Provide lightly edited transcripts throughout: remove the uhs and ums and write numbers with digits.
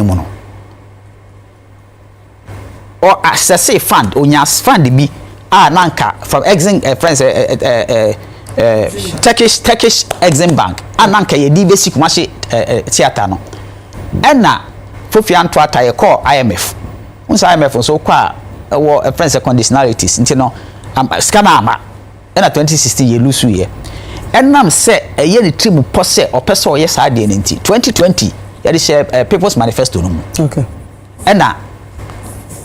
mono or access a fund onyas fund bi nanka from Exim friends Turkish Exim Bank nanka ye di basic mashi theater no na fofi anto ataye call IMF unsa IMF so kwa friends conditionalities nti no scammer ama na 2016 ye lusu ye enam se eye ni trim pose opese oye sa de nti 2020 ye dey share people's manifesto no. Okay. Na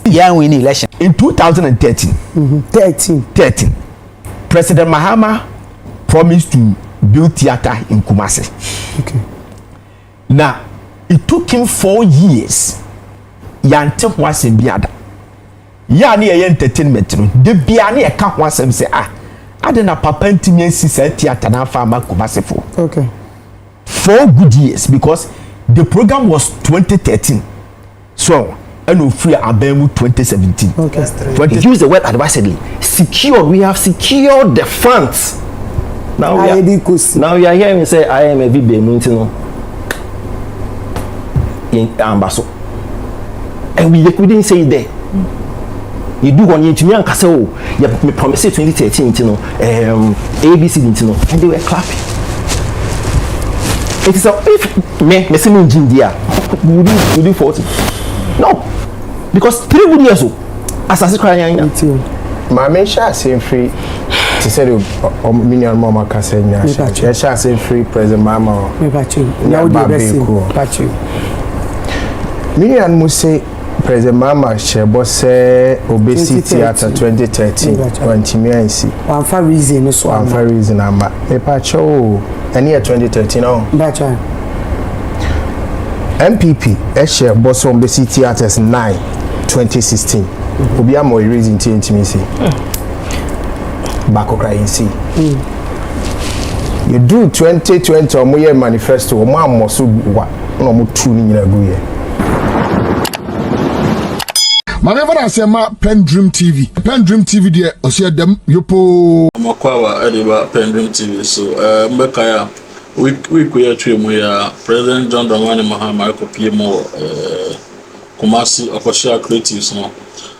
yan win election in 2013. 13 President Mahama promised to build theater in Kumasi. Okay. Now it took him 4 years yante ho asem biada ya na ye entertainment no de bia na ye ka ho asem say ade na papa ntimi ansi sa theater na fa ma Kumasi for. Okay. 4 good years because the program was 2013 so and free Abemu 2017. Okay. Use the word advisedly. Secure. We have secured the funds. Now we are hearing me say I am a VB in Ambasso. And we couldn't say there. You do one to me and Casso. You promised 2013, ABC, and they were clapping. It is a if me missing India. Would you 40? No. Because 3 good years old, as I crying, my main share same free to say the million mama can say, yeah, share same free present mama. Now, Million must say present mama, she boss say obesity theater 2013, 20 million. One for reason, so one for reason, I'm a pacho, and year 2013, oh, better. NPP, share boss obesity theaters 9. 2016. Obi am more reason to intimacy. Back crying see. You do 2020 or more manifesto or more musu wa no mo tu ni nyina go ye. My never say ma PENDREAM TV. PENDREAM TV there osia dem yopo. Makwawa ediba PENDREAM TV so mbekaya we kuya twemu ya President John Dramani Mahama ko PMO Kumasi Official Creatives no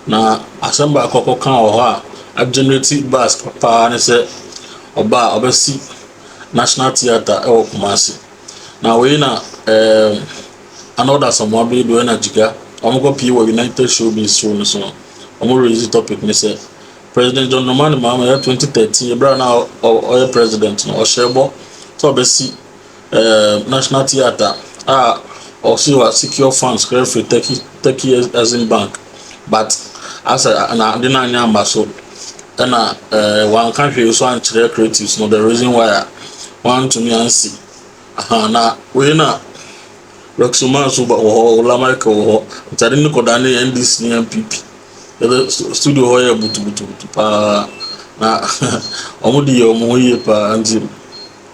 na assemble akoko kan ho a generate bus papa ne se oba obesi National Theatre e Kumasi na we na another someone be do na jiga omo pie wo United Showbiz show so omo raise topic ne se President John Dramani Mahama 2013 ebra na o president no o shebo so obesi National Theatre also secure funds for Turkey as in bank, but as I didn't know so and one country also and creatives no the reason why one to me and see na we na Roxuma so but Lamarca or Tadino Kodani NDC NPP the studio hoya butu pa na omudi omoye pa anti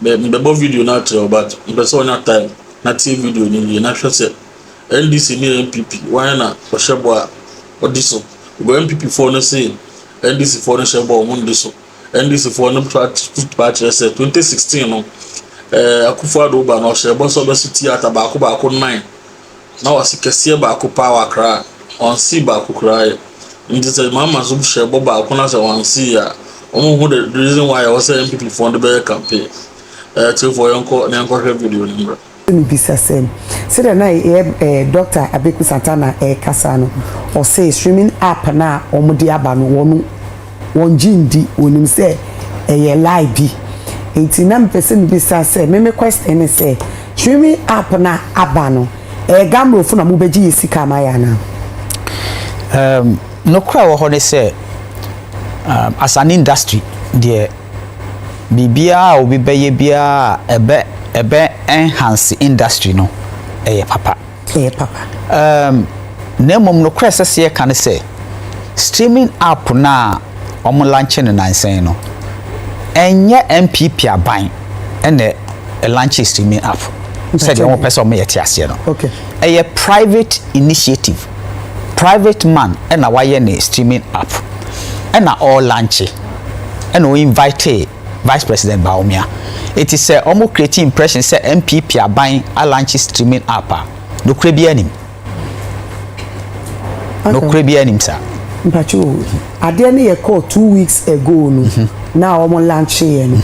the video not but so na time na TV video ni na hwese NDC NPP why na oshebo odiso go NPP for no say NDC for no shebo omundiso NDC for no patch 2016 no Akufo-Addo ba na oshebo so be theater ba ko 9 na wasikese ba ko power kra on see ba ko kra ndi say mama so shebo ba ko na say wan see ya omo the reason why I was saying NPP for the campaign to for yonko na yonko video ni bra me bisasem say na Dr. Abeku Santana kasa no o say streaming app na omudi aba no won jindi onim say live bi enti na mpese me bisasem me question say streaming app na aba no gamro fu na mo beji yesika maya na no kwa wo ho ne say as an industry there bibia obi beye bia ebe enhance industry no papa na mom no kwese se kan say streaming app na omo launch ne nansen no enye NPP aban ene launch streaming app said omo person me yeti ase no okay private initiative private man ena waye ne streaming app ena all launch ena we invite Vice President Bawumia. It is almost creating impression say NPP are buying a launch streaming app. No crebi anim. no crabby anim sir. Mpacho, ade na ye call 2 weeks ago no. Na omo launch here no.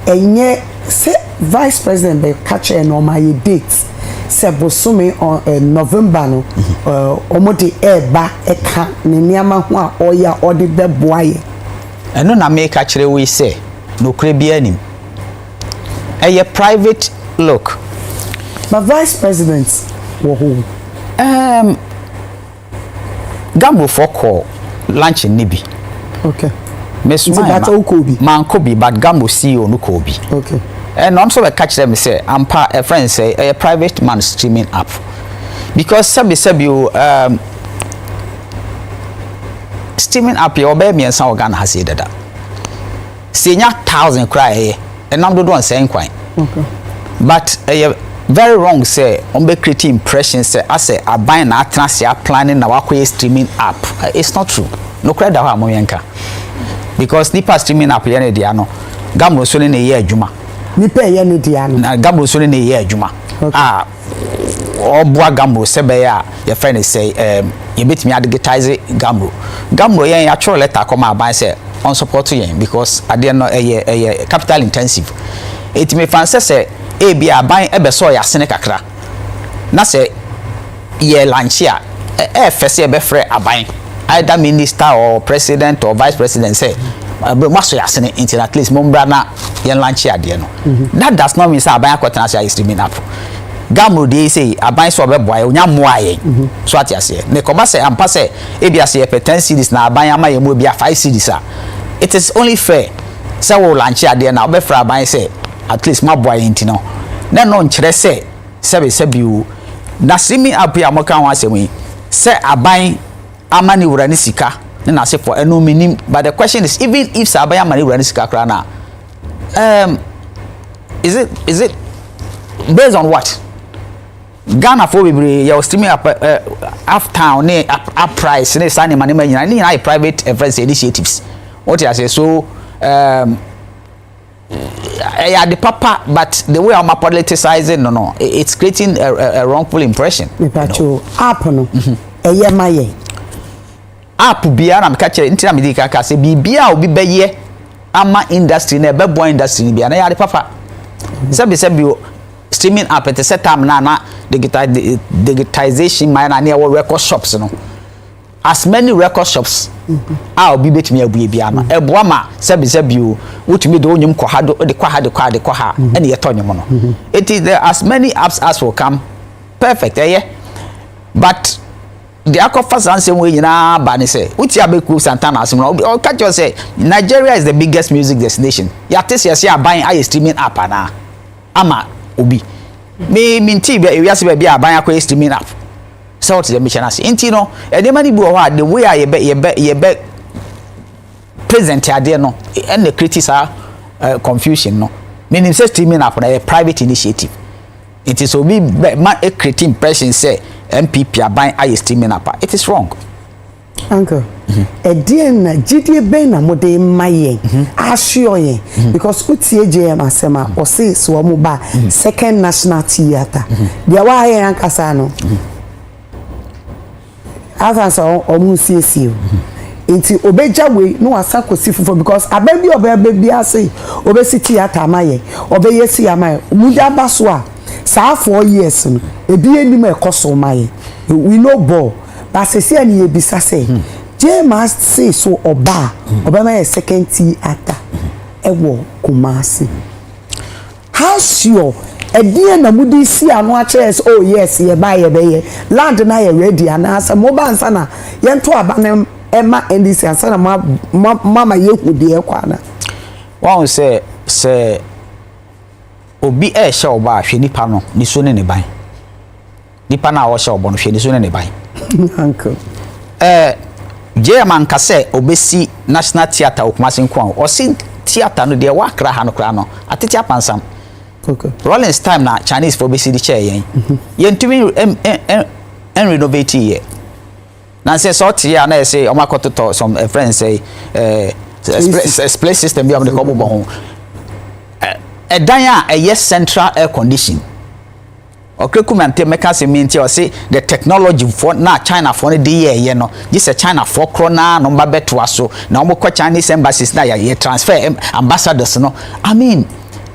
Enye say vice president be catch no my date. Se bosome on November no omo de eba eka ne niama ho a oya ode beboaye. Eno na make akire we say no crabby anim. A private look. My vice president wo ho. Gambo for call lunch in Nibi. Okay. Miss Man Kobe, but Gambo CEO no Kobe. Okay. And also I catch them say I'm a friend say a private man streaming app. Because sabi you streaming app your baby and some organ has said that. Senior 1,000 cry and I'm the one saying quite. Okay. But very wrong say on be creating impression say I say I buy na atnasia planning na wakwe streaming app. It's not true. No credit that moyenka. Because nipa streaming app yene dia no gamro so ne ye adwuma. Nipa yene dia no. Na gamro so ne ye adwuma. Oboa gamro se be ya your friend say you betimi advertise gamro. Gamro yen ya choro letter come aban say on support yen because ade no capital intensive. It me fan say ebi aban ebe so ya sene kakra na se ye lunch a fese ebe frɛ aban either minister or president or vice president say maso ya sene at least mombra na ye lunch ade no that does not mean say aban akwatena say is streaming up gamro dey say aban so obeboa onya moa ye so atiase ne koba say ampa say ebi ase ye 10 cities na aban ama ye mo bia 5 cities a it is only fair say wo lunch ade na obefra aban say at least my boy ain't no na no nkyere say sebi na simi apia moka ho asemi say aban amani wura ni sika na say for eno minim but the question is even if aban amani wura ni sika kra na is it based on what Ghana for we your streaming up town up price ne say money nyina ni na private initiatives what you say so yeah, the papa, but the way I'm politicizing, no, it's creating a wrongful impression. App no, maye. App biya na mkache intina midika kase biya obi beye ama industry na bebo industry biya na ya the papa. Sabi streaming app at a set time na digitization man na near record shops no. As many record shops I'll be betimi abuye bia ma eboa ma sabi wotumi do onyum kwahado de kwaha and ye tonyum no it is there as many apps as will come perfect but the akofas ansem we nyina ba ne say uti abeku Santana asem no o catch you say Nigeria is the biggest music destination ya tese say aban aye streaming app na ama obi me minti bia ewiase ba bia aban akwa streaming app so what the mission as intino e dey many bi o ha the way ye be present ade no and the critics are confusion no meaning say streaming up na a private initiative it is obi man a creating impression say NPP aban aye streaming up it is wrong uncle na gidie ben na mode maye assure yen because utie JM asema o say so mo ba second national theater dia wa yen ankasa no afanso omu siesie enti obeja we no asa kosi fufo because ababi obabi ase obesi theater amaye obeyesi amaye muja baso a saa 4 years no ebi enim ekoso maye we no ball but sesi ani ebisa say J must say so oba my second theater ewo Kumasi how sure edie na mudi si anu a chess oh yes ye buy ye be land na ye ready anasa mobile sana ye nto aba na ema NDC ansana mama ye hudi e kwa na won say obi e hye oba ahwe nipa no ni so ne ban nipa na wo hye obo no hwe ni so ne ban uncle German kase obesi national theater Kumasi nko o si theater no de wa kra ha no kra no atete apansam okay Rollins time na Chinese for obesi di chair yen tumi renovate ye na say sort here na say o makoto some friends say split system bi am de ko bo ho dan a yes central air condition okrekumante meka se minti o say the technology for na China for the ye no this a China for krona no mba beto aso na omo kwa Chinese embassies na ye transfer ambassadors no. I mean,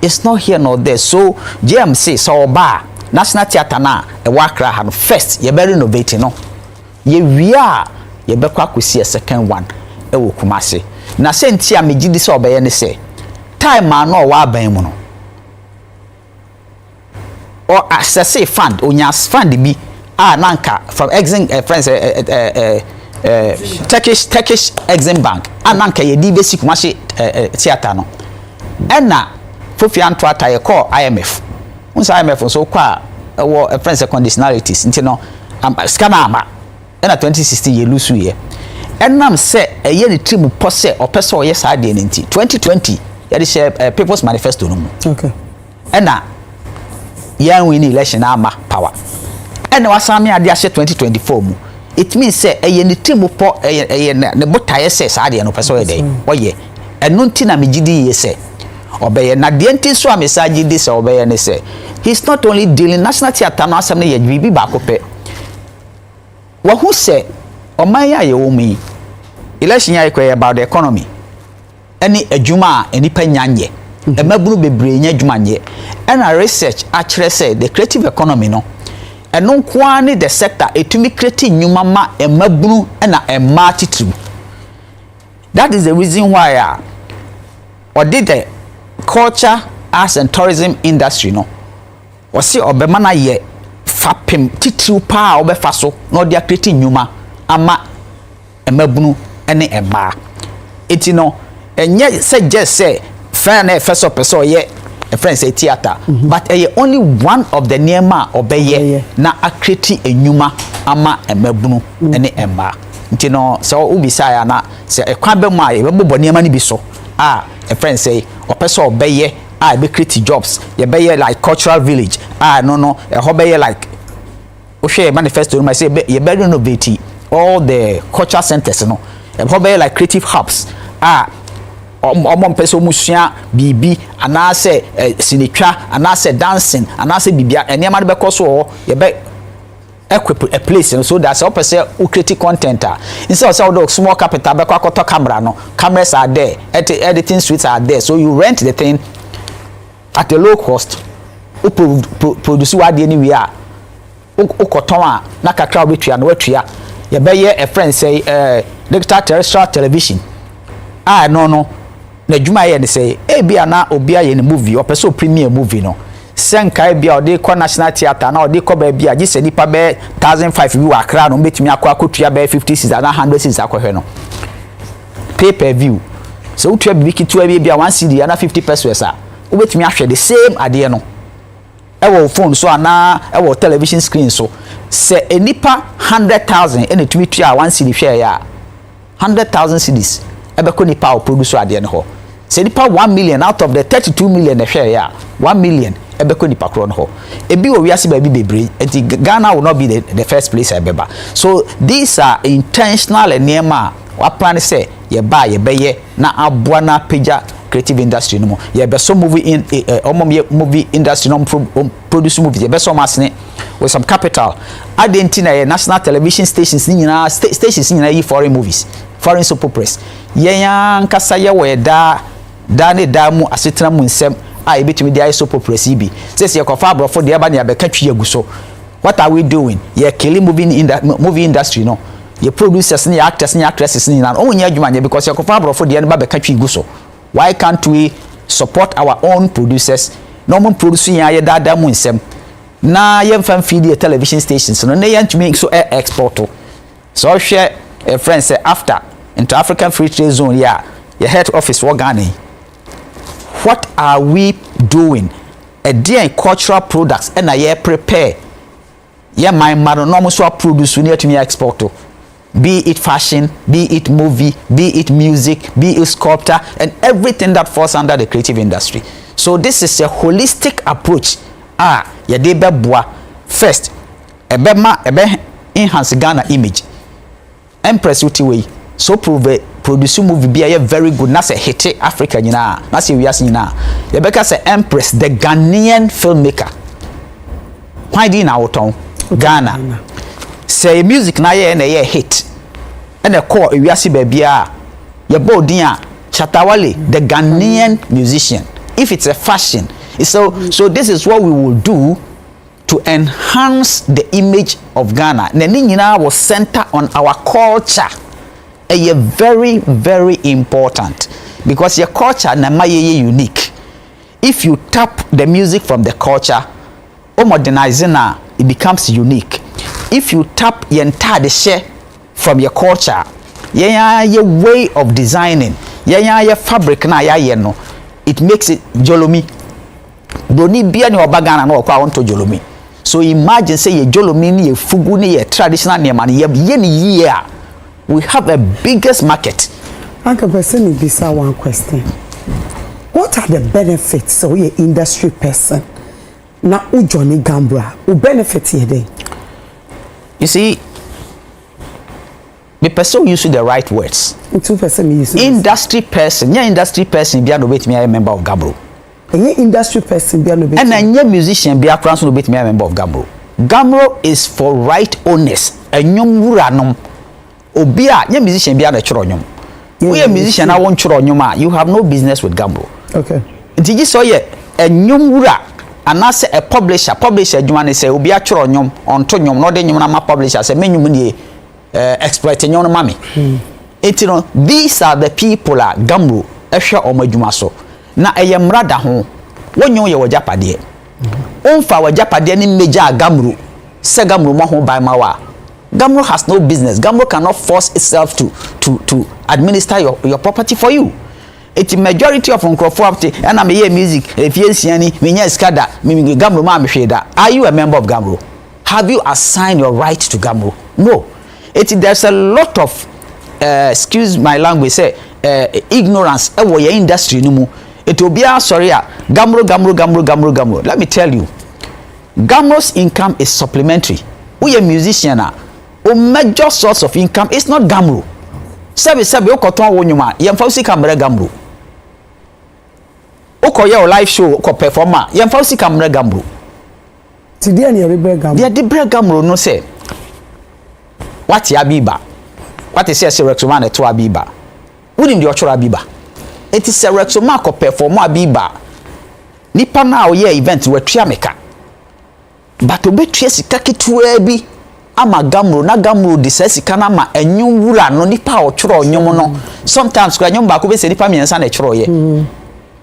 it's not here nor there. So GMC so ba National Theatre na e wakra ha no first ye be renovate no. Ye wia ye be kwa kwesi a second one e wo Kumasi. Na senti a megidi so obeye ne se time no wa ban mu no. Or access fund onya fund bi nanka from Exim friends Turkish Exim Bank nanka ye di basic Kumasi theatre no. Ena Fofi Antwata ye call IMF. Unsa IMF so kwa friends conditionalities nti no scanner ama ena 2016 ye lusu ye. Enam se eye ni trim pose opese oye sa de nti 2020 ye de share People's Manifesto no mu. Okay. Ena yan win election ama power. Ena wasame ade a 2024 mu. It means say eye ni trim po eye ne botaye se sa de no pese oye dey. Oye enu nti na megidi ye se obeye na de nti so amesaji di se obeye ne se he's not only dealing National Theatre no asem ne ye bibi ba ko pe wo hu se oman ya ye wo mi election ya ikwe about the economy any adwuma enipa nyanye emabunu bebre nya adwuma nye na research akere say the creative economy no eno kwa ne the sector etumi create nyuma ma emabunu na emma titru. That is the reason why or did the culture, arts and tourism industry no or see obema na ye fapem titru pa obefa so no dia create nyuma ama emabunu ene emma eti no enye suggest say fair na first of person ye a friend say theater but only one of the nearma obeye na create enyuma ama emabunu ene emma enti no so ubisa ya na say ekwan be ma ye bebo nearma ni bi so a friend say opeso obeye be create jobs ye be like cultural village no hobeye like o share manifesto my say ye be renovate all the cultural centers no hobeye like creative hubs omom peso musua bibi anase sinetwa anase dancing anase bibia eniama de be koso ye be equip a place so that's all person who create content instead of say small capital be kwakoto camera no cameras are there editing suites are there so you rent the thing at a low cost who produce what anywhere ukoton na kakra obetua na watua ye be ye a friend say digital terrestrial television no na djuma ye ne say bia na obi aye ne movie o person premiere movie no senkai bia ode ko National Theatre na ode ko ba bia gise nipa be 1500 bi wakra no betumi akotua be 50 na 100 akohwe no pay per view so utua bi kitua bia 1 CD na 50 pesos wo betumi ahwe the same ade no ewo phone so ana ewo television screen so se enipa 100,000 ene tumi tua 1 CD hwe ya 100,000 CDs ebeko nipa o produce ade no ho se nipa 1 million out of the 32 million hwe ya 1 million ebeko nipa kro no ho ebi wo wiase ba bi bebre enti Ghana will not be the first place ebeba. So these are intentional enema wa plan say ye ba ye beye na aboa na peja creative industry no mo ye be so movie in movie industry no produce movies ye be so masne with some capital identity na national television stations ni nyina stations ni nyina yi foreign movies foreign soap operas ye yan kasa ye we da ne da mu asetena mu nsem ebetumi dey soap operas bi say ye kofa abrofo dey ba ne abeka twi aguso. What are we doing? Ye killing movie industry no. Ye producers ni actors ni actresses ni na onye adwuma nye because ye kofa abrofo dey ba beka twi aguso. Why can't we support our own producers? No one producing ya dada mu nsem na ye mfam feed the television stations no na ye ntumi so export to. So share a friend say after into African Free Trade Zone ya head office wo Ghana. What are we doing? A dear cultural products and I prepare. Yeah, my man no so produce near to me export to. Be it fashion, be it movie, be it music, be it sculpture, and everything that falls under the creative industry. So this is a holistic approach. Ya de beboa first. Ebe enhance Ghana image. Empress Utiwe so produce movie be a very good. Na say hit Africa nyina. Na say we are nyina. Yebeka say Empress the Ghanaian filmmaker. kwan di na woton Ghana say music na ye hit and a call ewiase ba bia ye bodin a Chatawale the Ghanaian musician. If it's a fashion, so this is what we will do to enhance the image of Ghana. Nenina was center on our culture. A very, very important because your culture na maye unique. If you tap the music from the culture, modernizing it becomes unique. If you tap your entire share from your culture, your way of designing, your fabric na no, it makes it jolomi. Broni bia ni obagana no kwa wonto jolomi. So imagine say ye jolomi ni ye fugu ni ye traditional name ye ni year. We have a biggest market. Uncle person me bisa one question. What are the benefits so ye industry person na ujoni gambra u benefit ye dey? You see, the person use the right words. Two person me use industry person bia no bet me a member of Gambro. Any industry person bia no bet. And any musician bia France no bet me a member of Gambro. Gambro is for right owners. Enyom wura nom. Obi a nye musician bia na choro nyom. We a musician na won choro nyom a you have no business with Gambro. Okay. Nti gi so ye enyom wura anase a publisher adwuma ne say obi a choro nyom onto nyom no de nyom na ma publisher say menyum ne exploit nyom no mami. You know, these are the people a Gambro ehwe omadwuma so na eyemra da ho wonyo ye wajapade onfa wajapade ni meja Gambro se Gambro mo ho by mawa. Gambro has no business. Gambro cannot force itself to administer your property for you. It's majority of Nkrofo and I'm here music if you see any menya skada me Gambro ma me da. Are you a member of Gambro? Have you assigned your right to Gambro? No. There's a lot of excuse my language say ignorance e wo your industry no mu. It will be sorry Gambro. Let me tell you, Gambro's income is supplementary. We a musician o major source of income is not Gambro. Sabi o koton wonyuma yemfa usi kamera Gambro. O koye o live show ko performer yemfa usi kamera Gambro. Today na rebre Gambro. They de Gambro no say what ya biba. What is say Rexoma na to abiba. Wouldn't the ochora abiba. It is a Rexoma ko performer abiba. Nipa na o ye event we tua meka. But obetua sika ketua bi ama Gambro na Gambro de sika na ma enyu wura no nipa ochoro onyom no sometimes kwa nyom ba ko be se nipa miensa na choro ye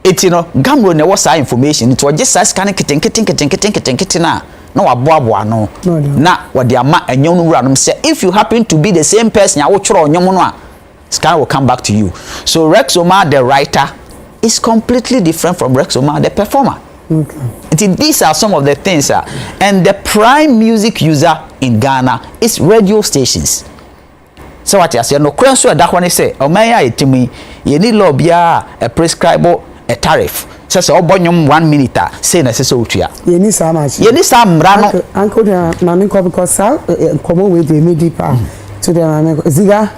eti no Gambro na wasa information to oje sika na keten na waboaboa no na wade ama enyu no wura no say if you happen to be the same person ya wo choro onyom no a scan will come back to you. So Rexoma the writer is completely different from Rexoma the performer. Okay. These are some of the things and the prime music user in Ghana is radio stations. So what you say no kwenso da hone say o man ya etimi ye ni law bia a prescribe a tariff say obonyum 1 minute say na say otua ye ni sa much ye ni sa mra no uncle na me ko because common with the deeper to the ziga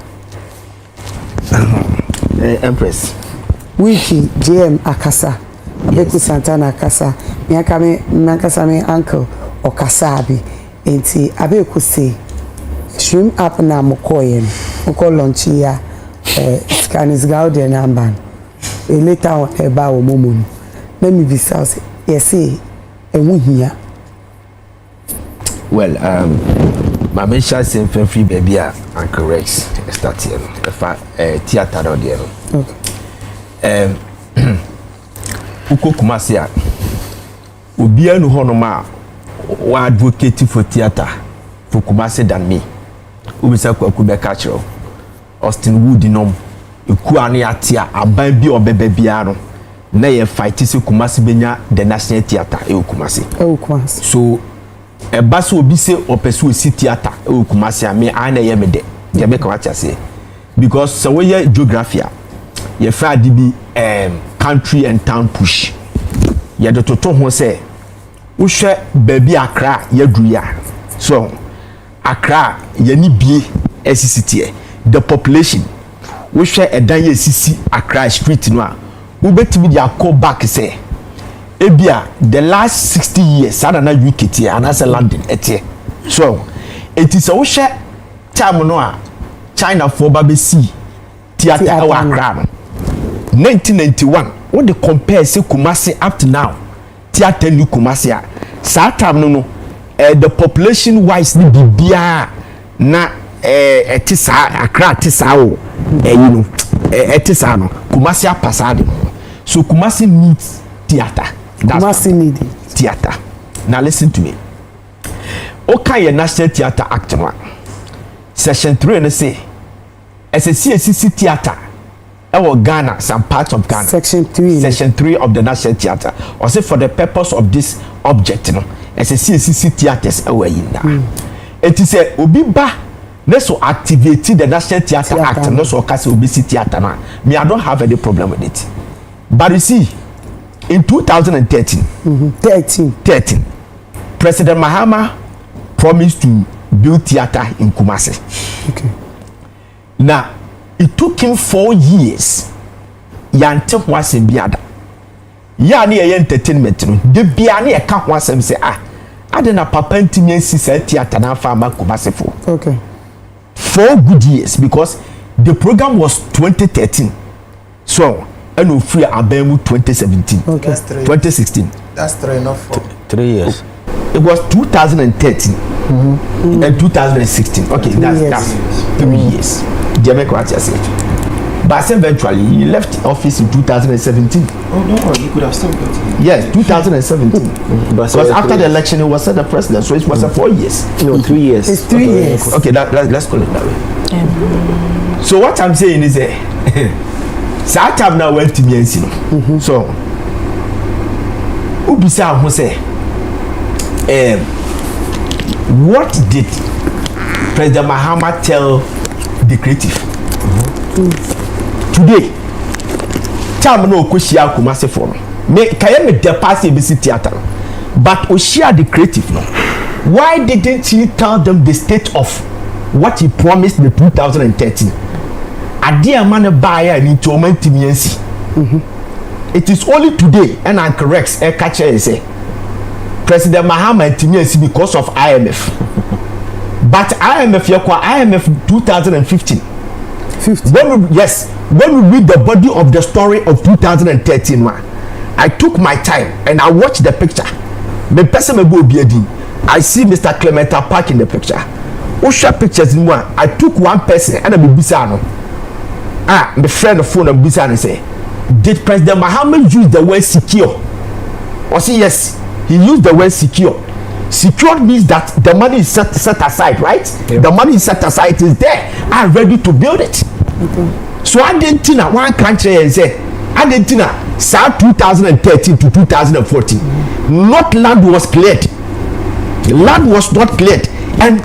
Empress wiki JM akasa Abeku Santana akasa miaka me uncle okasa abi enti Abeku say stream up na mokoye mko launch ya scanis gaude number later on eba wo momo let me be say yes ewu hia. Well my mention say free baby Uncle Rex start here theater down there. Okay. Uko Kumasi a obi anu hono ma wa advocate for theater for Kumasi than me. Ubisa kwaku be catch Austin Wood nom eku ane atia aban bi obebe bia no na ye fight se Kumasi benya the National Theater Kumasi. So eba so obi se opeso si theater Kumasi a me ana ye me de be ka wacha say because so we geography ye fa bi country and town push ya de toto ho say wo hwe baby Accra ya duya so Accra ya ni bie SCT the population wo hwe edan ya sisi Accra street no a wo betimi dia call back say ebia the last 60 years ada na UK tie anase London etie so it is a wo hwe time no a China for babesi theater our Accra 1991 what they compare say Kumasi up to now theater ni Kumasi a sa time no the population wise ni bibia na etisa Accra etisa o you know etisa no Kumasi apasade so Kumasi needs theater. Kumasi needed theater. Now listen to me. Okay, National Theatre Act no section 3 and say SCCC theater Ghana, some part of Ghana. Section 3 of the National Theatre. Or say for the purpose of this object, you know, SCCC theaters away in there. It is a Ubiba. Let's so activate the National Theatre Act. No so case obesity theater now. Me, I don't have any problem with it. But you see, in 2013, 13, President Mahama promised to build theater in Kumasi. Okay. Now, it took him 4 years. Yante was in Biada. Yani a entertainment. The Biani a camp was and say, I didn't papa intimiate theater na farmer Kumasi for. Okay. 4 good years because the program was 2013. So, and we free Abemu 2017. Okay. 2016. That's 3 not 4. 3 years. It was 2013 and 2016. Okay, that's 3 years. But eventually he left office in 2017. Oh no, he could have still got it. Yes, 2017. Because after the election he was the president, so it was 4 years. No, 3 years. It's 3 years. Okay, let's call it that way. So what I'm saying is that time now went to me so Ubisa who say what did President Mahama tell the creative today? Time no kweshia Kumasi for me kaye me depass ABC theater but o share the creative no. Why didn't he tell them the state of what he promised in 2013? Adia man buyer in Chomantimiensi. It is only today and I correct a catcher say President Mahama Timiensi because of IMF. But IMF IMF 2015. When we read the body of the story of 2013 I took my time and I watched the picture. The person I see Mr. Clementa Park in the picture. Osha pictures in one. I took one person and I'm Bisano. My friend of phone and Bisano say, did President Mahama use the word secure? Or say yes, he used the word secure. Secured means that the money is set aside, right? Yeah. The money is set aside, it is there. I'm ready to build it. Okay. So I didn't know one country and say, I didn't know, 2013 to 2014, not land was cleared. Land was not cleared. And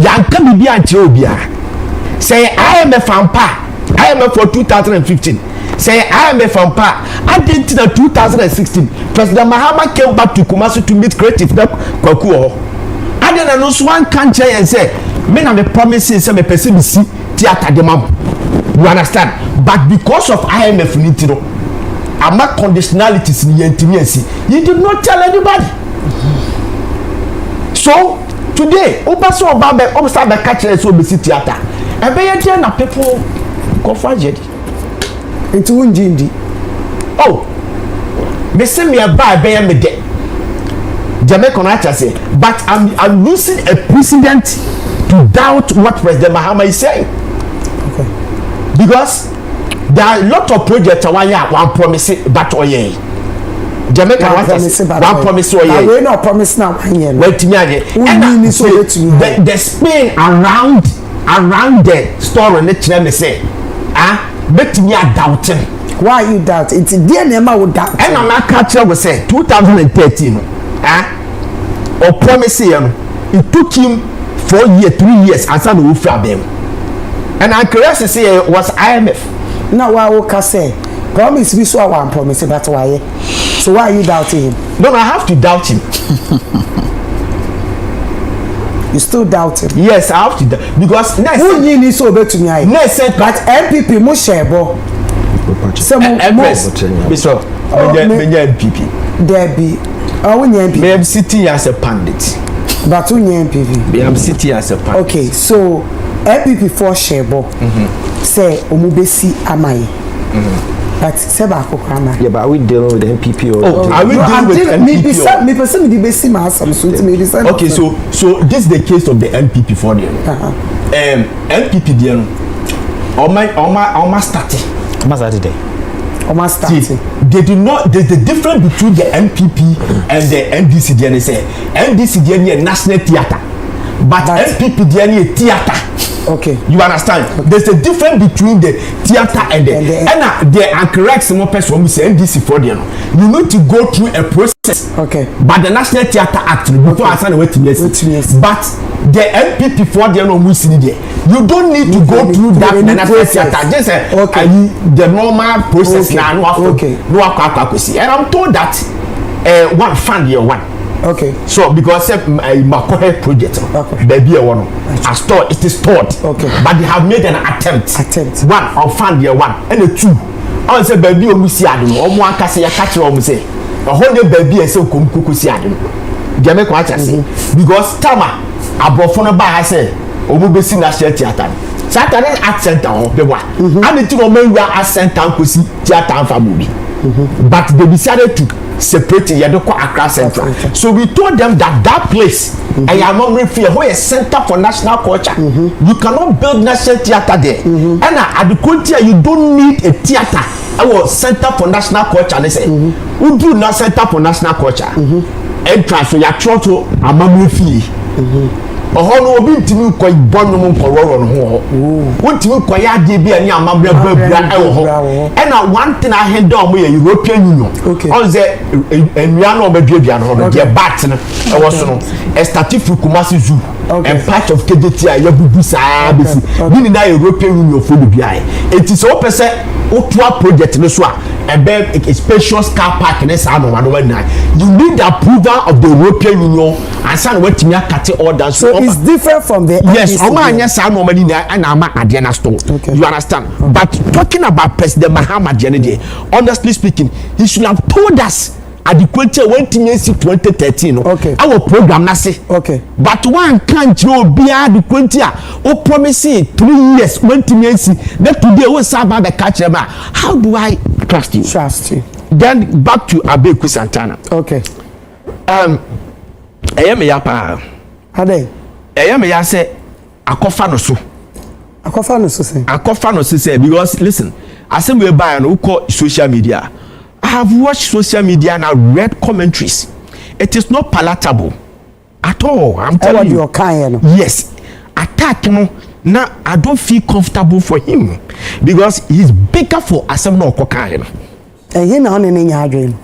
Yanka Bibia and Chobia say IMF for 2015. Say IMF from Pa. I did in 2016. President Mahama came back to Kumasi to meet creative Kwakuo. I didn't know one country and say, men are the promises and the person see theater the mom. You understand? But because of IMF Nitiro, I'm not conditionalities in the intimacy. You did not tell anybody. So today, Obaso Obabe Obsta the catcher so be theater. And be na people go for it. Into Unjindi. Oh, me say me a buy me de. Jamaica say, but I'm losing a precedent to doubt what President Mahama is saying. Okay. Because there are a lot of projects one promise but oye. Jamaica one promise oye. We no promise now. Wait to me again. The Spain around the store and let me say, bet me a doubting. Why you doubt? It's dear Nema would doubt. And I'm not catcher was say 2013. Or promise him it took him 4 years, 3 years and some will flab him. And I correct to say it was IMF. Now I will say promise we saw one promise that's why. So why are you doubting him? No, I have to doubt him. You still doubt him? Yes, I have to doubt because next who need so better to me? Next but NPP must share bo. Some Mr. NPP. there be NPP. Me am sitting as a pundit. But NPP. Me am sitting as a pundit. Okay, so NPP for Shebo. Say omubesi amaye. But Seba Kokana. Yeah, but are we dealing with the NPP or? Oh, are we dealing with NPP? Me person me besi ma asam so me decide. Okay, so this is the case of the NPP for them. NPP there no. Oma starting. Oma started. Oma starting. They do not. There's the difference between the NPP and the NDC. They say NDC there national theatre, but NPP there theatre. Okay. You understand? Okay. There's a difference between the theatre and the correct some person who say NDC for them. You need to go through a process. Okay. But the National Theatre Act, before I sign waiting yes. But the NPP for them no there. You don't need to go through that National Theatre. Just the normal process now. Okay. No, and I'm told that one fund year one. Okay. So because my project, baby, one, it is stored. Okay. But they have made an attempt. One on fund year one and a two. I say baby, we see I don't know. One can say I catch you. Say a whole day baby and say kuku see I don't know. They make what I say because Tama abofona ba I say omubesi national theatre. Saturday art center on the one. And the two of men were art center kusi theatre for movie. But they decided to separate Yadoko Accra Central. So we told them that place, I am not referring where a center for national culture. You cannot build national theatre there. And at the culture, you don't need a theatre. Our center for national culture. They say, who do not center for national culture? Entrance so you try to amam fee. Ohono obi ntimi ko ibonu mu nkororo no ho. Wontimi ko ya de bi ani amabra babra e wo ho. And one thing I heard on we European Union. On say enua no obaduadua no ho de bat no e wo so no. E start from Kumasi Zoo. And part of KDT ya bubu saa besi. Ni na European Union for the bia. It is so person otua project no so a a spacious car park in saa no one. You need the approval of the European Union and san wetimi akate order. So it's different from the yes, Omanya sa no many and ama Adiana store. You understand? But talking about President Mahama Jenny, honestly speaking, he should have told us at the quarter when 2013. Okay. Our program na say. Okay. But one can't you be at the quarter or promise 3 years when that today we serve the catcher. How do I trust you? Trust you. Then back to Abeku Santana. Okay. I am a yapa. Ade. Me ya say akofa no so say akofa no so say because listen as we buy and call social media. I have watched social media and I read commentaries. It is not palatable at all. I'm telling you. Yes, attack no. Now I don't feel comfortable for him because he's bigger for asem no kokan no. And he na on in your dream.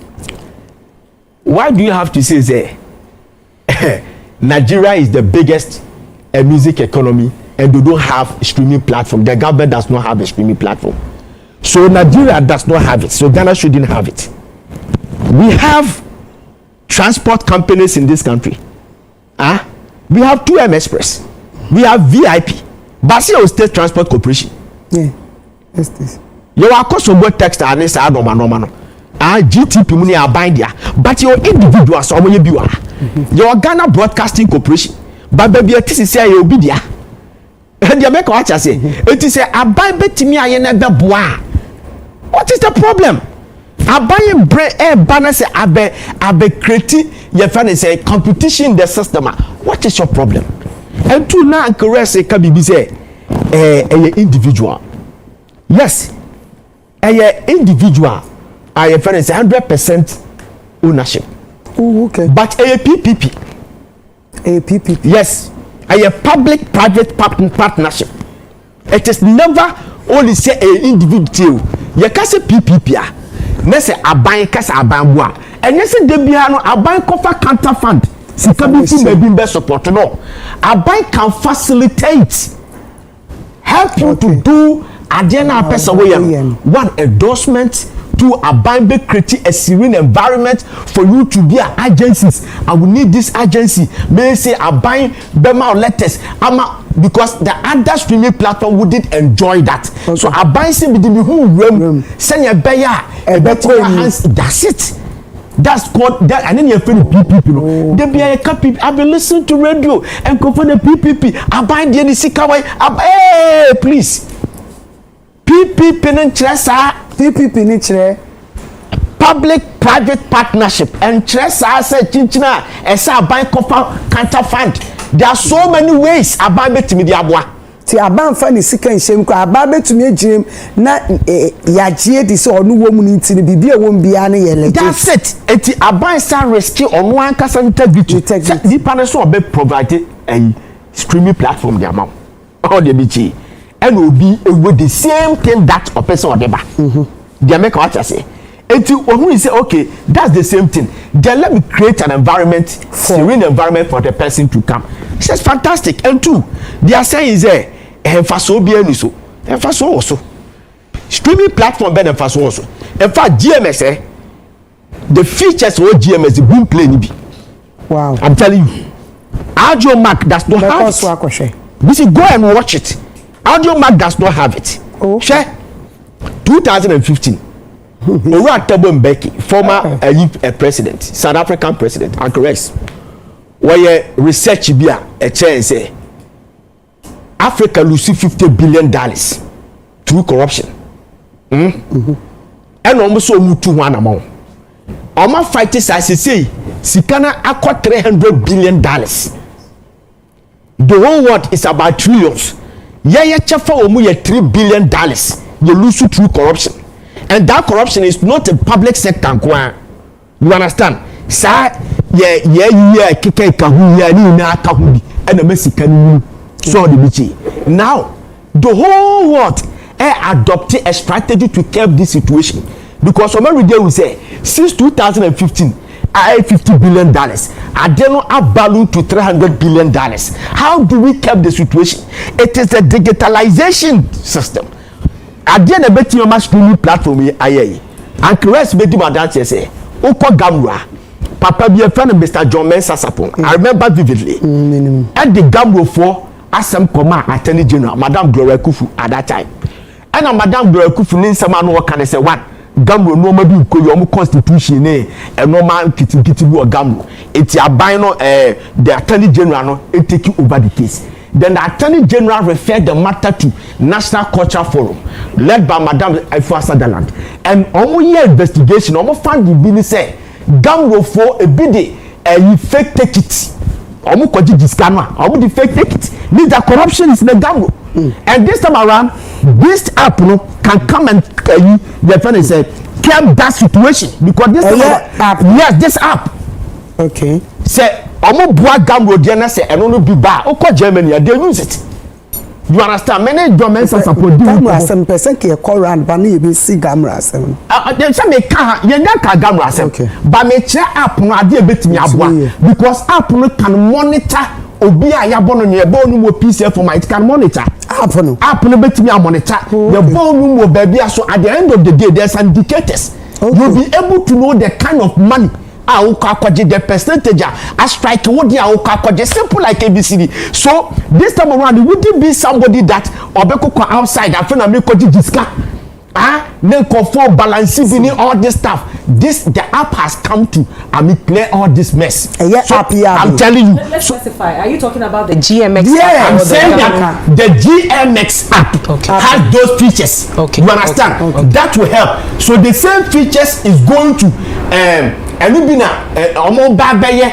Why do you have to say say Nigeria is the biggest music economy and they don't have a streaming platform. The government does not have a streaming platform. So Nigeria does not have it. So Ghana shouldn't have it. We have transport companies in this country. We have 2M Express. We have VIP. Basia State Transport Corporation. Yeah. Yes, this. You are cost of text and it's normal. GTP money are buying there. But your individuals are when you your Ghana Broadcasting Corporation, but baby, it is say you be there. And you make what I say. It is a buy bet me I never bois. What is the problem? I buy a banner say abe creating your fan say competition in the system. What is your problem? And to now correct say can be say a individual. Yes, a individual. I have 100% ownership. Oh, okay. But a PPP. A PPP. Yes. A public-private partnership. It is never only say a individual. You can say PPP. You say a bank, a bank, and you say Debiano, a bank offer counter fund. Security may be best support. No, a bank can facilitate, help you to do agenda person one endorsement. To abide creating a serene environment for you to be an agencies. I will need this agency. May say abide Bema letters. Because the other streaming platform wouldn't enjoy that. Okay. So abide say with the who room send your bear a better hands. That's it. That's called that, and then you're afraid of PPP. No, they be a PPP. I've been listening to radio and go for the PPP. I buy the NDC Kawai. Hey, please. PPP PPP public-private partnership and Tressa said Chinchina as a bank counter fund. There are so many ways about it to me, Diabwa. Ti aban fa ni sika nhyem ko aba betumi agirem na yagie di so onu wo mu ni ntini bibia wo mbia na ye legit. That's it. Eti aban sa rescue onu ankasa integrity. Di panel so be provide a streaming platform the amount. All the BG. And will be with the same thing that a person or deba. They make what I say. Eti when we say okay, that's the same thing. Then let me create an environment, serene environment for the person to come. It's just fantastic. And two, they are saying is there. So also streaming platform ben also in fact GMS the features of GMS the boom play nibi. Wow, I'm telling you, Audio Mac does not have it. This is go and watch it. Audio Mac does not have it. Share 2015 Oluwatobo Mbeki, former president, South African president, and correct where research be a chance Africa lose $50 billion through corruption. And almost so move to one amount. Oma fighters as I say, Sikana acquired $300 billion. The whole world is about trillions. Yeah, chafa omu ye $3 billion. You lose through corruption. And that corruption is not a public sector. You understand? Sa kike kahu ya ni na kahu and the Mexican. So the BG. Now, the whole world adopted a strategy to curb this situation. Because every day we say, since 2015, $50 billion. I did not have value to $300 billion. How do we curb the situation? It is a digitalization system. I did a bit of streaming platform here. And Chris made him a dance say, Oko Gamra. Papa be a friend of Mr. John Mensa Sapon. I remember vividly. And the Gamro for Assam Command Attorney General, Madame Gloria Kufu at that time. And Madame Gloria Kufu in some man who can say one Gamro no maybe your constitution and no man kitty Gamro. It's a bino the Attorney General no it take you over the case. Then the Attorney General referred the matter to National Culture Forum led by Madame Ifua Sutherland. And almost year investigation almost found the business say Gamro for a bid you fake take it. Almost got this camera. Almost the fake take it. Means that corruption is in the Gamro. And this time around, this app can come and the friend say curb that situation because this app. Yes, this app. Okay. Say almost boy Gamro Diana say and only be bad. Okay, Germany they use it. You understand? Many governments are supposed to do Gamra some person can call around but you be see Gamra some. Then some me can you don't can Gamra some. But me check app no ade bet me aboa because app no can monitor obi a yabon no yebo no mo PCF for my it can monitor. App no bet me monitor. The bone no baby so at the end of the day there's indicators. You'll be able to know the kind of money the percentage I strike what the simple like ABCD. So this time around it wouldn't be somebody that obeko outside and friend make discount. Then conform balancing all this stuff. The app has come to clear all this mess. So I'm telling you. Let's specify. Are you talking about the GMX app? Yeah, I'm saying that the GMX app has those features. Okay. You understand? Okay. That will help. So the same features is going to and we been almost bad by your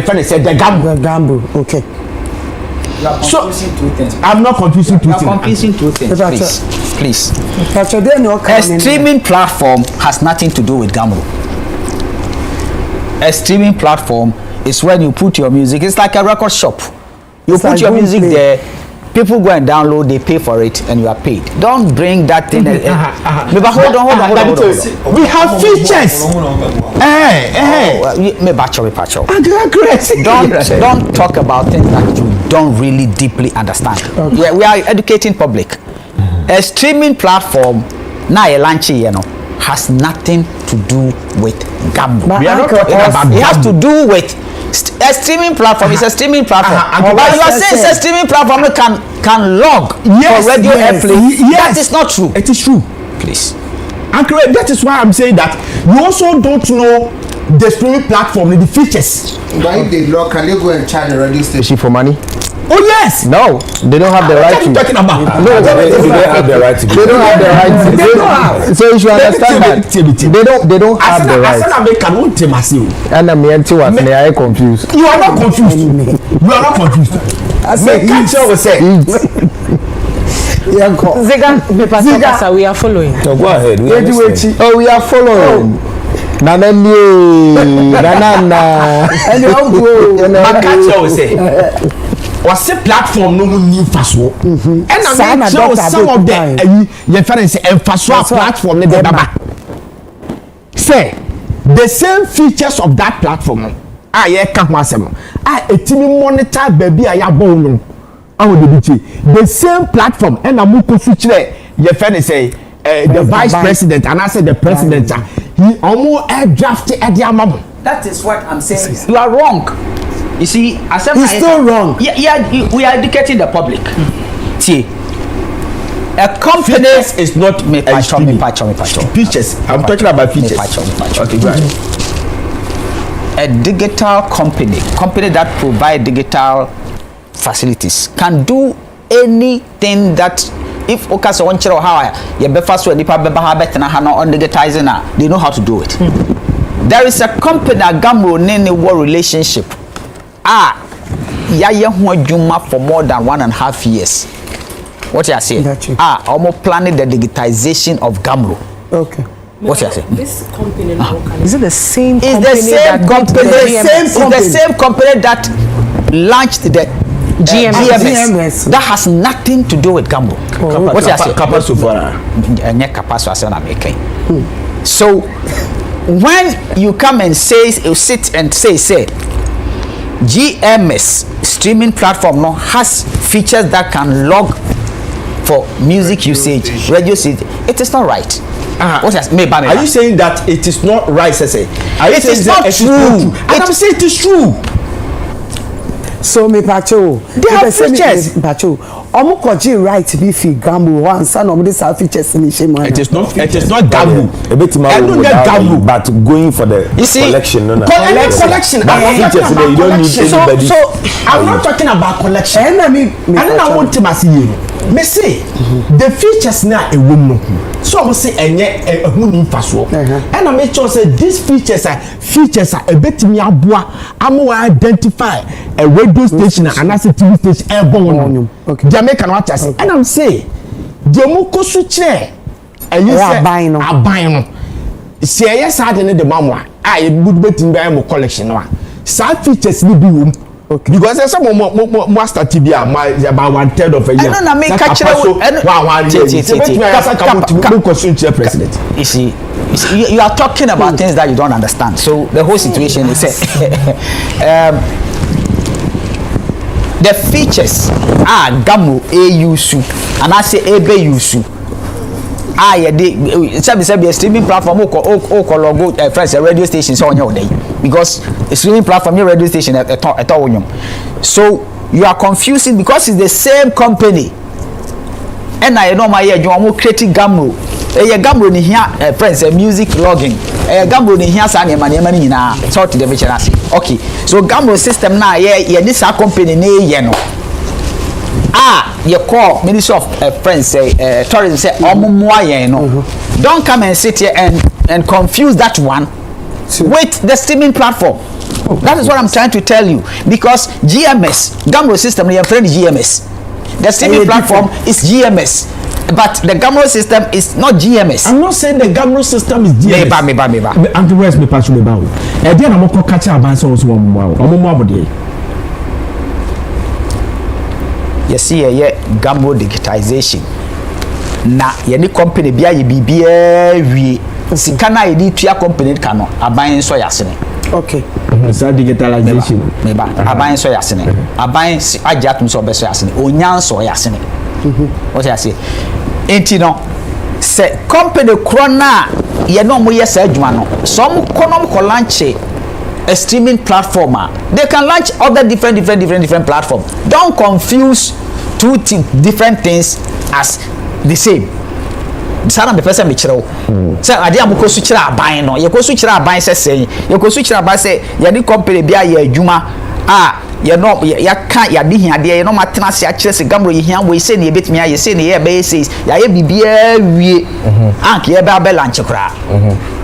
friend said the Gambo. Okay. So I'm not confusing two things. You're confusing two things. Please. A streaming platform has nothing to do with Gambo. A streaming platform is when you put your music. It's like a record shop. You put your music there. People go and download, they pay for it, and you are paid. Don't bring that thing. Hold on. We have features. Don't talk about things that you don't really deeply understand. Okay. We are educating public. A streaming platform, now a launching, has nothing to do with Gambo. We are not talking about it. It has to do with a streaming platform. It's a streaming platform. But you are saying it's a streaming platform that can log for radio airplay. That is not true. It is true. Please. And that is why I'm saying that you also don't know the streaming platform and the features. But if they law, can they go and charge the radio station for money? Oh yes. No, they don't have the right to. Talking about? No, they don't have the right to. They don't have the right to. They don't have. So you should understand that they don't have the right. And I'm here to us. They are confused. You are not confused. You are not confused. I say Ziga, we are following. So go ahead. We are following. Nana what's the platform no new faso and I'm sure some of the your friends say faso platform ne baba say the same features of that platform ye ka ho asem etimi monitor baby aya bon no the same platform and amuko su kire your friends say the vice president and I said the president he almost drafted at the amount. That is what I'm saying. You are wrong. You see, it's still wrong. Yeah, we are educating the public. See, a company is not me features. I'm talking about features. Okay, go ahead. A digital company that provide digital facilities can do anything that. If Okasa one chero how you be fast with nipa beba ha better na on digitizing they know how to do it. There is a company that Gamro ne war relationship. Ya ho adwuma for more than 1.5 years. What you say? Almost planning the digitization of Gamro. Okay. What you say? This company is it the same company? It's the same company that launched the GMS. That has nothing to do with Gambo. What you say? So when you come and sit and say GMS streaming platform no has features that can log for music usage, radio usage, it is not right. What is are you saying that it is not right, Sese? It is not true. And I'm saying it is true. So me pacho they have features pacho omo koji right to be fi gamble one son of this features in shame. It is not gamble a bit more gamble but going for the collection collection but features you don't need anybody. So I'm not talking about collection and I want to see me say the features na a woman so I say enye ehunu faso and I make sure say these features are a bit me aboa am identify a radio station and as a TV station airborne Jamaican watchers and I'm say Jemuko su kire and you say aban no say yes had in the mamwa I would bet in by collection no sa features ni bi wom. Okay. Because there's some more start to be about 1/3 of a year. I don't make catcher. President. You see, you are talking about things that you don't understand. So the whole situation is the features are Gamu AUSU and I say EBUSU. A streaming platform logo friends a radio station so on your day because a streaming platform your radio station at all. So you are confusing because it's the same company. And I know my you are creating Gamro. Gamro ni here friends a music logging. Gamro ni here sa money na sort the vision. Okay. So Gamro system now this company ne no. You call Ministry of Friends tourism say no. Don't come and sit here and confuse that one with the streaming platform. That is what I'm trying to tell you because GMS Gamro system your friend GMS. The streaming platform is GMS. But the Gamro system is not GMS. I'm not saying the Gamro system is GMS. Meba. And the rest me pass me bawo. E dey na mo ko catch aban so so mo abode. You see a Gambo digitization. Na any company bia ye bibia wie sika na ye tua company kano aban so yasene. Okay. So digitalization. Meba aban so yasene. Aban ajatum so be so yasene. Onyan so yasene. What you say? Enti no se company krona ye no mo yes adwuma no. Some konom ko launch a streaming platform. They can launch other different platforms. Don't confuse two different things as the same. sana me pese me kyerɛw sɛ ade amoko so kyerɛ aban no ye ko so kyerɛ aban sɛ sɛn ye ko so kyerɛ aban sɛ ye di company bia ye adwuma ye no ya ka ya di hiade ye no matena se a kyerɛ sɛ gamro ye hia we sɛ ne ye betimi aye sɛ ne ye be sɛ ya ye bibia wie anke ye ba lunch kra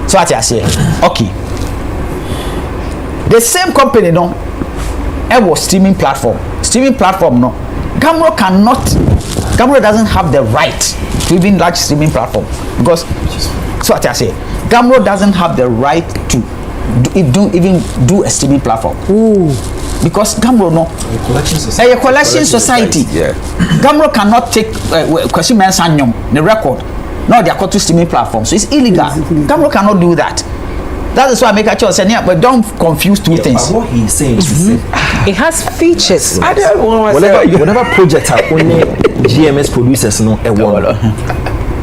so ati ase okay the same company no was streaming platform no Gamro doesn't have the right to even large streaming platform because so what I say Gamro doesn't have the right to even do a streaming platform. Ooh. Because Gamro no a collection society. Yeah. Gamro cannot take question mensanyom the record no they are called to streaming platform so it's illegal. Gamro cannot do that. That is why I make a choice. Yeah, but don't confuse two things. But what he's saying is it has features. Whatever project only GMS producers know it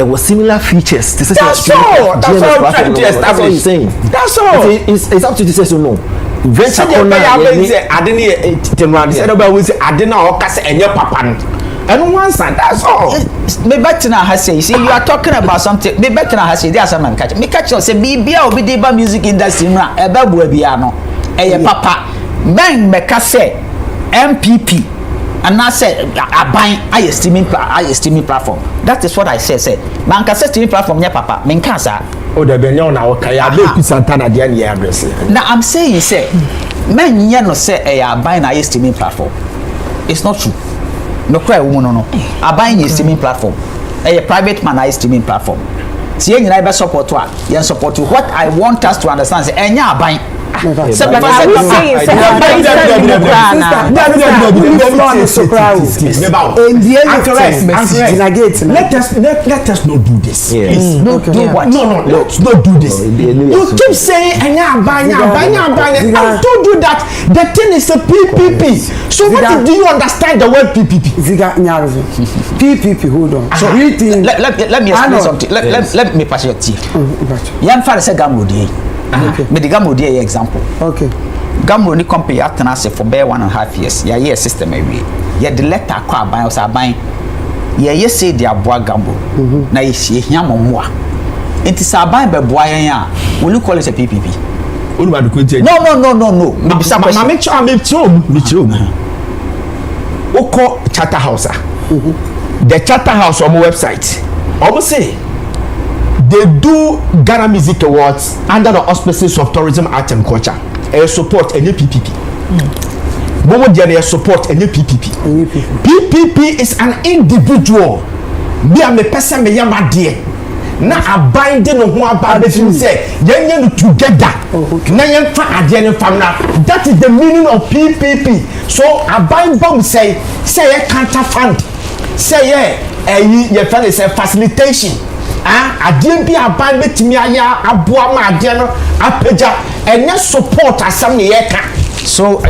was similar features. That's all. That's all I'm trying to establish. That's what he's saying. That's all. It's up to the say no. Venture and once and that's all. Me better na say see you are talking about something. Me better na say there's some catch. Me catch you say bibia obi dey ba music industry na e ba bua bia no. E ye papa. Ben me ka say NPP and I said aban aye streaming platform. That is what I say. Man ka say streaming platform nya papa. Me nka sa. O de be nya na o ka ya be ku Santana de na address. Now I'm saying say men nya no say e aban na aye streaming platform. It's not true. No cry woman no aban is streaming platform a private man is streaming platform see you na be support to you support what I want us to understand say enya aban let us not do this. Let's not do this. You keep saying I told you that the thing is a PPP. So what do you understand the word PPP? PPP, hold on. So let me explain something. Let me pass your tea. Yan fa say Gamro dey. Me the Gamro dey example. Okay. Gamro ni company atena se for bare 1.5 years. Ya year system awie. Ya the letter kwa aban o sa aban. Ya say dia boa Gamro. Na ye hia momoa. Enti sa aban be boa yan a, will you call it a PPP? No. Me bisa question. Me chom. Oko Charter House. The Charter House on my website. Almost say they do Ghana Music Awards under the auspices of Tourism, Art and Culture. Support any PPP. Momo they support any PPP. PPP is an individual. Me am a person me yama dear. Na abiding on who about the say yen together. Na yen fa adie famna. That is the meaning of PPP. So abide bomb say ye counter fund. Say ye friend is a facilitation. Adie bi aban betimi aya aboa ma adie no apeja enya support asam ne yeka. So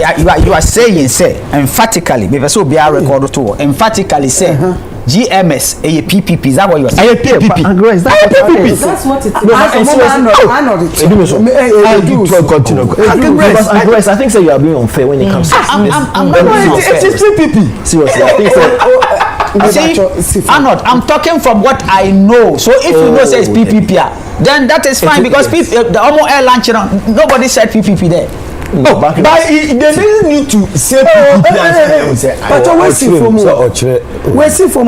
you are saying say emphatically me so be a record to emphatically say GMS a PPP. Is that what you are saying? PPP. That's what it is. I think so you are being unfair when it comes to I'm not it is PPP. Seriously, I think so. See, I'm talking from what I know. So if you know say it's PPP, then that is fine because the Omo Air launch nobody said PPP there. No, but they didn't need to say PPP. But we see from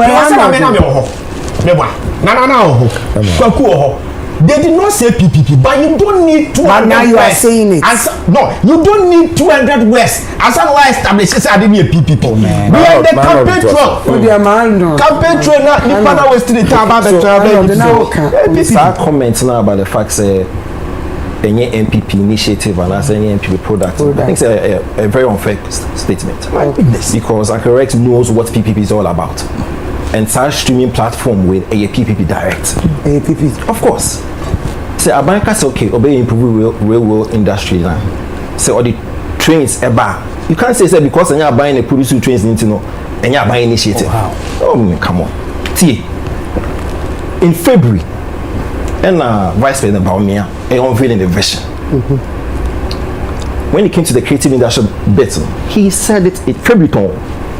they did not say PPP, but you don't need 200 but now you words. Are saying it. No, you don't need 200 words. As I was established, I didn't need a PPP. Oh, man. We are the campaign trail. Campaign trail now. The father was still the time about the travel. We start comments now about the fact that any NPP initiative and as any NPP product. I think it's a very unfair statement. My goodness. Because Correct knows what PPP is all about. And such streaming platform with a PPP direct. PPP. Of course. Say Abanka say okay, obey improve railway industry now. Say all the trains eba. You can't say because you're buying a produce trains into no and you're buying initiative. Oh come on. See. In February, and Vice President Bawumia unveiling the vision. When it came to the creative industry bit, he said it February.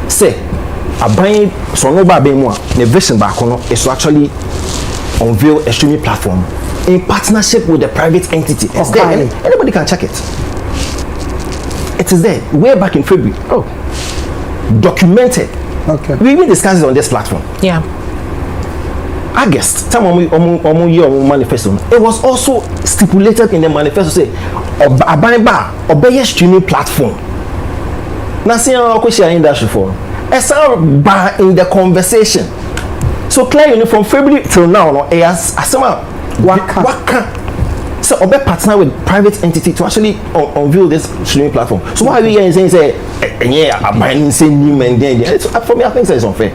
Say, a buying so no bad more. The vision back on is to actually unveil a streaming platform in partnership with a private entity. It's there. Anybody can check it. It is there. Way back in February. Oh, documented. Okay. We even discussed it on this platform. Yeah. August, time on manifesto. It was also stipulated in the manifesto say obey streaming platform. Now see how question industry for. It's bar in the conversation. So clear from February till now, no, it has waka. So obey partner with private entity to actually unveil this streaming platform. So why are we here saying yeah, I'm buying new men then? For me, I think it's unfair.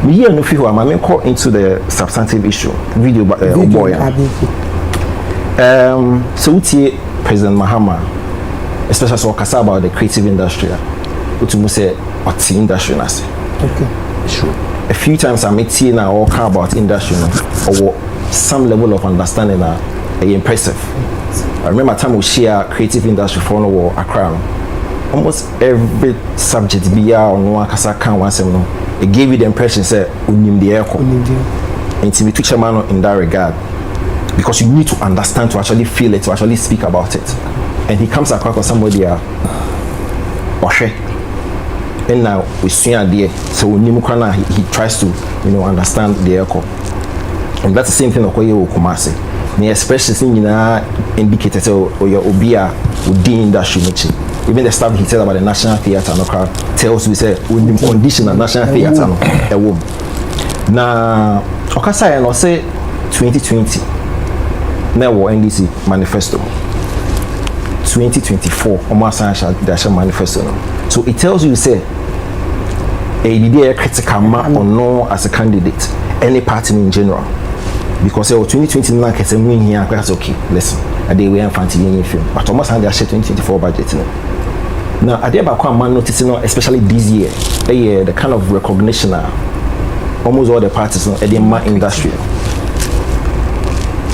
Me here no feel I'm call into the substantive issue. Video boy. So we President Mahama, especially so kasa about the creative industry. What you say what the industry na say. Okay. Sure. A few times I meet here now all talk about industry or some level of understanding na impressive. I remember time we share creative industry for no Accra. Almost every subject be on one kasa kan one sem no. It gave you the impression say unim the echo. And to be teacher man in that regard, because you need to understand to actually feel it, to actually speak about it. And he comes across with somebody and now we see idea. So unim he tries to understand the echo. And that's the same thing okoye wo Kumasi. Me especially seeing indicated or your obia within industry niche. Even the stuff he said about the National Theatre no crowd tells we say we need condition at National Theatre no a womb. Na okasa no say 2020 na wo NDC manifesto 2024 omasan dash manifesto no. So it tells you say a critical ma or no as a candidate any party in general. Because 2020 na kese win here quite okay. Listen, a day we am fancy film, but almost hand their 2024 budget. Now, I did about man noticing, especially this year, the kind of recognition almost all the parties in the man industry.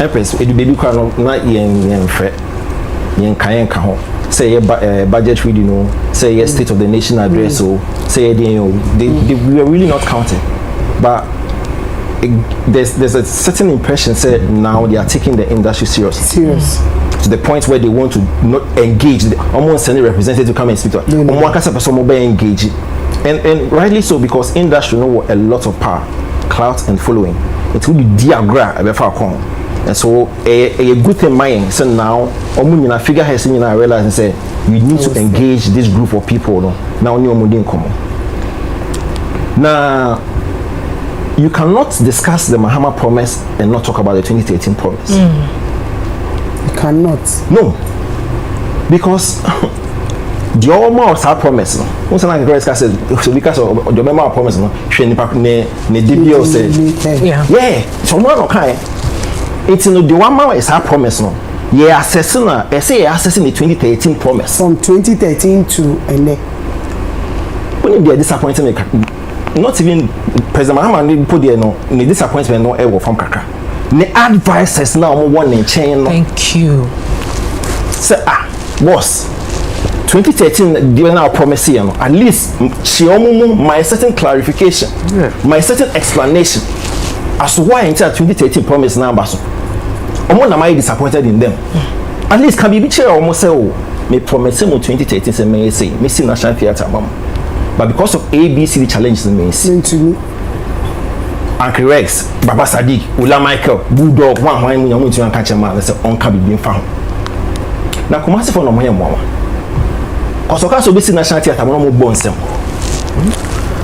Empress, it baby can not yen fret, yen kayen kaho. Say budget reading, say state of the nation address, so say we were really not counting, but. There's a certain impression said now they are taking the industry serious to the point where they want to not engage almost send a representative to come and speak to engage and rightly so, because industry know a lot of power, clout and following. It will be diagram and so a good thing mind so now figure has seen I realize and say we need to engage this group of people now now you cannot discuss the Mahama promise and not talk about the 2013 promise. You cannot. No. Because the almost our promise. Once I said, so because of the Mahama promise, ne DBO said, yeah, so one okay. It's no the one more is our promise, no. Yeah, assessing the 2013 promise. From 2013 to when they are disappointed, not even President Mahama put there no disappointment no ever from Kaka. The advisors now one in chain. Thank you. Say boss 2013 they now promise here no at least she my certain clarification, my certain explanation as to why until 2013 promise number so am I disappointed in them. At least can be chair almost say oh me promise him 2013 say me say me see National Theatre mama. But because of ABC challenges in me, Uncle Rex, Baba Sadiq, Ula Michael, Bulldog, one you want to catch a man, that's on cabin being found. Now, come on, for no more mama. Because of course, we see National Theatre, I'm no bones them.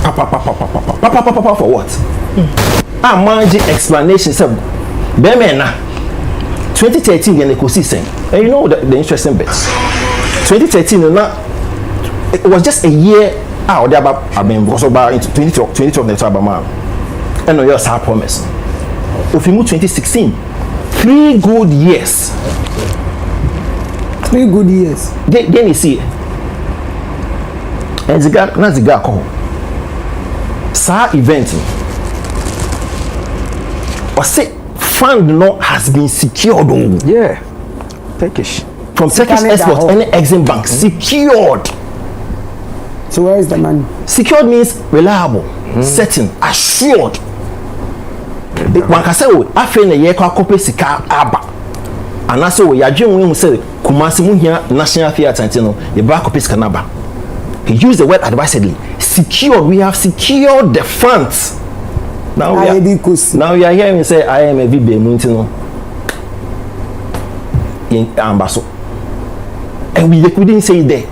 Papa, for what? Managing explanation, sir. Bemena 2013, and the consistent. And you know the interesting bits. 2013, it was just a year. I mean, also about into 2012 next Alabama, and no, yes, I promise. If you move 2016, 3 good years. 3 good years. Then you see, and the guy call. Sir event. Or say fund no has been secured. Yeah, Turkish. From Turkish export, any Exim Bank secured. So where is the money? Secured means reliable, certain, assured. One can say, oh, I feel a year copy sika aba. And I say, ya dream when we say, Kumasi Muhia National Theatre, you know, the back copy skanaba. He used the word advisedly. Secure, we have secured the funds. Now we are hearing say, I am a VB Muntino in Ambasso. And we didn't say it there.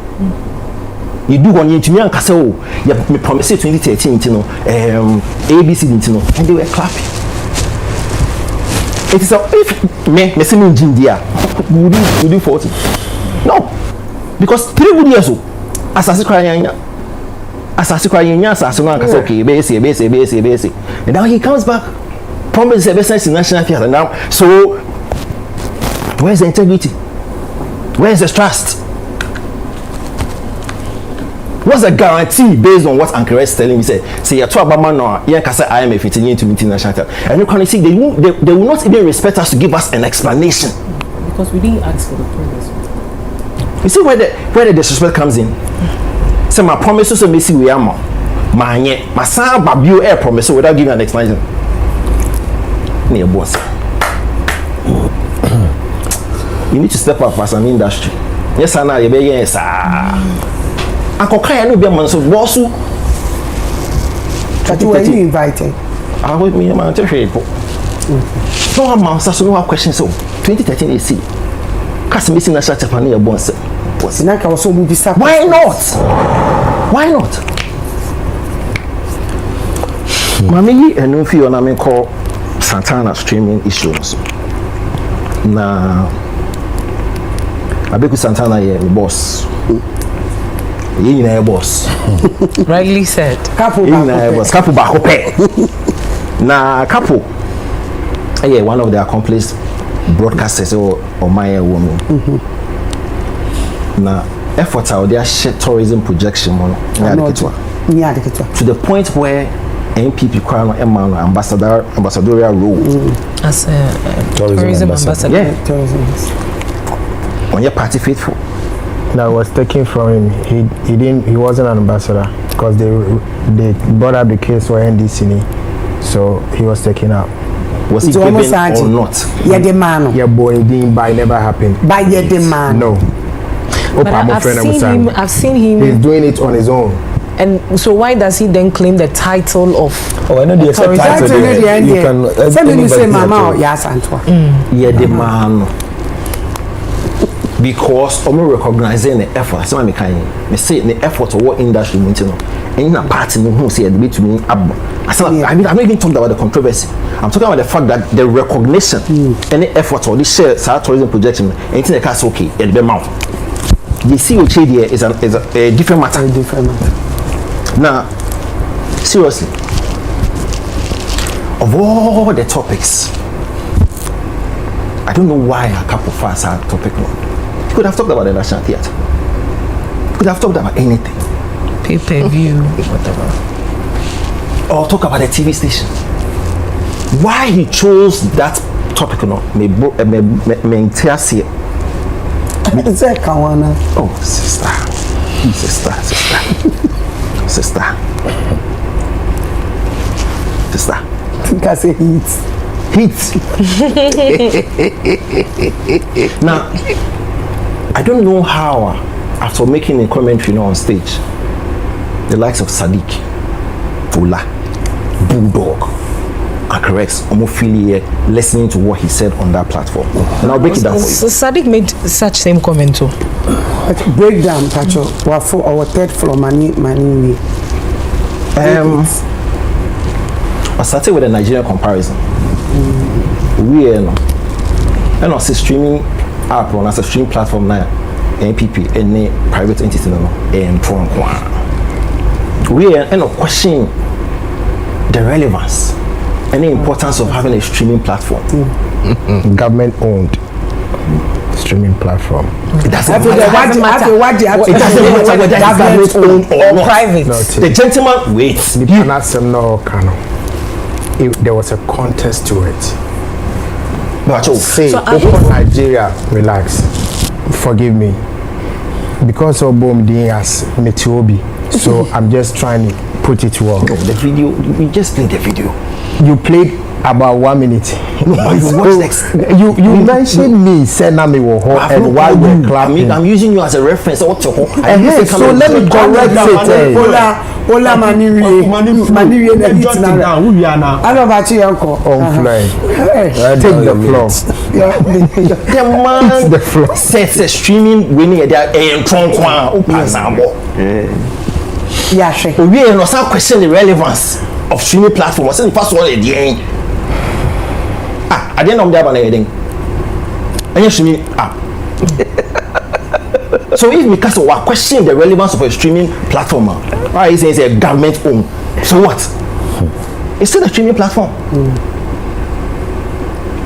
You do one to me and Castle, you promised 2013, you know, ABC, you know, and they were clapping. It is a if me missing India, would you 40? No, because 3 good years old, assassin crying, okay, basic. And now he comes back, promises a business in national theatre. Now, so where's the integrity? Where's the trust? What's the guarantee based on what Anchor is telling me? Say you talk about man now, yeah, because I am a 15 year to meet national theatre. And you can see they will not even respect us to give us an explanation. Because we didn't ask for the previous. You see where the disrespect comes in? So my promises to Messi we am my son Babio air promise without giving an explanation. Near boss. You need to step up as an industry. Yes, I know you be yes. Uncle Kaya no be man so boss. But were you invited? I would me man to shape. No man so no question so 2013 AC. Cause missing a such a funny boss. Why not? Why not? Mami and no fee on a call Santana streaming issues. Na Abeku Santana ye boss. You know boss. Rightly said. Couple back up. Na couple. Yeah, one of the accomplished broadcasters or my woman. Na efforts out there share tourism projection to the point where NPP crown ambassadorial role as a tourism ambassador. Yeah, on your party faithful. That was taken from him. He wasn't an ambassador because they brought up the case for NDC, so he was taken out. Was he given or not? Yeah, the man. Yeah, boy, it didn't buy, never happened. By the man. No. But I've seen him. He's doing it on his own. And so why does he then claim the title of? Oh, I know the exact title. You can. Somebody say, "Mama, yes, Antoine." Yeah, the man. Because I'm recognizing the effort. So I'm say the effort of what industry means, you know. And in a party, who say the to me, I'm not even talking about the controversy. I'm talking about the fact that the recognition, any effort or this share tourism projection, anything that is okay, it'll be mouth. The COC here is a different matter. Now, seriously, of all the topics, I don't know why a couple of us are topic one. You could have talked about the National Theatre. You could have talked about anything. Pay-per-view, whatever. Or talk about the TV station. Why he chose that topic, you know, me here. Oh, sister. I think I say heat. Now, I don't know how, after making a commentary, you know, on stage, the likes of Sadiq, Fula, Bulldog, and corrects Omophilia listening to what he said on that platform. And I'll break it down for you. So Sadiq made such same comment too. Break down, Pacho. What for our third floor money? I started with a Nigerian comparison. We are and also streaming app on as a stream platform now, NPP, any private entity no, and we are and question the relevance and the importance of having a streaming platform. Government owned streaming platform. It doesn't matter whether it's government owned or private. The gentleman waits. There was a contest to it. But say, open Nigeria, relax. Forgive me. Because of Boom being as Metiobi, so I'm just trying to put it well. No, the video, we just played the video. You played About 1 minute. No, but you watch next. You mentioned me, said Nami Woho, and why we're clapping. I'm using you as a reference. What your so let me correct it. Ola Maniwe. I don't know your uncle. On fly. Take the floor. The man the floor. Sets a streaming winning their Yeah, sure. We are not question the relevance of streaming platforms. What's the first one at the end? I didn't know that one anything. And you streaming app. So if because we question the relevance of a streaming platform, why is it a government owned? So what? It's still a streaming platform.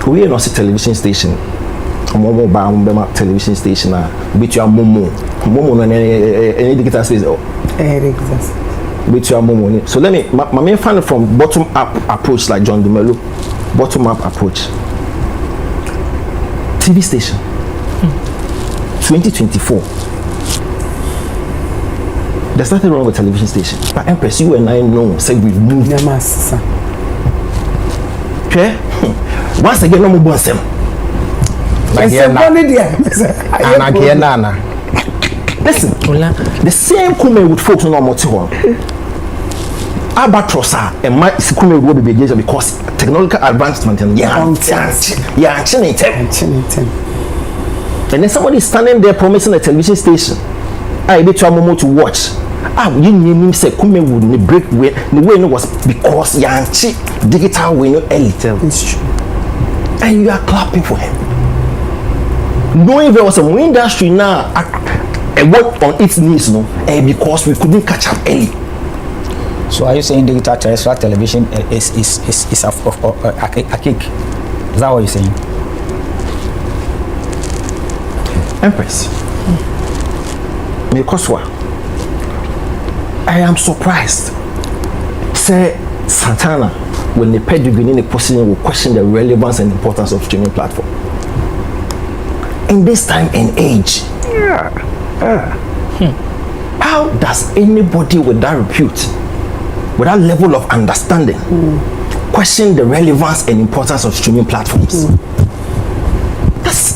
We are not a television station. Mobile television station between Momo and any digital space. Between Momo. So let me my main fan from bottom up approach like John Dumelo. Bottom up approach. TV station. 2024. There's nothing wrong with television station. But Empress, you and I know say we've moved. Okay? Once again, no more them. Listen, the same Kume with folks no more to Albatross and my Kume will be engaged because technological advancement and and then somebody is standing there promising a television station. I bet you a moment to watch. You need say Kume would break way the way it was because Yanchi digital way no early. It's true. And you are clapping for him. Knowing there was a more industry now and work on its knees, because we couldn't catch up early. So are you saying digital terrestrial television is a cake? Is that what you're saying? Empress. Because what? I am surprised. Say Santana, when the pedigree in the position will question the relevance and importance of streaming platform. In this time and age, how does anybody with that repute, with that level of understanding, question the relevance and importance of streaming platforms?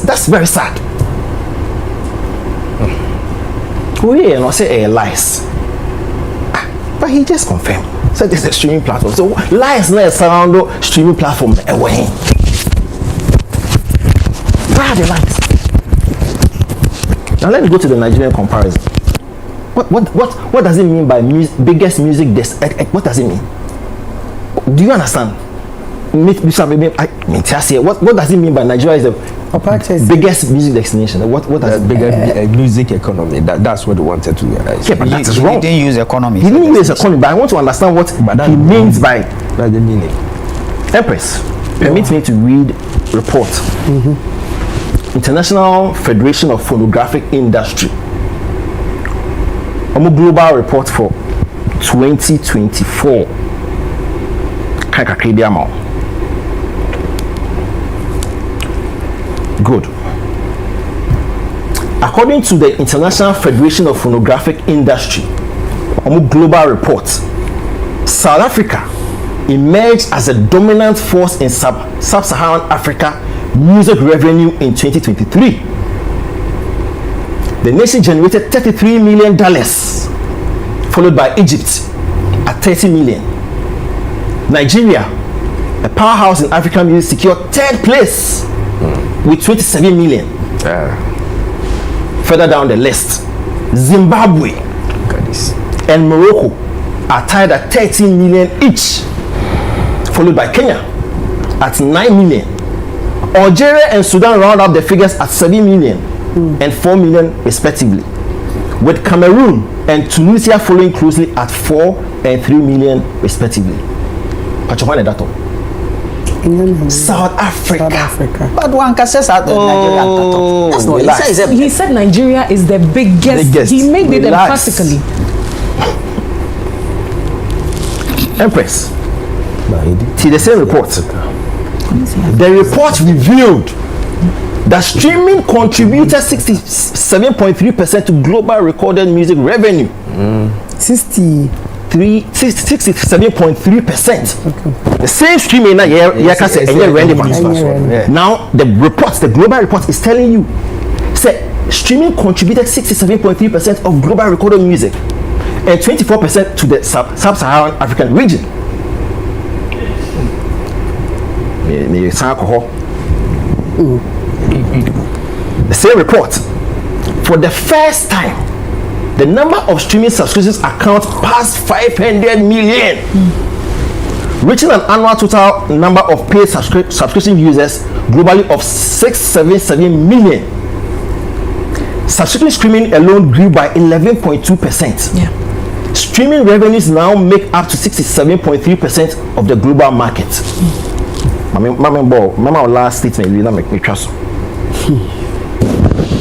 That's very sad. We not say lies, but he just confirmed. So this is a streaming platform. So lies not surround streaming platform away. Where are the lies? Now let's go to the Nigerian comparison. What does it mean by biggest music what does it mean? Do you understand? What does it mean by Nigeria is the biggest music destination? What does biggest music economy? That's what they wanted to realize. Yeah, but that is wrong. He didn't use economy. He didn't use economy, but I want to understand what he means by the meaning. Empress, permit me to read report. International Federation of Phonographic Industry. A global report for 2024. Good. According to the International Federation of Phonographic Industry, a global report, South Africa emerged as a dominant force in sub-Saharan Africa music revenue in 2023. The nation generated $33 million, followed by Egypt at $30 million. Nigeria, a powerhouse in African music, secured third place with 27 million. Further down the list, Zimbabwe and Morocco are tied at 13 million each, followed by Kenya at 9 million. Algeria and Sudan round up the figures at 7 million and 4 million respectively, with Cameroon and Tunisia following closely at 4 and 3 million respectively. South Africa. But one can say South Nigeria. That's not he said Nigeria is the biggest. He made it emphatically. Empress. See the same report. The report revealed that streaming contributed 67.3% to global recorded music revenue. 60. 67.3%. The same streaming now, now the global report is telling you, say streaming contributed 67.3% of global recorded music and 24% to the sub-Saharan African region. The same report, for the first time, the number of streaming subscriptions accounts passed 500 million, reaching an annual total number of paid subscription users globally of 677 million. Subscription streaming alone grew by 11.2%. Yeah. Streaming revenues now make up to 67.3% of the global market. Mama last statement will not make me trust.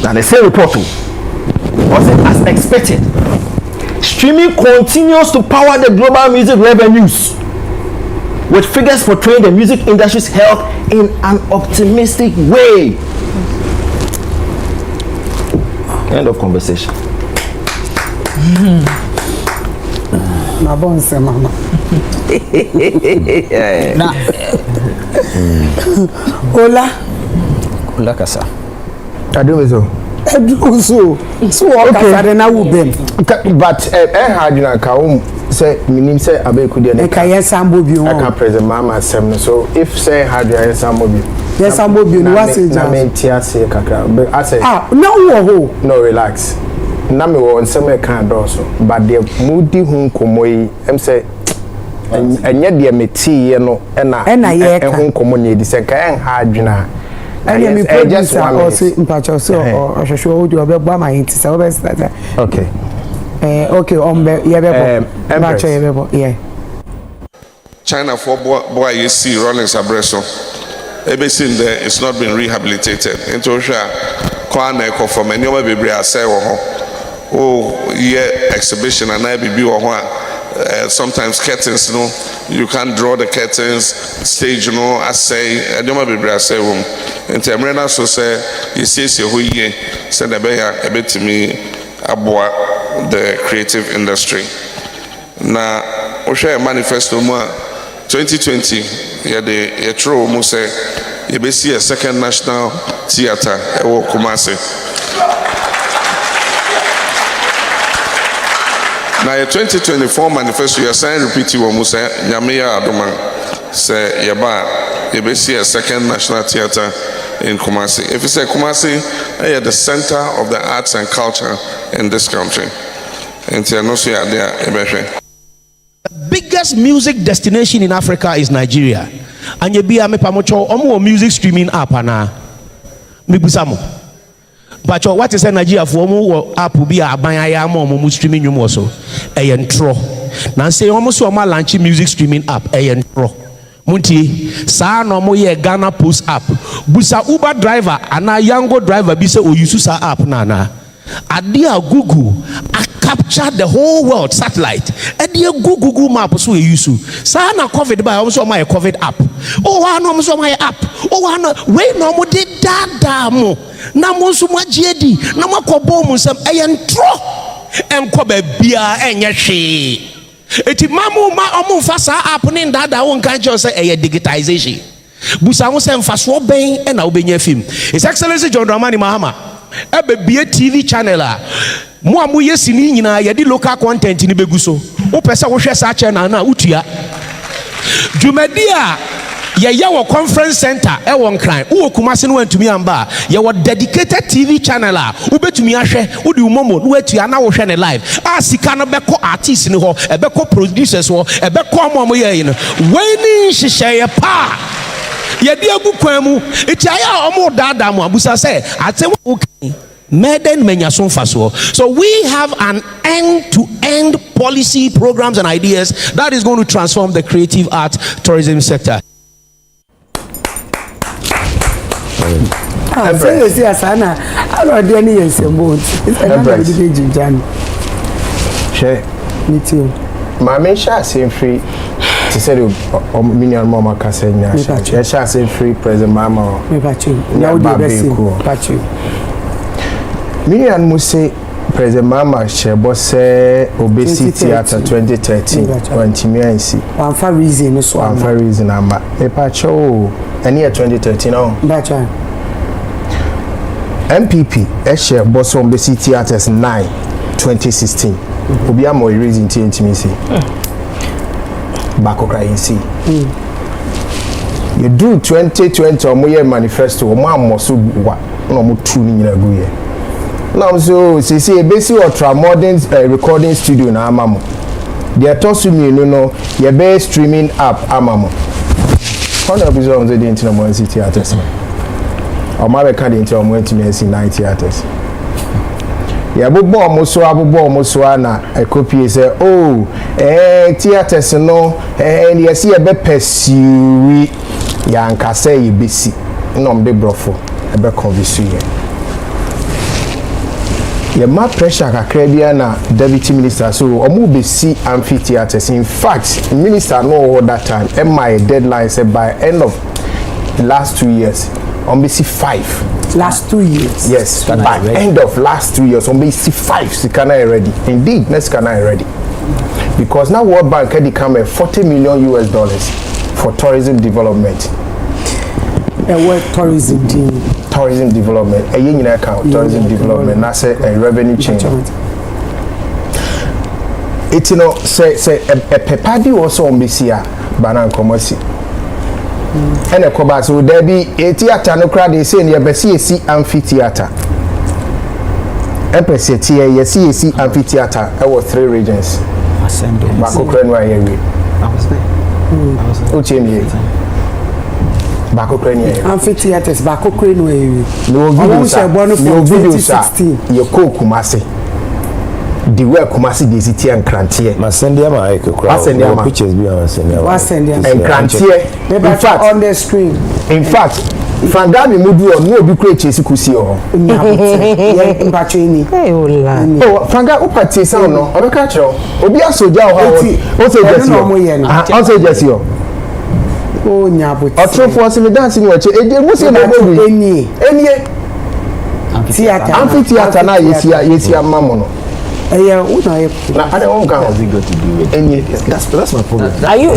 Now the same report was as expected. Streaming continues to power the global music revenues, with figures portraying the music industry's health in an optimistic way. End of conversation. My bones say mama. Na Ola kasa. Adumezo. So what kasa na wo bem. But hadina ka say minim say abeku de e ka yesambo bi I can present mama asem so if say hadina yesambo bi. Yesambo bi no was na mentia say kakra. I say no wo no relax. Na me wo nsem e kan doso but the moody hu komo yi em say enye de meti ye no na hu komo ne di say ka en hadina. And me producer also mpacho so ohwehwe wo di obegba ma yin ti say obe start. Okay. Okay, yeah. China for boy you see Rollins Abreso. Everything there is not been rehabilitated. Into Kwana Eko from any other baby I say oh yeah exhibition and I be sometimes curtains, you know, you can't draw the curtains, stage, you know, I say, I don't know, I say, and Tamrena so say, you see, who ye send a bit to me about the creative industry. Now, we share a manifesto 2020, yeah, the true almost say, you see a second national theater, Kumasi. Now, your 2024 manifesto, you're saying repeat you almost say, Yamiya Adoman say, Yaba, you see a second national theater in Kumasi. If you say Kumasi, you're the center of the arts and culture in this country. And the biggest music destination in Africa is Nigeria. And you be a music streaming app na mibusamo. But what is Nigeria for app will be a banya streaming you also a intro. Now say almost my launch music streaming app a intro. Munti sa no mo ye Ghana Post app. Busa Uber driver and a Yango driver be say o use sa app na. Adia Google I capture the whole world satellite. Adia Google map so we use. Sa na COVID by almost my COVID app. Oh I no almost my app. Oh I no we no mo de dada mo. Na mo so ma giedi na ma kobo mo sam eyentro enko ba bia enye hwe eti mamu ma omo fa sa app ne dada won kan je say eye digitization busa wo sem fa so ben e na obenya film His Excellency John Dramani Mahama ebe bia TV channel a mo amu yesi ni nyina ye di local content ni beguso wo pese wo hwe sa channel na utua Jumedia ye wo conference center e won kran wo Kumasi no antumi amba ye wo dedicated TV channel a wo betumi ahwe wo di umomo no atua na wo hwe ne live a sika no beko artists ni ho e beko producers ho e beko amomo ye no we ni hihye pa ye di agu kwan mu eti aya omo dada mu abusa say ate wo kan Meden menyason faso. So we have an end-to-end policy programs and ideas that is going to transform the creative art tourism sector. Seriously, Asana, I don't do any else. It's another Jim. Share. Me too. My main share same free. To say the minion mama can say now. Share same free present mama. Me bachu. Now the best. Bachu. Minion must say President Mahama Shebo say obesity theater 2013 when Timiansi. One for reason so one for reason ama. Epacho any 2013 oh. Bacha. NPP Shebo so obesity theaters 9 2016. Obi amo reason TNTMC. Bako crying see. You do 2020 omoye manifesto omo amoso wa na omo tu ni nyina guye. Now so see basic ultra modern recording studio na amamo. They tosu mi no ye be streaming app amamo. How na be so on the internet mo city theaters. O ma be kan the internet mo ntimi 9 theaters. Ya bobo omo so na copy say oh theaters no ye see e be pursue ya nkasa ye besi no mbe brofo e be convince ye. Ye ma pressure kakra bia na deputy minister so omo be see amphitheaters. In fact minister no all that time my deadline said by end of the last 2 years on be see 5 last 2 years. Yes, by end of last 2 years on be see 5 sikana ready. Indeed next sikana ready because now World Bank had come $40 million for tourism development. What tourism team? Tourism development. A union account tourism development. That's a revenue change. It's say a pepadi also on BCA banan commerce. And a cobas would there be a theatre no crowd they say near BCAC amphitheater. EPCT CAC amphitheater. I was 3 regions. Bako Krenwa area. I was there. Uchemi. Bako Krenwa. Amphitheaters Bako Krenwa area. No videos. 2016. Your co Kumasi. The way Kumasi de city and Crantier. Masendia ma Masendia pictures be on Masendia. And Crantier. In fact on the screen. In fact, Frangami mudu o no bi create sikusi o. Yeah, mpachini. Oh, Franga upati sound no. Obeka cho. Obi asoja o ha. O se jesi o. O se jesi o. Oh nyabuti. Otrofo se me dance ni o che. Ede mu se na bo eni. Theater. Amphitheater na yesi amamo no. Yeah, una na I don't go to do it. Any that's my problem. Are you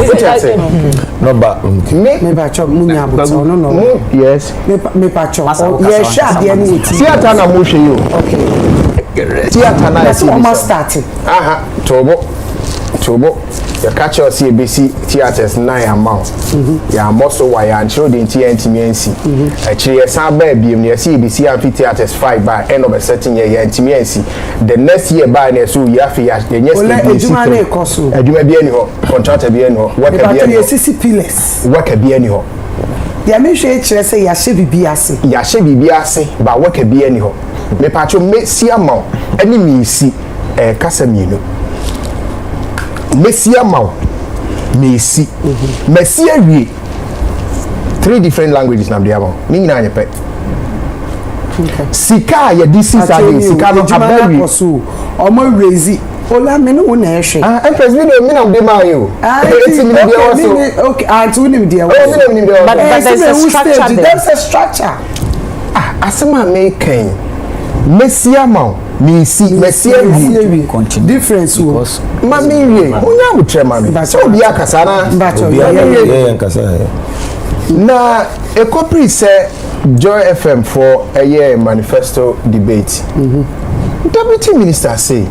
no but me ba chop munya buto no yes me pa chop yeah sha dia ni theater na mo hwe you okay theater na that's almost starting tobo ya catch us ABC theaters 9 amount ya moso wa ya nchiro de ntimiansi actually ya san ba biem ya ABC amphitheaters 5 by end of a certain year ya ntimiansi the next year by na so ya fi ya yes ejuma na ekoso ejuma bi ani ho contractor bi ani ho work bi ani ho CC pillars work bi ani ho ya me hwe kire say ya hye bibi ase ba work bi ani ho me pacho me si ama ani mi si kasa mienu Messia Mau, Messi, Messi awie. 3 different languages na dia ba. Ni nyina anyepe. Sika ya disisa de sika no abari. Omo raise. Ola me no na ehwe. Empress video me na de ma yo. Eti mi dia also. Okay, and to him dia. Oh, me dia. But there's a structure. There's a structure. Asema me kan. Messia Mau. Messi difference because mami we onya butre mami so obi akasa na e copy say Joy FM for a year manifesto debate deputy minister say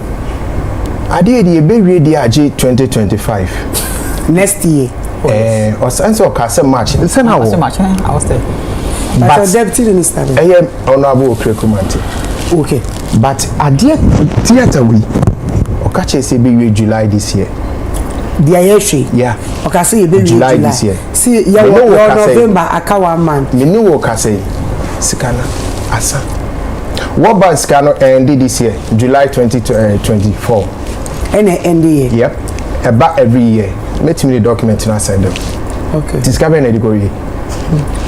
ade dey be ready age 2025 next year or sense of kasa match listen how I was there but deputy minister honorable Krekumanti. Okay, but adie theater we okache say be July this year. Dia yeshi. Yeah. Okay, say be July this year. See, ya November aka 1 month. Me no work say sikana asa. What bank sikano end this year? July 2024. End year. Yep. About every year. Let me the document and send them. Okay. Discover any go year.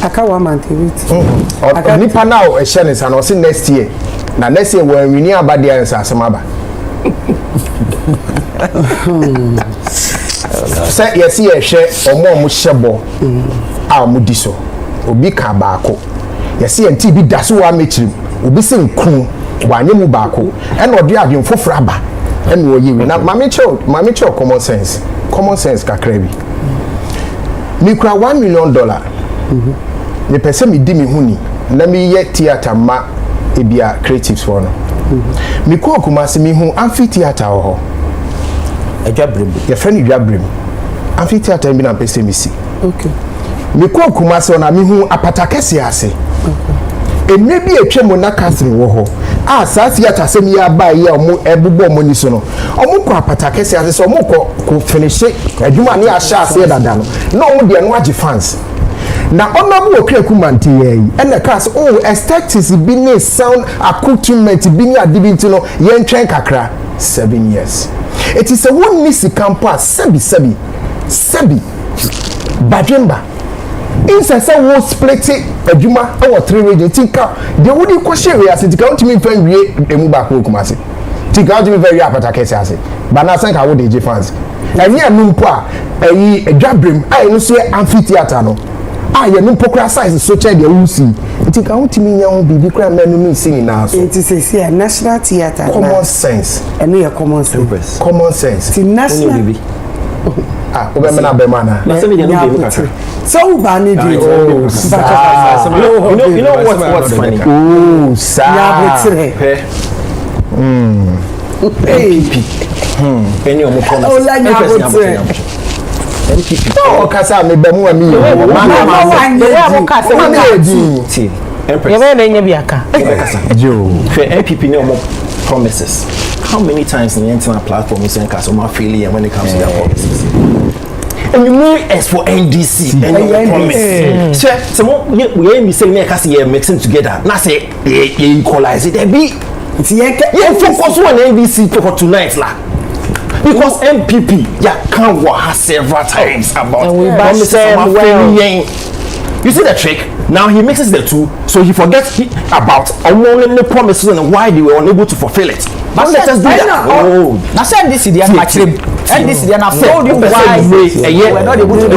Aka 1 month it. Nipa now a share and also next year. Na next year when we near about the answer asema say yes ye hwe omo mo hyebo a mo diso obi ka baako yes ye nti bi daso wa mechirim obi se nkun wanye mu baako ɛna ɔde adwen foforo aba ɛna ɔyi na mame cho common sense kakra bi me kura $1 million me pese me di me huni na me ye theater ma ebia creatives for no me ko kuma se me hu amphitheater ho adwabrem ye friend adwabrem amphitheater bi na pese me si okay me ko kuma se na me hu apatakese ase enne bi etwem na Catherine wo ho a saa theater se me ya ba ye omo ebubo omo ni so no omo ko apatakese ase so omo ko finish adwuma ne a sha ase dada no na omo de no agi fans na onamu okre kumanti yi ene cast aesthetics bi ne sound accoutrement bi ni adibinti no ye ntwen kakra 7 years it is a one nisi campa sebi badwemba insa say wo split adwuma our 3 region tinka de wodi ko share ya tinka ultimate fan wie emu ba ko kumase tinka ultimate very apata kese ase bana san ka wo de fans eni anu mpo a eyi adwabrem ai no so amphitheater no ye no pokra size so che de wusi nti ka wotimi nya ho bibi kra manu mi sini na so it is a national theater common sense eno ye common sense ti national bibi obe me na be mana na se me de no bibi kaka so ba ni di you know what's funny any omo promise NPP. Oh, kasa me be mu ami. NPP ne omo promises. How many times in the internet platform is saying customer failure when it comes to their policies? And you know as for NDC and promise. So we be saying make us here mixing together. Now say equalize it. Be focus on NDC for tonight lah. Because NPP can work several times about promises well. You see the trick? Now he mixes the two, so he forgets about only promises and why they were unable to fulfill it. But let us do that. Oh, now send this idea match him. And this idea now told you why we were not able to and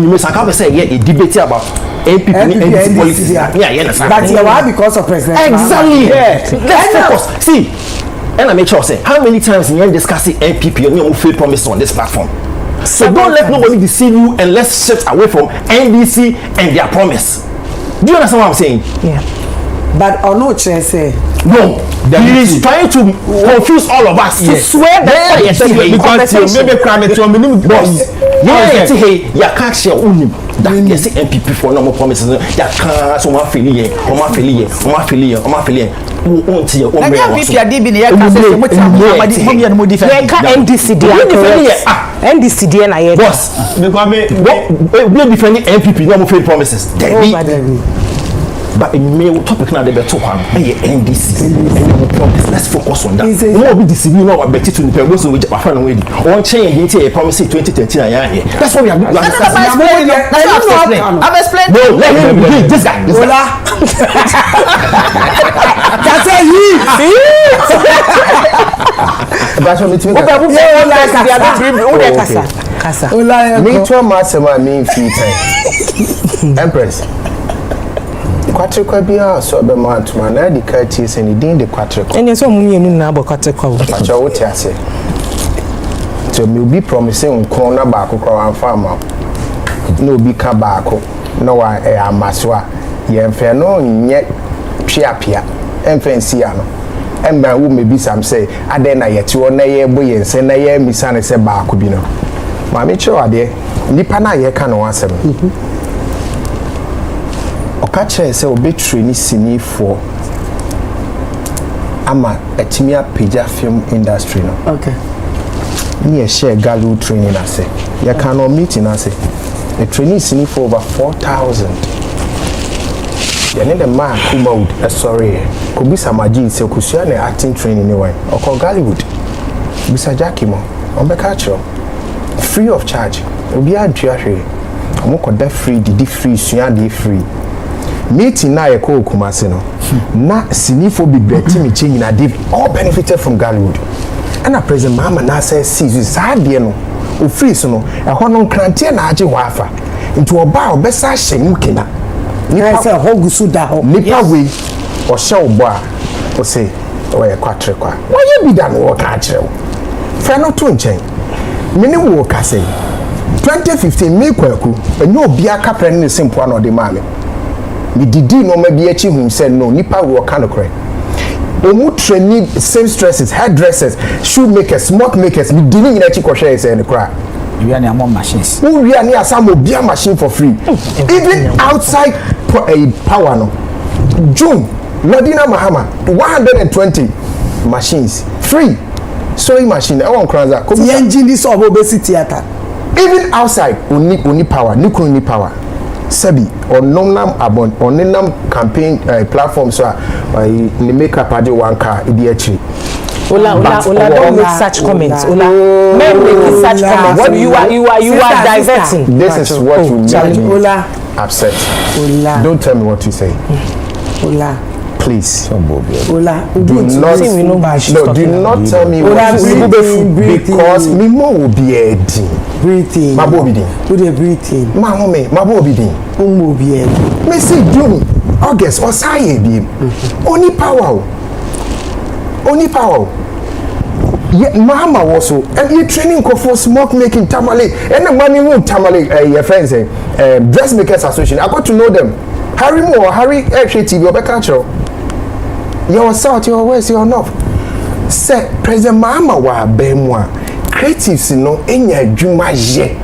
you may say a debate about NPP and NDC policies. But why? Because of President exactly. Let's focus. See. And I make sure say how many times you discuss NPP and you failed promises on this platform. So don't let nobody deceive you and let's shift away from NDC and their promise. Do you understand what I'm saying? Yeah. But Onoche say no. He is trying to confuse all of us. Yes. To swear that because maybe crime to minimum boss. Yeah, you can't share unim. That is NPP for no more promises. You can't so much failure. NDC na ye boss because me defending NPP no fail promises but in me topic na dey beto kwa NDC let's focus on that no be deceiving no bet to the person we afa no we on change hint promise 2013 na here that's what we are doing. I'm explaining. No, let him begin. This guy. That's a he. That's what me too. Kasa. Me too masema me free time. Empress. Kwatre kwa bia so be mantuma na di ka ti se ni din de kwatre kwa. Eni so mumienu na bo kwatre kwa. Acha wo ti ase. So me be promising nkron na ba akokro amfa ma. Na obi ka ba ako na wa amaso a ye mfe no nye twiapia emfansi ya no. Emba wo me bi sam say ade na ye ti wo na ye bo ye nse na ye misa ne se ba ako bi no. Ma me chewa de nipa na ye ka no asem. Okache se obetri ni sinifo ama etimia peja film industry no. Okay. Ni e share galu training ase. Ya cannot meeting ase. A training sinifo over 4,000. Ya ne the man kuma wood sorry. Kubisa maji se kusua na acting training ni wan. Oko Hollywood. Bisa Jackie mo. Ombeka chiro. Free of charge. Obi adua hwe. Omoko da free didi free sua de free. Meeting na ye ko Kumasi no na sinifo bi beti mi change na they all benefited from Hollywood and a president Mahama na say see saa de no o free so no e ho no krante na age ho afa into oba obesa hye mu kena nipa say ho gusu da ho nipa we o show boa o say o ye kwatre kwa why be dan wo ka kire wo fa no to nchen mini wo ka say 2015 me kwaku enye obi aka pre ne simple na o de ma me didi no ma bi achi hu say no nipa wo ka no kre omu training same stresses hairdressers shoemakers smoke makers me dini nyina chi kohwe say ne kra we are more machines we are near some obia machine for free even outside power no June Ladina Mahama 120 machines free sewing machine e won kranza the engine this of obesity theater even outside oni power ni power sabi on nonam campaign platform so ni make up ade one car e dey actually Ola, don't make such comments. Ola, men making such comments. What you are diverting. This is what you make me Ola upset. Ola, don't tell me what to say. Ola, please. Ola, do not tell me what to say because me more will be edding. Breathing. Mabo bidin. Who dey breathing? Mabo bidin. Mo be edding. Me say June, August or say bi. Only power. Only power. Yeah, Mahama also, and you training for smoke making tamale, and the money won't tamale. Your friends, dressmakers association. I got to know them. Harry Moore, Harry TV, Obekacho. Your south, your west, your north. Say President Mahama wa bemwa creatives no enya dwuma ye.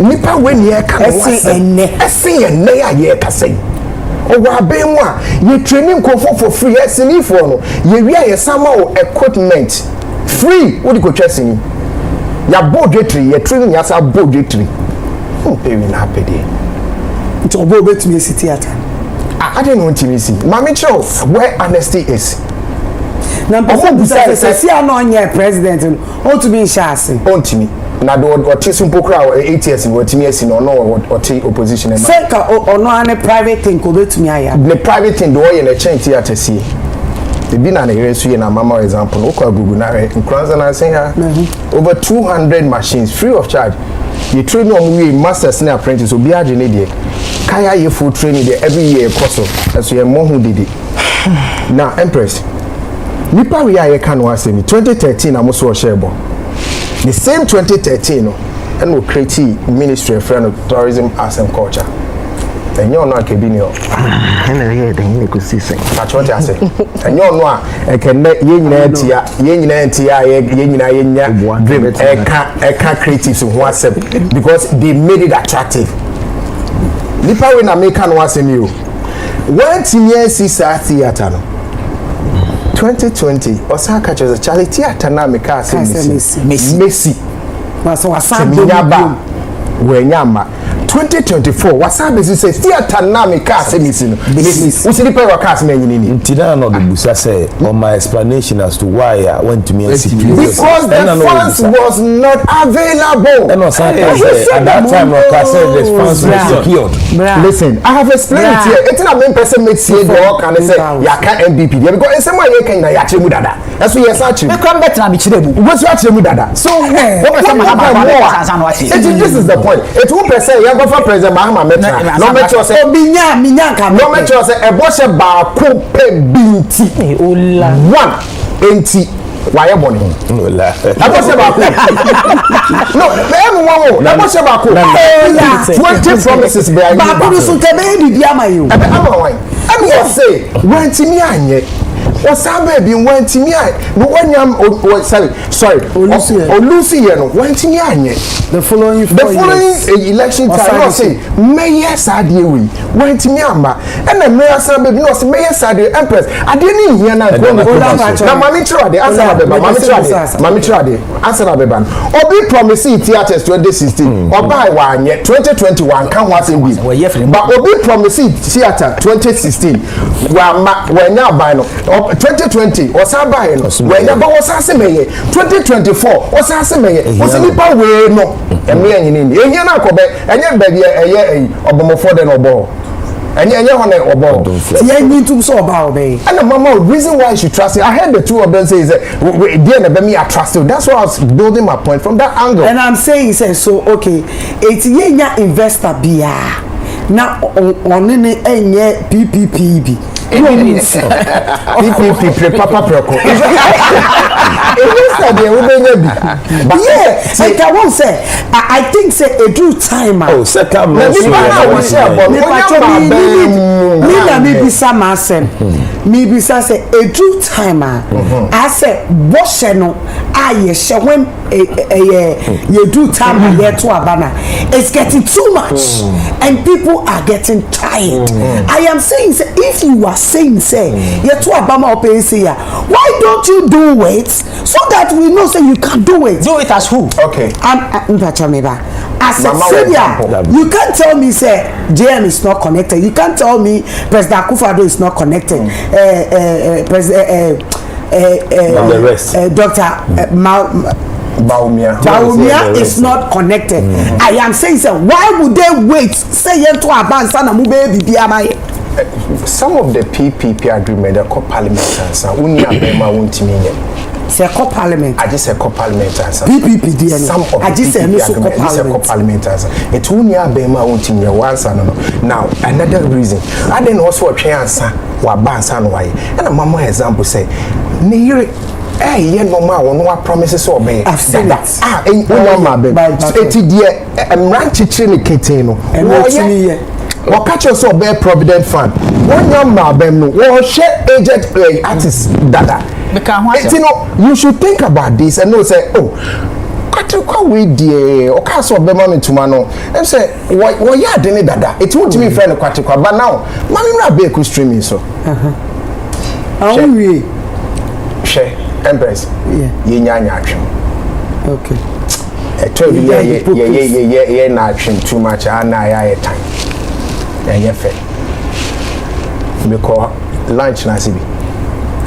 Nipa when ye kan ese enne ya ye kase. Owa bemwa ye training for free esini for no ye wi ye sama equipment free wo di ko twesini ya budgetary ye training ya sa budgetary pay we na pay dey it obo betumi si theater I don't want to see mami chow where honesty is na mpofo bisa se na onye president o to be nshase ontimi na do oti simple crowd 8 years in otimi esi no oti opposition say ka ono ane private thing ko betumi aya the private thing do ye na change theater see the bi na here so ye na mama example o kwa Google na nkranza na say ha over 200 machines free of charge you train no we masters na apprentice obi age ne de kaya ye full training there every year course so ye mo hu didi now empress nipa we aye kan wa say 2013 na mo so share the same 2013 no and we create ministry of tourism arts and culture and you know kebi ni o na here den ko sise patch what I say and you know e can ye nyina ntia ye nya dream eka creatives who accept because they made it attractive nipa we na make kan wa say me o when TNC theater no 2020 Osaka chose charity theater na make us Messi so wasabi wenyama 2024 wasabi say theater na make us Messi we see the pair of cast me nyini ntina no the busa say on my explanation as to why I went to Messi because the funds was not available and at that time I said the funds were secured. Listen, I have explained it here. It's not main person make say the work and say ya can NPP because some way can na ya chemu dada. That's what you search. Me come better na me chiremu. What's your chemu dada? So what person Mahama this is the point. It's one person ya go for President Mahama metra. No make sure say minya ka. No make sure say e bo she ba ko pe binti. One enti why born no la no everyone na boss ba ko 20 promises be ayi ba ko so tebe di dia mayo e be ama wan am you say when timi anye o sabe bi when timi ai no wanyam sorry olusi ye no when timi anye the following election time no say mayor sadie we when timi amba and na mayor sabe bi no say mayor sadie empress ade ni hia na ko na mami chiro de answer mami chiro de answer na beba obi promise theaters 2016 oba wa anye 2021 kan wa say we but obi promise theater 2016 wa nya ban no 2020 osaba he no we nya ba osase meye 2024 osase meye osinipa we no eme anyini ni ehia na akobe enye baabi eye obomofo de no obo enye hone obo ye nyitum so oba obe and mama reason why she trust it I heard the two of them say there na be me I trust you that's why I was building my point from that angle and I'm saying say so okay it's ye investor bia na onene enye PPP bi PPP papa preko. It said they will be. Yeah, like I won't say. I think say a true time. Oh, second me bisa masem. Me bisa say a true time. I say wash no aye she when you do time here to abana. It's getting too much and people are getting tired. I am saying say if you are saying say you to abama open why don't you do it so that we know say you can do it? Do it as who? Okay. As a senior, you can't tell me say JM is not connected. You can't tell me President Akufo-Addo is not connected. Dr. Bawumia is not connected. I am saying say why would they wait? Say to abansa na mu baby bi some of the PPP agreement the co-parliament answer uni abema wontimi nye say co-parliament I just say co-parliament answer PPP DNA some of I just say no co-parliament answer it uni abema wontimi nye answer no now another reason I then also try answer wa ba answer no why and mama example say me yire ye normal one wa promises obey I've seen that mama be eti die emranchichi ne kete no what catch us up there Provident Fund one young man no share agent artist dada you should think about this and no say oh what we dear or cast of money to mano and say what ya dene dada it won't me friend kwatikwa but now mami na be ku streaming so we share empress ye nyanya atwem okay ye na atwem too much ana ya time yeah fair because lunch na sibi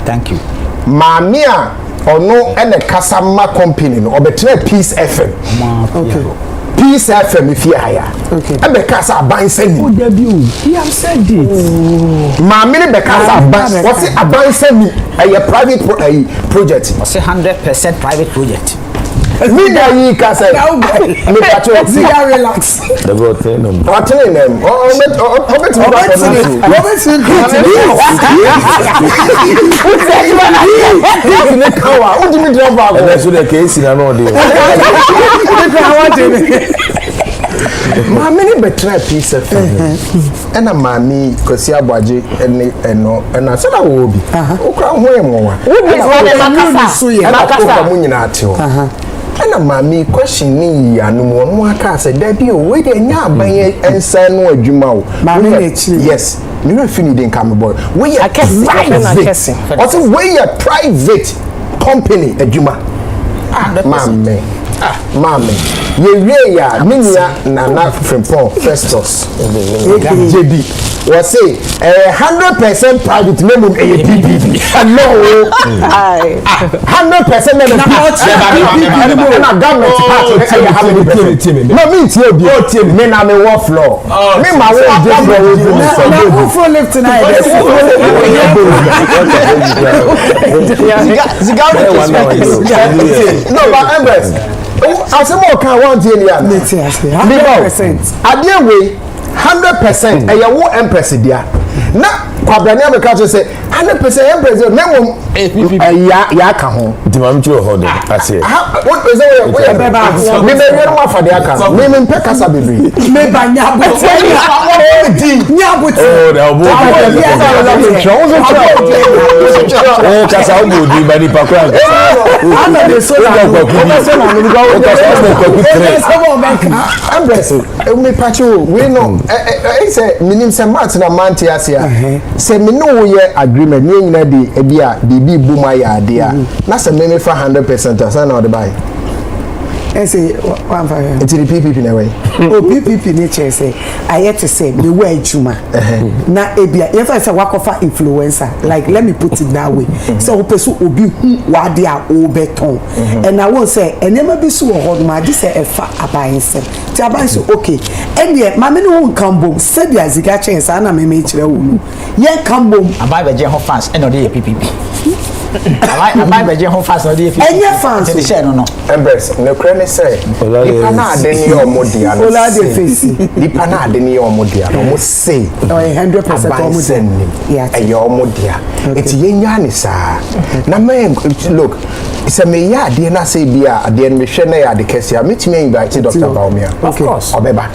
thank you mamia ono ene kasama company no obetre Peace FM okay Peace FM if you hire okay ebe kasa abansani oh debut he have said it mamini be kasa abansani what's abansani a private project what's 100% private project me na yi kasa me pato ziga relax the go thing no what tell them Mami betra Peace FM ena mami kosi abwaje ena sada wo obi okra ho emwa makasa mu nyina ateo ena mami question ni anu wonu aka say da bi o we de nya aban ensa no adwuma o yes me no fini den kam boy we are private what we are private company adwuma mami ye ya minia na Frimpong Festus JB was say 100% private member PPP no 100% member na government part no mean tie me na me war floor me ma wo for live tonight no but Empress asemo kan want here ya 100% adie we 100% e ya wo Empress dia na kwabrania me ka say 100% Empress memo ya ka ho dimam chiro ho de ase what is we beba me be yero ma fade aka me mpe kasa bebre me ba nya bote nya bote oh da obo kasa obo di bani pakwa ana de so na Empress me pacho we no say minim se mat na manti ase a se me no ye agreement ni nyina de ebia bi buma ya ade a na se me fa 100% asa na o de buy say one for it's the PPP na way oh PPP ni che say I to say me wa adwuma na ebia if I say wakofa influencer like let me put it that way so o peso obi hu wa de a o beton and I won't say enema bi so ho ma di say e fa abanse ti abanse okay and ma me no nkambo say dia ziga chen sa na me kire wo ye nkambo abai be je ho fans e no de PPP Am beje ho fast no dey fi. Enye fans. Dey share no. Embrace. No krene say. Nipa na ade ni omodia no. Ola dey face. Nipa na ade ni omodia no mo say. 100% omodia. Yeah. Eyo omodia. Eti yenya ni sa. Na me look. It's me ya ade na say bia ade me hwe na ya ade kese a metime invite Dr. Bawumia. Of course. Obeba.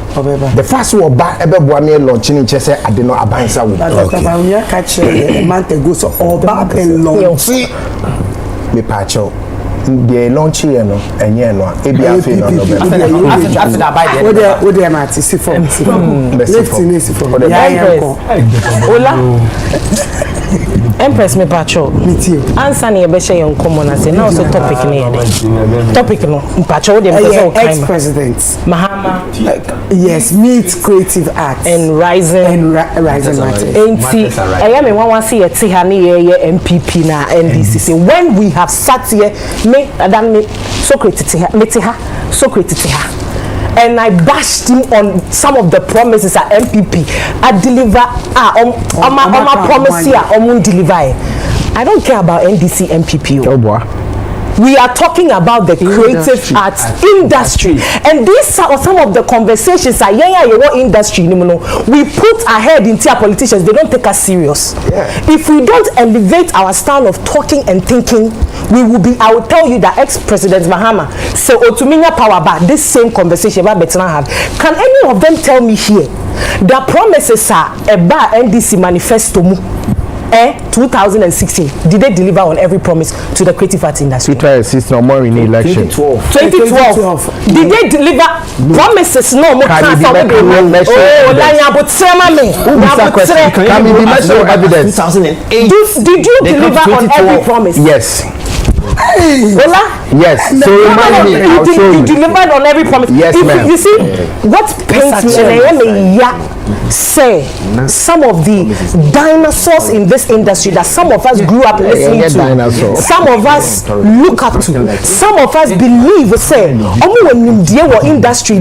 The first wo ba ebeboa me launch ni che say ade no abansa wo. Dr. Bawumia catch a month ago so oba and launch. Me pacho. The launch here no enye no ebi afi no no be. After that buy there. Wo dey mati si form. Left ni si form. Yeah, Ola. Empress me pacho. Answer ni ebe share nkomo na say now so topic ni here. Topic no pacho wo dey person ex-president Mahama. Yes, meet creative arts and rising matters. Enti eya me wan see ye ti ha ni ye NPP na NDC say when we have sat here me Socrates ha and I bashed him on some of the promises at MPP. I deliver promise here, deliver. I don't care about NDC NPP. Oh boy. We are talking about the creative arts industry. And these are some of the conversations that industry we put ahead into our politicians. They don't take us serious. If we don't elevate our style of talking and thinking, we will be, I will tell you that ex-president Mahama say Otuminya power back this same conversation about Betana have. Can any of them tell me here the promises are about NDC manifesto 2016 did they deliver on every promise to the creative arts industry? 2016 or more in election. 2012 did they deliver promises? No more can be evidence. 2008 did you deliver on every promise? Yes. Ola? Yes. So remind me. You delivered on every promise. Yes, ma'am. You see, what pains me say some of the dinosaurs in this industry that some of us grew up listening to, some of us look up to, some of us believe say, when industry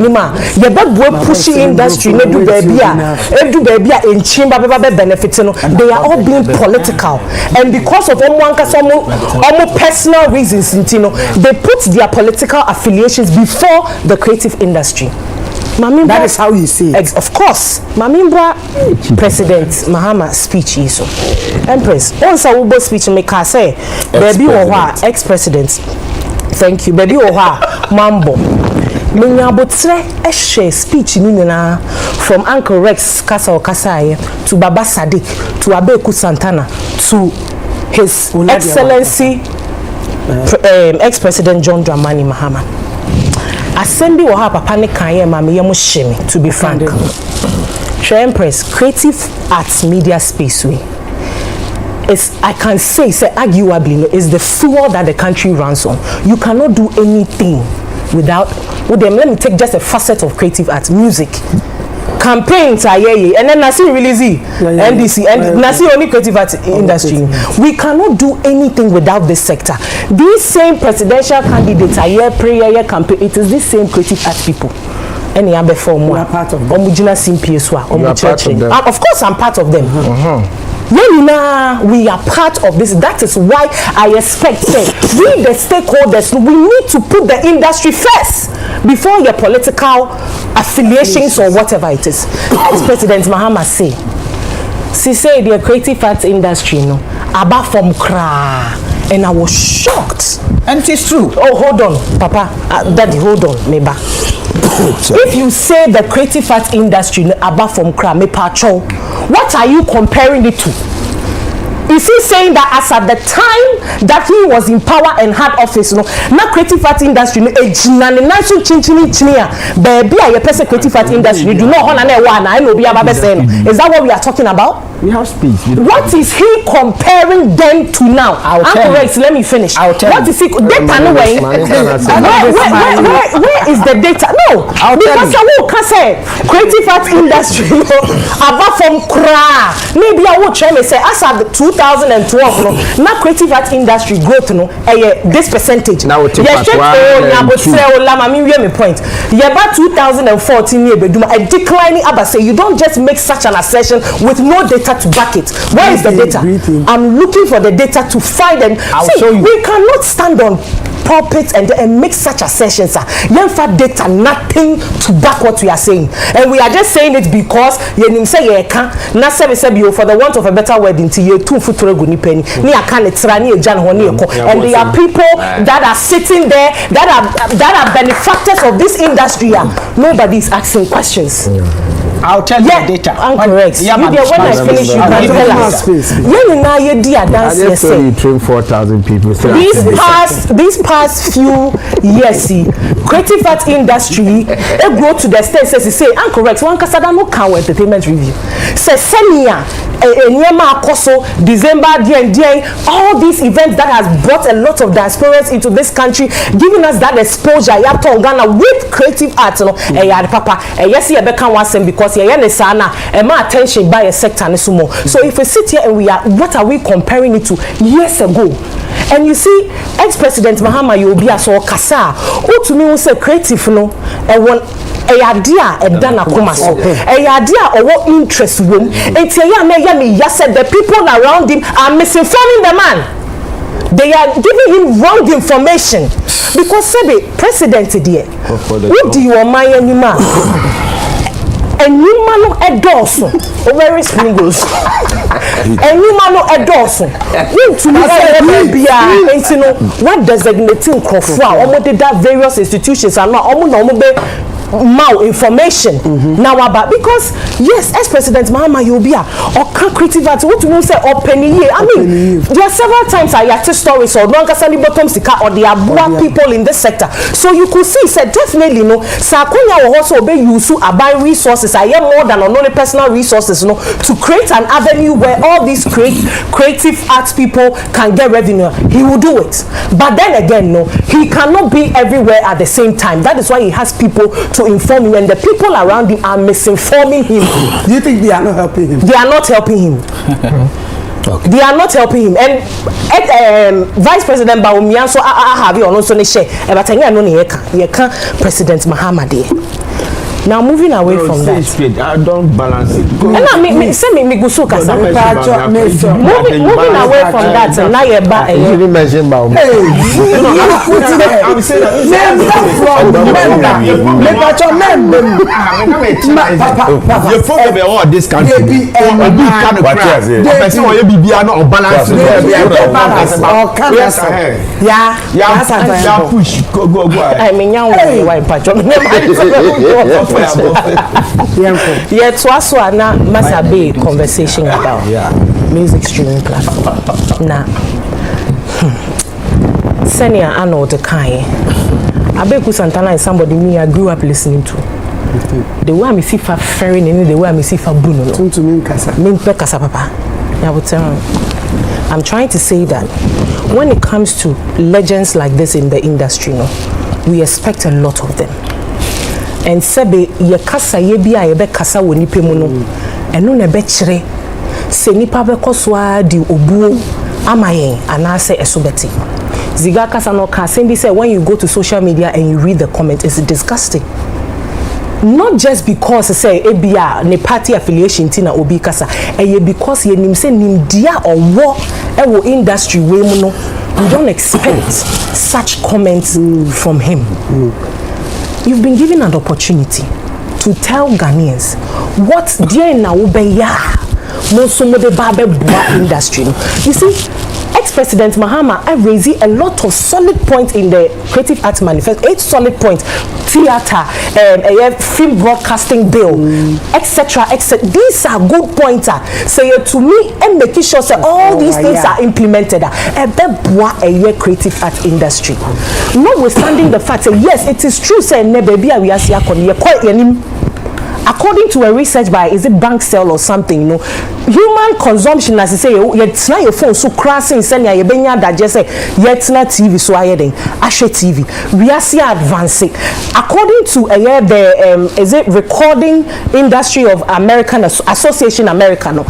pushing industry in chamber benefiting, they are all being political, and because of personal reasons, they put their political affiliations before the creative industry. Mamimbra, that is how you see it. Of course. Mamimbra President Mahama speech is so. Empress, once a Ubo speech make her say, baby oha ex-president. Thank you. Baby oha mambo. Minyabotre eshe speech nina from Uncle Rex Kasa Okasaye to Baba Sadiq to Abeku Santana to His Excellency ex-president John Dramani Mahama. Assembly will have a panic to be frank. Empress, creative arts media space is, I can say arguably is the fuel that the country runs on. You cannot do anything without with them. Let me take just a facet of creative arts, music. Campaigns are and then Nasi release NDC and Nasi only creative arts industry. We cannot do anything without this sector. These same presidential candidates are here prayer campaign. It is these same creative arts people. Any other form one part of them. Of course I'm part of them. We are part of this. That is why I expect we the stakeholders, we need to put the industry first before your political affiliations or whatever it is. Ex-President Mahama say the creative arts industry about from cra, and I was shocked. And it is true. Oh, hold on, Papa, Daddy, hold on, maybe. If you say the creative arts industry about from cra, what are you comparing it to? Is he saying that as at the time that he was in power and had office, na creative art industry, baby, I creative art industry, do not is that what we are talking about? We have speech. What is he comparing them to now? Correct. Let me finish. What is he data away? Where is the data? No, because I will say creative art industry about from cra. Maybe I will try to say as at 2012, now creative art industry growth this percentage. Now we take point. Yeah, about 2014 a declining. Say you don't just make such an assertion with no data data to back it. Where is the data? I'm looking for the data to find and see. We cannot stand on pulpits and make such assertions. Yenfa data, nothing to back what we are saying, and we are just saying it because yenim say ye can na say for the want of a better word into ye 2 foot guni penny ni aka ne tra ni ejan ho ne eko, and there are people that are sitting there that are benefactors of this industry. Nobody is asking questions. I'll tell you the data. I'm correct. When I finish, you can tell us. I just saw you train 4,000 people. These past few years, creative art industry, it grow to the extent says say, I'm correct. One kasada no can entertainment review. Say senior, Nyema Akoso, December, all these events that has brought a lot of diasporans into this country, giving us that exposure. Yato Ghana with creative art, papa. Yes, you become one because attention by a sector and so more. So if we sit here and what are we comparing it to years ago? And you see, ex-president Mahama Yobia so kasa, to me we say creative no, idea and dana kumaso, idea or what interest room. And said the people around him are misinforming the man. They are giving him wrong information because say president dear, what do you mind anymore? And you man endorse very springles. And you man endorse. To me, what designating Krofra, that various institutions are not information now about because yes, ex-president Mahama Yobia or creative art what we say or penny I mean there are several times I hear stories or non-casani bottom sika or there are black people in this sector, so you could see said definitely no Sakonya will also be used to buy resources. I hear more than only personal resources to create an avenue where all these creative arts people can get revenue. He will do it, but then again he cannot be everywhere at the same time. That is why he has people to inform him, and the people around him are misinforming him. Do you think they are not helping him? They are not helping him. Okay. They are not helping him. And Vice President Bawumia so I have you on also share but I know President Mahama there. Now moving away from that. I don't balance it. Moving away from that, now you're back. You didn't mention Bawumia. You follow me all this country. Yeah, to us na must be conversation about music streaming platform. Now, senior Arnold Kai, Abeku Santana is somebody me I grew up listening to. The way I see for Ferrin and the way I see for Bruno. To me, Casa Papa. I would tell I'm trying to say that when it comes to legends like this in the industry, we expect a lot of them. And sebe ye kasa ye bia ye be kasa woni pemu no eno na be kire se nipa be koswa di obuo amayen anase esobeti ziga kasa no ka say when you go to social media and you read the comment, it's disgusting. Not just because say ebia ne party affiliation tina obi kasa because ye nim say nim dia or wo e wo industry we mu no, we don't expect such comments from him. You've been given an opportunity to tell Ghanaians what dear now industry. You see, ex-president Mahama raised a lot of solid points in the creative arts manifesto. 8 solid points: theater, film broadcasting bill, etc. These are good points. Say to me and making sure that all these things are implemented. A creative art industry. Notwithstanding the fact that yes, it is true. Say baby we are according to a research by Bank Cell or something, human consumption, as I say, it's not your phone so crashing, send ya benya that just say yet not TV so I Ashe TV. We are see advancing. According to the recording industry of American Association Americano,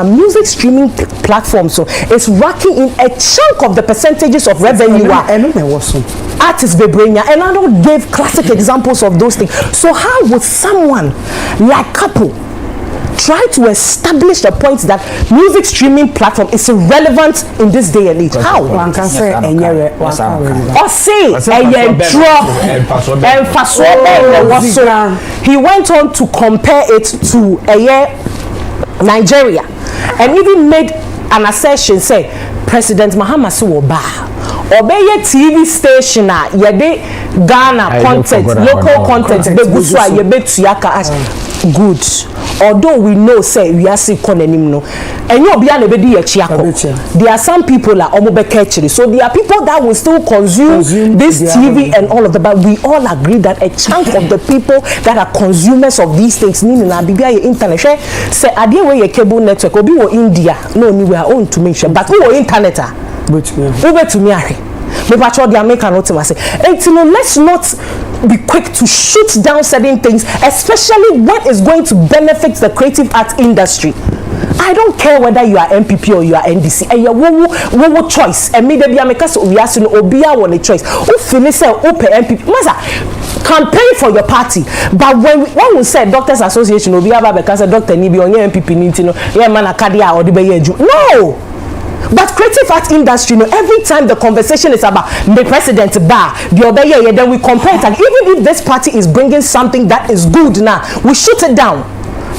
music streaming platform so it's racking in a chunk of the percentages of revenue. Artists Bebrenia, and I don't give classic examples of those things. So how would someone like Couple try to establish the point that music streaming platform is irrelevant in this day and age. How? One can say or say he went on to compare it to Nigeria and even made an assertion say President Mahama Suwoba obey TV station yede Ghana content, local content beguswa yebetuyaka as good. Although we know say we are sick konenim no and you be an ebedi yachiako. There are some people like omobekechiri, so there are people that will still consume this TV and all of that, but we all agree that a chunk of the people that are consumers of these things meaning na bibia internet say adie we cable network obi wo India no anywhere own to make sure but we wo internet over to me me patrol the American ultimacy. And you know, let's not be quick to shoot down certain things, especially when it's going to benefit the creative art industry. I don't care whether you are MPP or you are NDC, and you are choice. And maybe I make us we ask you obia one a choice. Who finish say open MPP? Masa campaign for your party. But when we say Doctors Association obia ba because Doctor Nibi on your MPP nintino, yeah man akadia or the beyeju. No. But creative art industry, you know, every time the conversation is about the president bar, the obey, then we compare it. And even if this party is bringing something that is good now, we shoot it down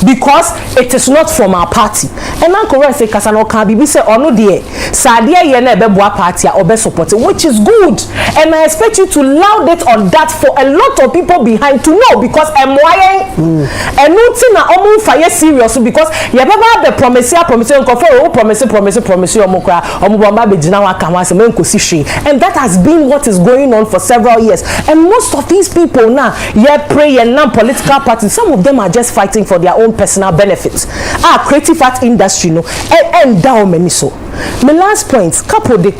because it is not from our party. And now correct say Kasano Kabibi say oh no dear, Sadia yene beboa party or be supported, which is good. And I expect you to loud it on that for a lot of people behind to know because MYN and nothing na omu fire serious because you never the promise you omukra omubamba bejina wa kan wa se men kosi hwe. And that has been what is going on for several years. And most of these people now, pray and non-political parties, some of them are just fighting for their own personal benefits. Creative art industry, no, and down many so. My last point, couple the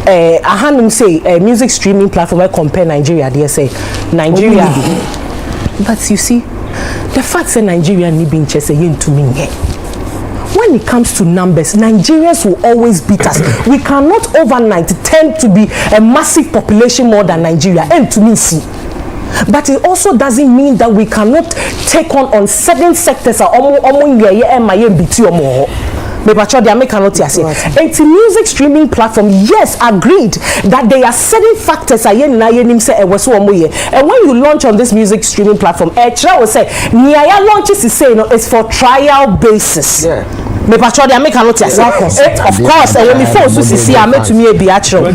I hand say music streaming platform I compare Nigeria. They say Nigeria, but you see, the fact that Nigeria need being chase again to me. When it comes to numbers, Nigerians will always beat us. We cannot overnight tend to be a massive population more than Nigeria. And to me, see. But it also doesn't mean that we cannot take on certain sectors. It's a music streaming platform. Yes, agreed that there are certain factors. And when you launch on this music streaming platform, will say, launches is saying it's for trial basis. Yeah. Of course, and when we force to see, I met to me a biatro.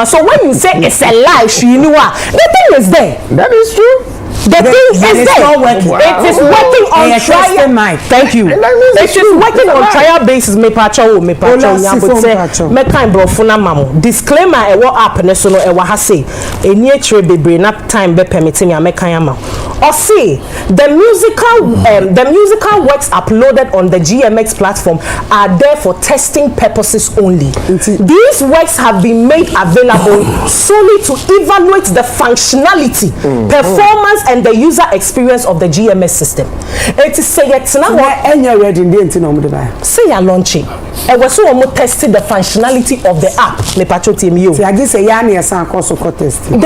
So when you say it's a lie, the thing is there. That is true. The thing is there. It is working on trial. Thank you. It is working on trial basis. Disclaimer: what happen? So no, what say? A nature be not time be permitting me. Or see the musical works uploaded on the GMX platform are there for testing purposes only. These works have been made available solely to evaluate the functionality, performance, and the user experience of the GMS system. It is say it's now say you're launching. And we so almost tested the functionality of the app. Me pacho team you. I just say yani esan koso test. Of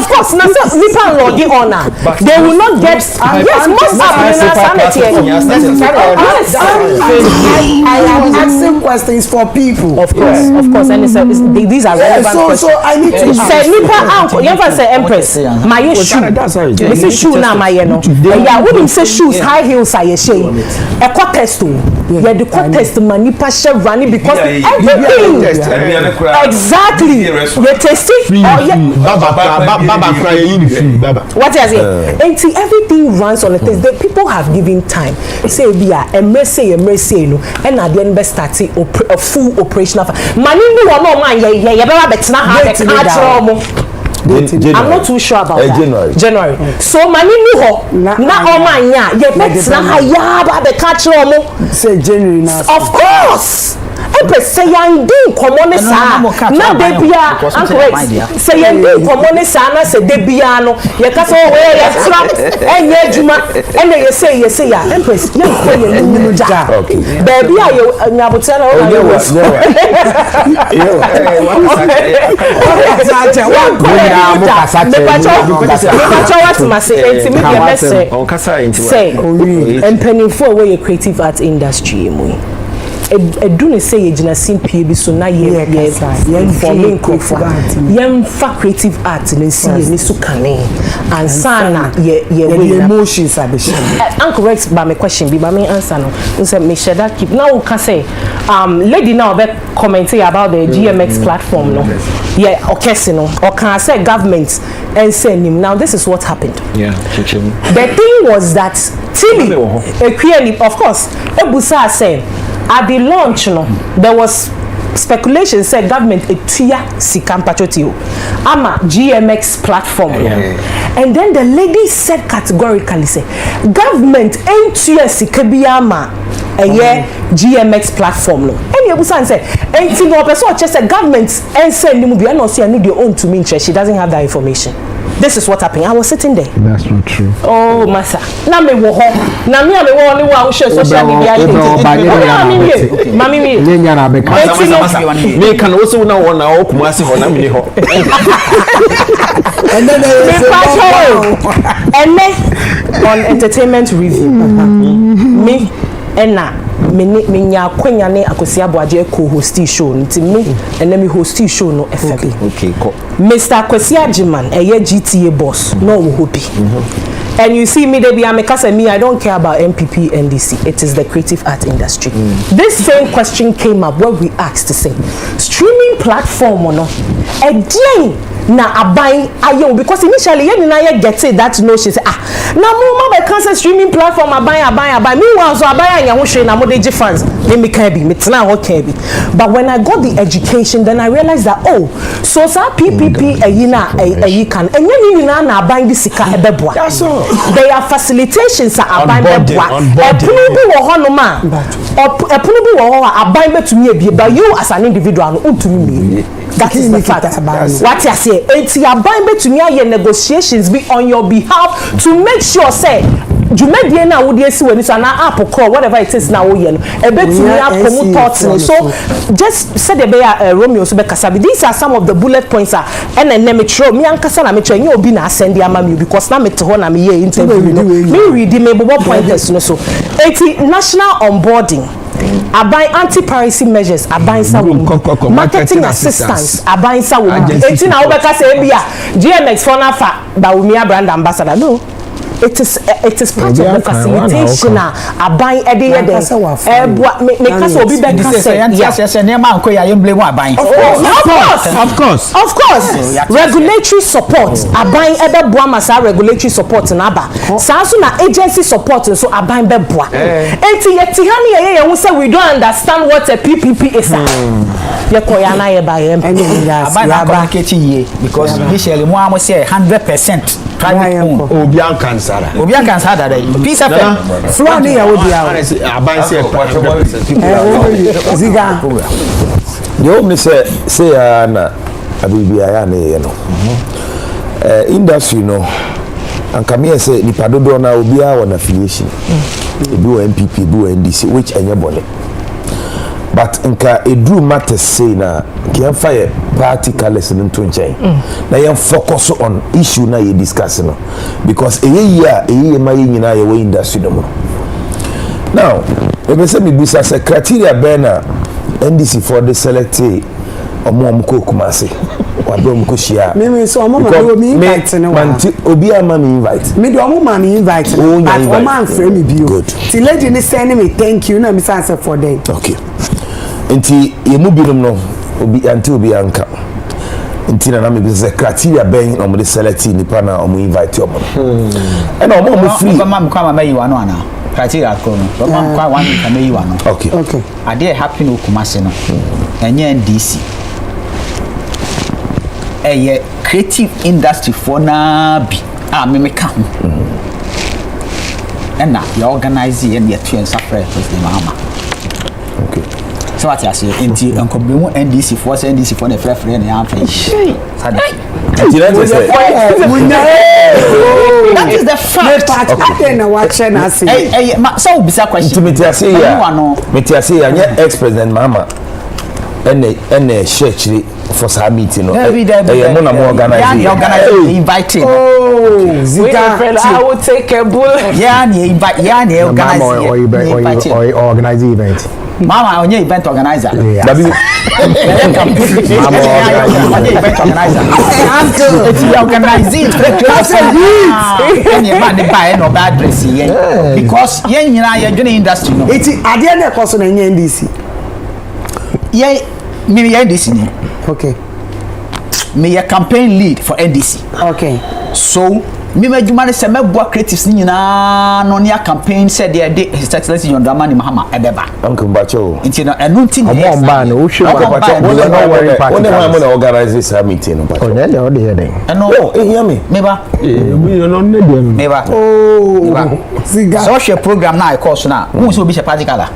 course, now people log on. They will not get. Yes, most sanity. I am asking questions for people. Of course, and these are relevant questions. So I need to say Nipa you ever say Empress? My shoe. This is shoe now, my no. Yeah, we say shoes, high heels are shame. A contest too. Yeah, the contest Manipa Chevrani because everything. Exactly. You're tasting. What is it? Everything runs on the test. The people have given time. Say we are embrace no, and at the end best starting a full operational. Mani no one man yeah better I'm not too sure about that. January. So mani no na all man yeah better ya ba be catch say January now. Of course. Empress say yan din common sa na de bia correct say yan din common sa na say de bia no ye ka so we ye tra enye adwuma ene ye say ya Empress ye ko ye nyimu ja baby aye nyabote na o mpanimfo wey creative art industry mu edune say ye gina simpie bi so na ye forming for creative art na see ye ni so kane and sana ye emotions are the correct ba me question bi ba me answer no say me share that keep now we can say lady now be commenting about the GMX platform no yeah okay no or can I say government and send him now this is what happened the thing was that Tilly of course ebusa say at the launch no there was speculation said government etia sikam patrotio ama GMX platform and then the lady said categorically say government etia sikabiyama GMX platform no any ebusan say enti no person just say government and say nimu bia no say no dey own to me interest she doesn't have that information. This is what happened. I was sitting there. That's not true. Oh, massa. Na me wo ho. Na me wo ni wa share social media. Mami me. Nyanya na beka. Me can also na wona o kumasi ho na me ho. And then on entertainment review. Me ena me nya kwanya ne akosi aboaje ko host show nti me ena me host show no FB. Okay, cool. Mr. Akwesi Ajiman GTA boss no wo hobi. And you see me, they be me, I don't care about NPP, NDC. It is the creative art industry. This same question came up where we asked to say, streaming platform or no, na abai ayo because initially you na get it that no she say na mo ma be streaming platform abai meanwhile so abai anya ho hwe na mo dey fans me can be me tena ho can be but when I got the education then I realized that so sa PPP ayi can enye ni na abai di sika ebeboa they are facilitations abai beboa epunu bi wo ho no ma epunu bi wo ho abai betumi ebie but you as an individual no untumi me that is the fact what you say enti aban betumi aye negotiations be on your behalf to make sure say jumedie na wo dey si wani so na app call whatever it is na wo ye no ebetumi akomu thoughts so just said the Romeo so be kasabi these are some of the bullet points and then me throw me ankasa na me throw nye obi na send ya mami because na me te ho na me ye interview me read me bobo pointers no so enti national onboarding abai anti-piracy measures abai sa marketing assistance abai sa eti na obeka say bia GMX for na fa Bawumia brand ambassador no it is part of the facilitation abai ede me kasa obi be kasa say nema anko ya blame abai of course regulatory support abai ebe boa masa regulatory support na aba sa so na agency support so abai be boa enti yeti ha ne ye hu say we don't understand what a PPP is ye ko ya na ye ba ye abai na communicate ye because initially mo am say 100% private own obi an cancer that peace FM flow ni ya odi ya aban say ziga yo me say na abibia ya na ye no industry no anka me say ni padodo na obi a won affiliation ebi o NPP ebi o NDC which enye bole but nka edru matter say na kian fire party colors into nchen na yen focus on issue na ye discuss no because eye ma ye nyina ye we industry no now we say me bisa say criteria bena NDC for the select omo ko kumase wa do mo ko shia me so omo ma do me invite no wa obi ama me invite me do omo ma me invite no but omo man frame me bio ti lady ni send me thank you na me say for them okay enti emu binom no obi anti obi anka enti na me be say criteria ben omo de select nipa na omo invite omo e na omo free ma kwa ma yi wa no ana criteria ko no ma kwa wan ka me yi wa no okay ade happy no kumase no enye NDC creative industry for na bi me ka ho and na you organize and you train suffer President Mahama okay so what you say nti enkobremu NDC for NDC for the frefre na ya fa sada that is the fact. Okay na watch na say so bisa question metiase ya nye ex president Mahama ene share for some meeting no mo na mo organize invited Zika I will take a bull organize event Mama onye event organizer Dabi Mama event organizer it's organizing any man dey buy no bad dress here because yen nyina ye dwene industry no eti ade na ekoso na nye NDC ye me NDC ni okay me a campaign lead for NDC okay so me madwuma ne se meboa creatives ni nyina no ne campaign said they dey His Excellency John Dramani Mahama ebeba uncle bacho nti no enu nti ni omo ba na wo hwe bacho wo no worry party one time na organize this meeting no bacho onye le o de here no hear me meba no ne de meba ziga social program na I course na who so be party kala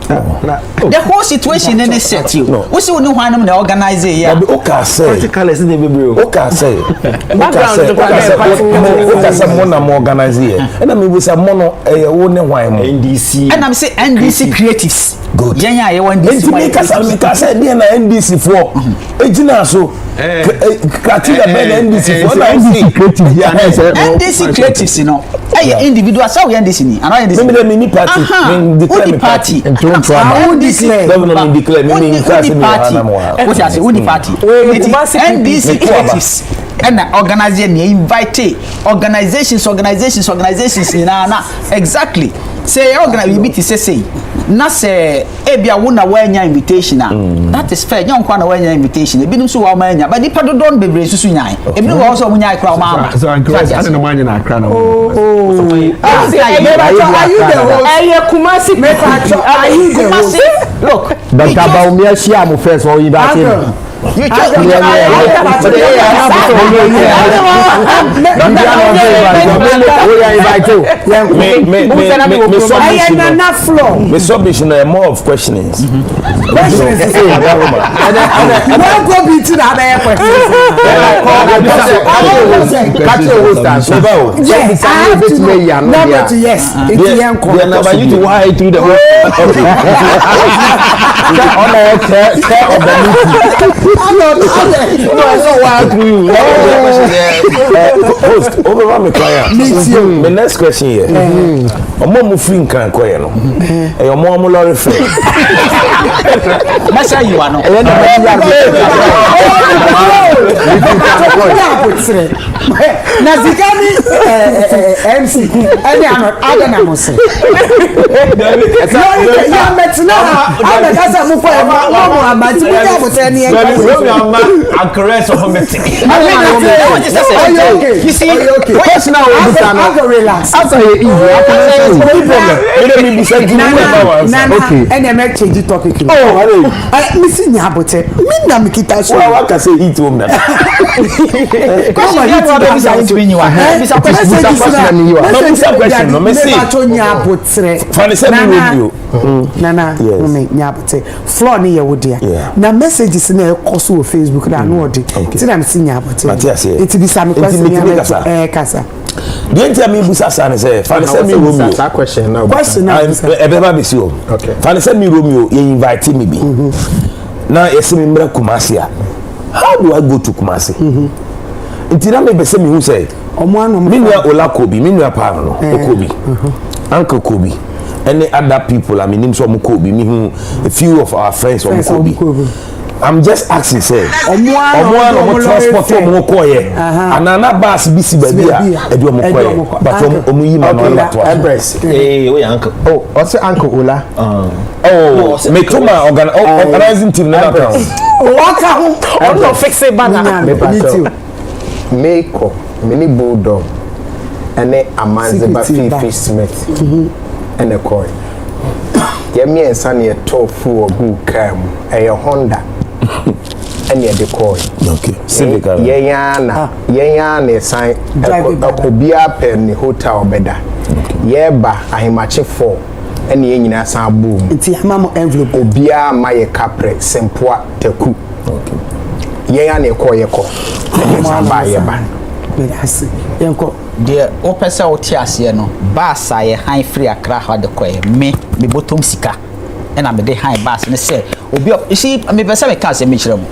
the whole situation in this set you we see no one na organize here okay say practical is dey bebre okay say mo na mo organize here and me we say mo no wo ne hwan mo NDC and I'm say NDC creatives good yen ya wan NDC me kasa dey na NDC for ejina so katika be NDC for na NDC creatives ya NDC creatives no individual so NDC ni another NDC me mini party me declare me party who declare governor me declare me party what you say who the party NDC creatives and organize me invite organizations na exactly say organize we say na say ebia wo na wanya invitation that is fair nyon kwa na wanya invitation ebi nso wa manya but dipa dodon bebre susu nyan ebi no wo so munya ikra ma so encourage ade no manya na akra na Kumasi are you Kumasi look Dr. Bawumia share mo first or you that you me submission more of questionings. Host, over my client. The next question here. Omo mu free kan koye no. E omo mu lorry free. Masa you are no. Na zikani MC ene ana na mo se. Ya metina ana kasa mu ko e ma mo amati mu ya bo tani e. And caress of meeting. You see, what's now relax. After you eat, okay. And I make change the topic. Oh, missing Yabote. Minna Mikita. So I can say eat home now. Come on, you are. Nana, Yabote. Floor near Wodia. Now messages in a course of Facebook. I know it. I'm seeing Yabote. It be some question. Casa. The entire me busa san say fan say me Romeo. That question now. Question now. Ebeba be si o. Okay. Fan say me Romeo, you invite me be. Now you see me mbra Kumasi. How do I go to Kumasi? Nti na me be say me who say me nua Ola Kobi, me nua pa no, Kobi. Uncle Kobi. Any other people I mean him so Kobi, me who a few of our friends from Kobi. I'm just asking say omo transport omo koye anana bus bisi babia edu omo koye but omo yi ma no la to address we uncle also uncle Ola me tuma organizing team na town waka ho on fix it banana Meko mini bulldog ene amanze ba Fifi Smith ene koy yemi ensa ne tofu ogu kam eye Honda ene de koy okay civic yenya sign obia pen ni hotel beda yeba ahimache 4 ɛne yɛn nyinaa san boom nti ama mo envelope obiara ma yɛ kapre sempoa taku yɛn ane kɔ yɛkɔ ɛsan ba yɛba me ase yɛnkɔ de opese o ti ase no bass a ye han free akra ha de koye me bottom sika na me de han bass ne say obi see me pese me ka se me kire mo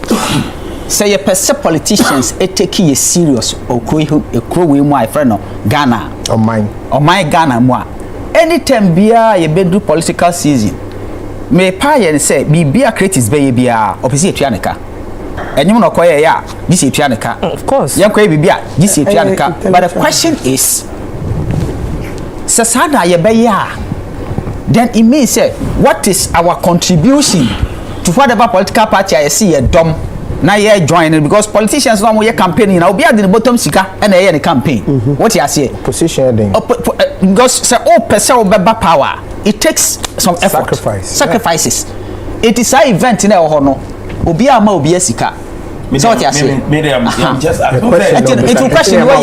say ye pese politicians take ye serious okro we mu ai friend no Ghana o man Ghana mu a anytime bia ye bedu political season me pa ye say bibia creatives be ye bia opese etua ne ka enyum no koye ya this etua ne ka of course yankoye bibia this etua ne ka but the question is sasada ye be ya then it means say what is our contribution to whatever political party I see a dom na ye join because politicians no ye campaigning na obi ade the bottom sika na ye the campaign what you say position then because say all person will be power it takes some effort sacrifices it is a event na ho no obi ama obi asika so what you say I'm just it's a question where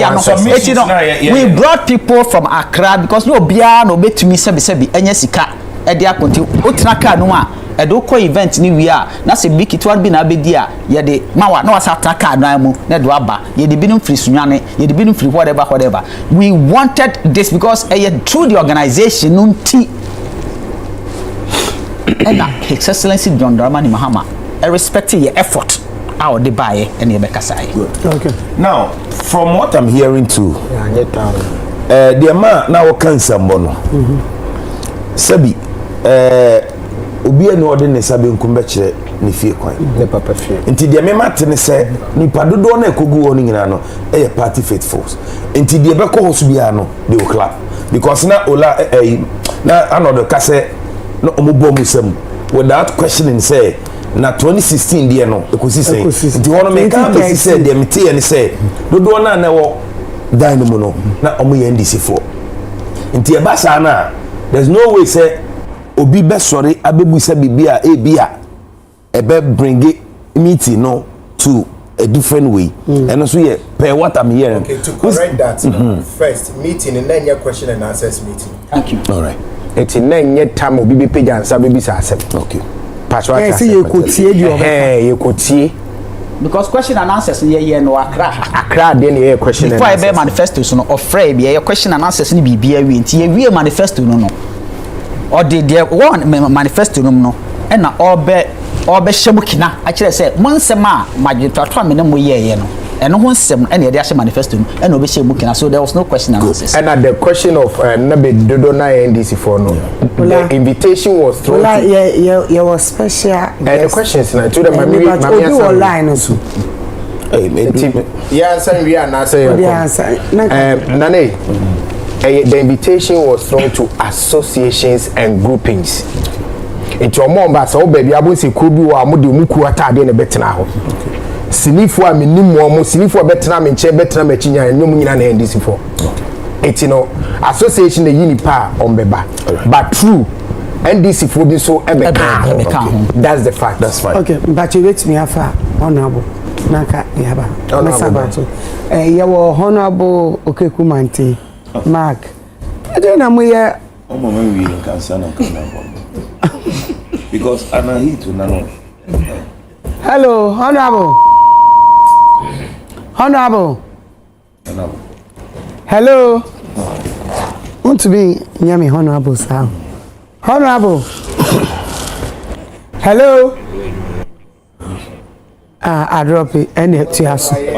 you know we brought people from Accra because no obi no betumi sebi enya sika e dey akonti otina ka no a e do ko event ni wi a na se big it one be na bedi a ye de mawa na wasa taka no amu na do aba ye de binum free sunwane ye de binum free whatever we wanted this because through the organization nti and His Excellency John Dramani Mahama I respect your effort how they buy and you make a say. Okay. Now, from what I'm hearing too, the amount now cancer mono. Sabi, obi no ode ne sabi nkumbeche ne fie kwan. Ne papa fie. Nti de me mate ne se ni padodo na ekogu woni nyina no e party faithfuls. Nti de be ko hosu bia no they will clap because na ola na anodo ka se no omobo musam without questioning say na 2016 dia no ekosi say nti wono me kan be say de mete ye ne say dodo na wo dynamo no na omo ye NDC for nti e ba sa na there's no way say obi be sorry abebusa bibia ebia ebe bring it meeting no to a different way and also yeah per what I'm hearing. Okay, to correct that first meeting and then your question and answers meeting. Thank you. All right. It's in then time obi be page answer baby say okay. Yeah, see you could see you could see because question and answers ye no Accra then ye question before I be manifesto so no ofre be your question and answers ni bibia wi nti ye wi manifesto no or the one manifesto no and na obe shemukina a kire say monsem a magitwatwa me ne mo ye no and no nsem and ye dey manifesto no and obe shemukina so there was no question and answers and at the question of nabe dodo na NDC for no the invitation was thrown yeah was special and the questions na to the mami online also yeah answer we are now say nane the invitation was thrown to associations and groupings into omomba so baby abonse kubi wa amode muku atade ne betena ho sinifu a menimu omo sinifu a betena me nche betena machinya enum nyina na NDC for it you know association the unipa ombeba but true NDC for bi so ebeka that's the fact that's fine okay but you wait me afa honorable naka yaba honorable yawo honorable Okekumanti Mark na mo ye omo me wi nkansa na because anahitu nano. Hello, honorable. Hello. Want to be near me, honorable sir. Honorable. Hello. I drop it and it to us. Hey.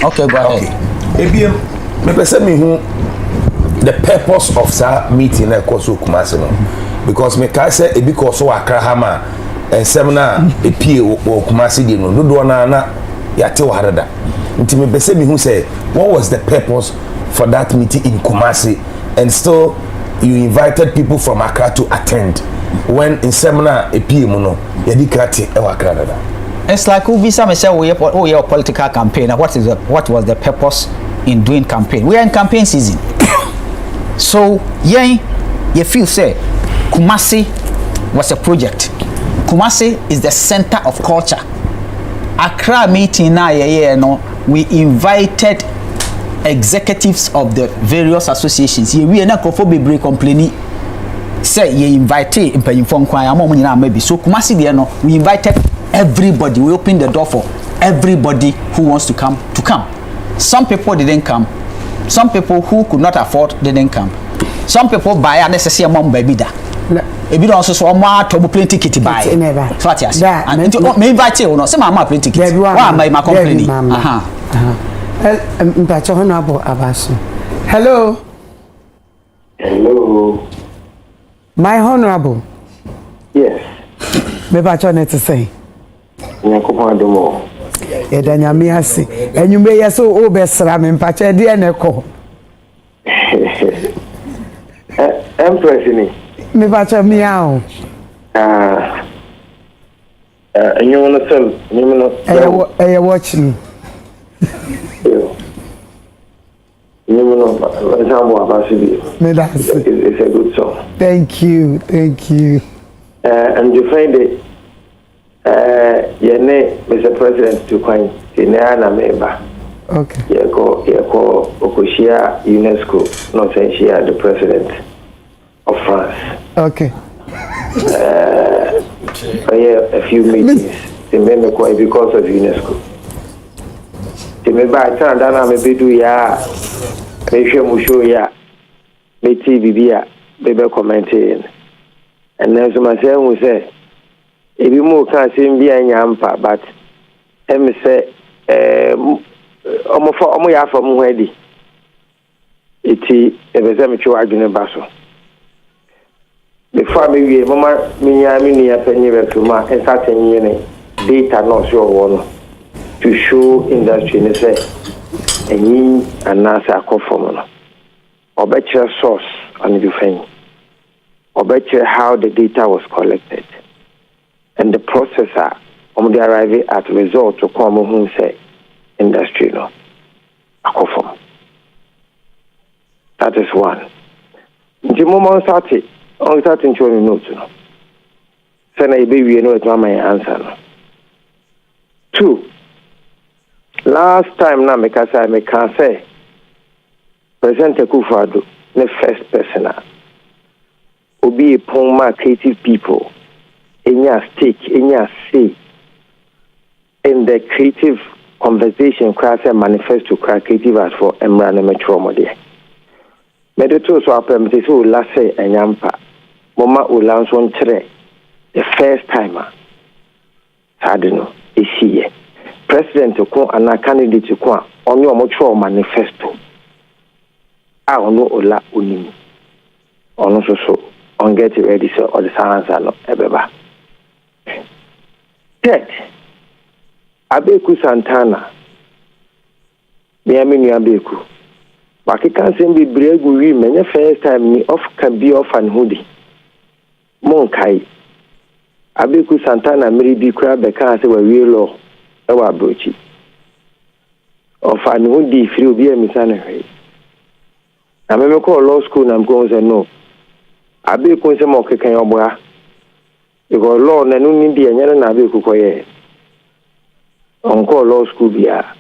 Okay, go ahead. Me pese me hu the purpose of that meeting na koso Kumasi no because me ka say e bi koso Accra hama ensem na epie wo Kumasi di no dodo na yate wo harada nti me pese me hu say what was the purpose for that meeting in Kumasi and still you invited people from Accra to attend when ensem na epie mu no yedi krate e wo Accra dada. It's like we say we are political campaign. What was the purpose in doing campaign? We are in campaign season. So you feel say Kumasi was a project. Kumasi is the center of culture. Accra meeting na no we invited executives of the various associations. We are not be complaining. Say you invited mpanyinfo nkwan ama nyina amabi. So Kumasi there no, we invited everybody. We opened the door for everybody who wants to come to come. Some people didn't come. Some people who could not afford didn't come. Some people buy unnecessary mom baby da. Ebi don so ma to plane ticket buy. So what yes. And me invite you no, say ma plane ticket. Why am I complaining? Hello. Hello. My honorable. Yes. Me ba cho net say. Nyakopo adomo. E da nyame ase. Enyume ye so o be sra me pa che de na ko. Empress ni. Me ba cho mi ao. Enyume no sel, enyume no. E watch me. It's a good song. Thank you. And you find it, your name, Mr. President, to coin the Nana member. Okay. You call Okoshia UNESCO, not saying she the president of France. Okay. A few meetings, they made me quite because of UNESCO. Remember, I turned down a do ya, make sure we show ya, make TV, baby commenting. And then some say, we say, if you more can't see me and yampa, but em say, almost from ready. It is a very much basso. Before me, Mama, me, a penny to my and certain data not sure one. To show industry and say any and answer conform or better source on the thing or better how the data was collected and the processor the arriving at result to come who say industry no conform. That is one. The moment starting to note no. Send a baby you know it my answer no. Two. Last time na me can say President Akufo-Addo the first person obi a poma creative people enya stake enya say in the creative conversation class and manifesto creative as for emra na metro model medeto so apem say so last say enyampa mama ulanso ntre the first timer sadino isiye president ko ana candidate ko onye omotro manifesto a ono ola onim ono so on get ready so all the answer no ebeba third Abeku Santana Miami Abeku Baki can send be brave women the first time me off can be off and hoodie Monkai Abeku Santana Mary be crab the car say we real law ewa brochi of an hoodie free be a missionary. I me call law school and I'm going to say no. Abeku say mo keken obwa because law na no need be anyana na Abeku koye on call law school bia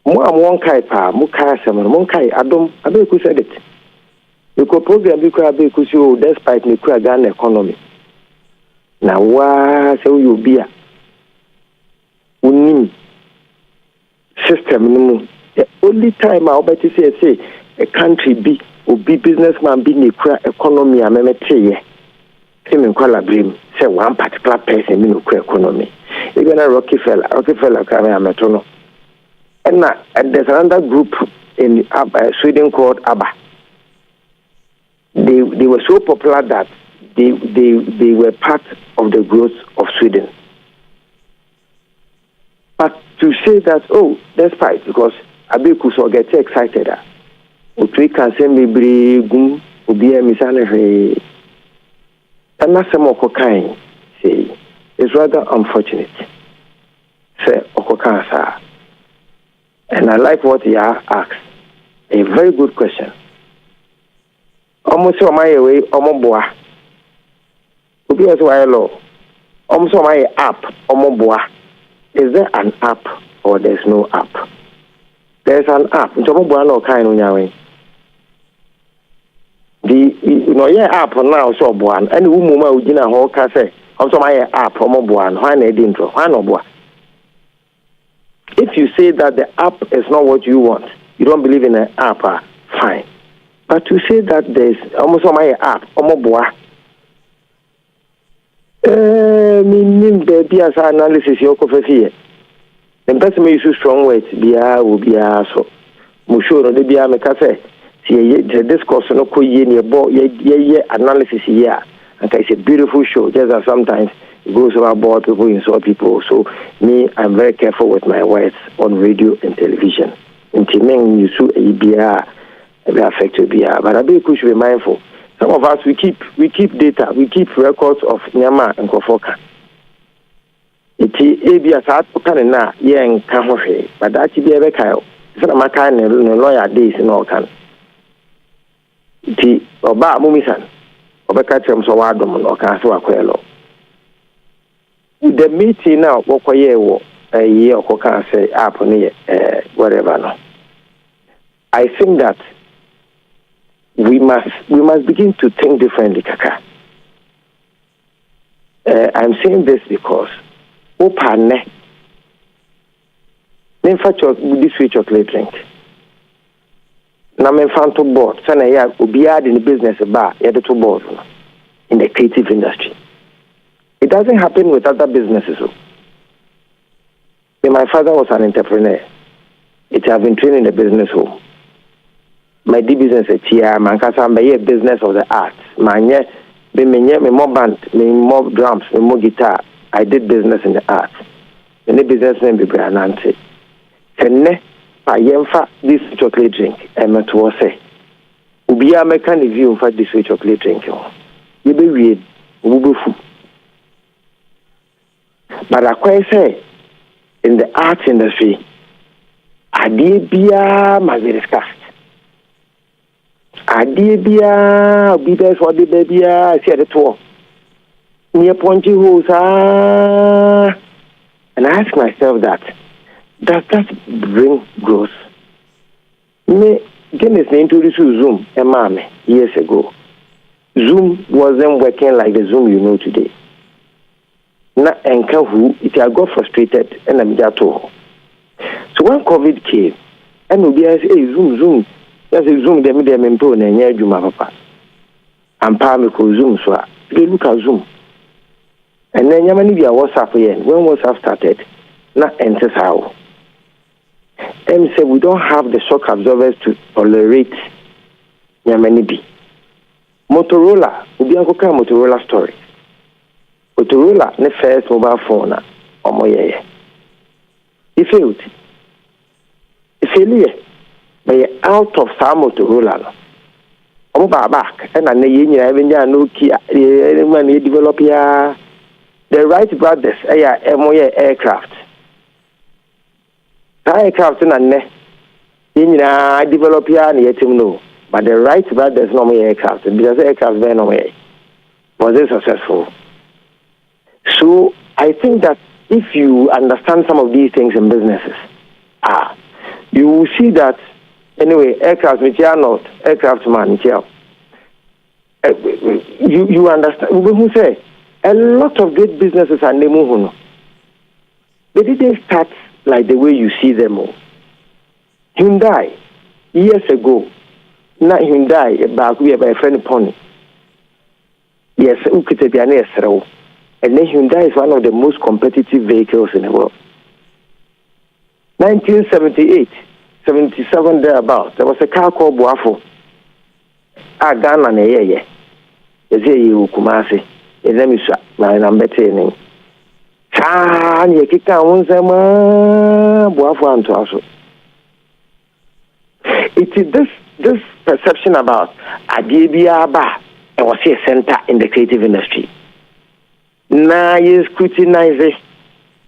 mo am one kai pa mo kai asem mo kai adom Abeku said it because program bi ko Abeku so despite me kura Ghana economy na wa say you bia unim system no the only time I bet say a country be or be businessman be kura economy amemete Tim Kuala Brim say one particular person in the economy. Even a Rockefeller coming at Metono. And there's another group in Sweden called ABBA. They were so popular that they were part of the growth of Sweden. But to say that, oh, despite, because Abeku so get excited, we can say maybe Gum, Ubia Misane. And that's some Okokai say it's rather unfortunate. Say Okokansa. And I like what he asked. A very good question. Almost on my way, Omoboa. Ubi as well. Almost on my app, Omoboa. Is there an app or there's no app. There's an app. The app now so buan and umuma ujina ho ka say also my app omo buan why na intro why no bua. If you say that the app is not what you want, you don't believe in an app, fine. But to say that there's almost my app omo bua. Meaning baby as analysis yoko fefe. The person may use strong words biya will be so. Mushuro de biya me ka say the discourse no ko ye analysis here, and it's a beautiful show. Just as sometimes it goes overboard, people insult people. So me, I'm very careful with my words on radio and television. Until men you sue a BR, be affected BR. But I be should be mindful. Some of us we keep data, we keep records of Nyama and Kofoka. It be as hard to na yen kahohe, but that be a kayo. It's not my kind of lawyer days in all can. Ti oba mumisan obeka chem so wadom no ka so akwelo the meeting now wokoye wo ye okoka say app ni whatever no. I think that we must begin to think differently, kaka. I'm saying this because opane in fact this way chocolate drink na men fan to board sana ya obiad in the business bar ya to board in the creative industry. It doesn't happen with other businesses. My father was an entrepreneur. It have been trained in the business home. My D business at here, mankasa mbe business of the arts. Manye me more band, me more drums, me more guitar. I did business in the arts. And the business name be Branante. Kenne pa yemfa this chocolate drink to say ubia meka ne view for this chocolate drink you be weird ubufu but I say in the arts industry adie bia must be discussed adie bia obi be for the baby see the tour near pointy holes and I ask myself that does that bring growth? Me, Guinness introduced Zoom years ago. Zoom wasn't working like the Zoom you know today. Na enka who it I got frustrated and I'm just told. So when COVID came, and we say, hey, Zoom, that's a Zoom, they made them improve and yeah, you my papa. And Pamico Zoom, so they look at Zoom. And then Yamani via WhatsApp when WhatsApp started, not enters how. And say we don't have the shock absorbers to tolerate Yamani B. Motorola, Ubiankoka Motorola story. Motorola, the first mobile phone, or moye. It failed. It failed. But out of some Motorola, back, and I know Nokia, the develop here. The Wright brothers, MOA aircraft. Aircraft I develop here and yet no. But the Wright brothers no more aircraft. Because aircraft were no way. Was it successful? So I think that if you understand some of these things in businesses, you will see that anyway, aircraft not aircraft man you understand who say a lot of great businesses are nemu. They didn't start like the way you see them all. Hyundai, years ago, not Hyundai, back we have a friend pony. Yes, and then Hyundai is one of the most competitive vehicles in the world. 1978, 77 thereabouts, there was a car called Boafo. Ghana na yeye. Eze yi Kumasi. Eze mi swa na number 10. Ni kika unsema Boafo anto aso. It is this perception about Adebia ba and was a center in the creative industry. Now you scrutinize it.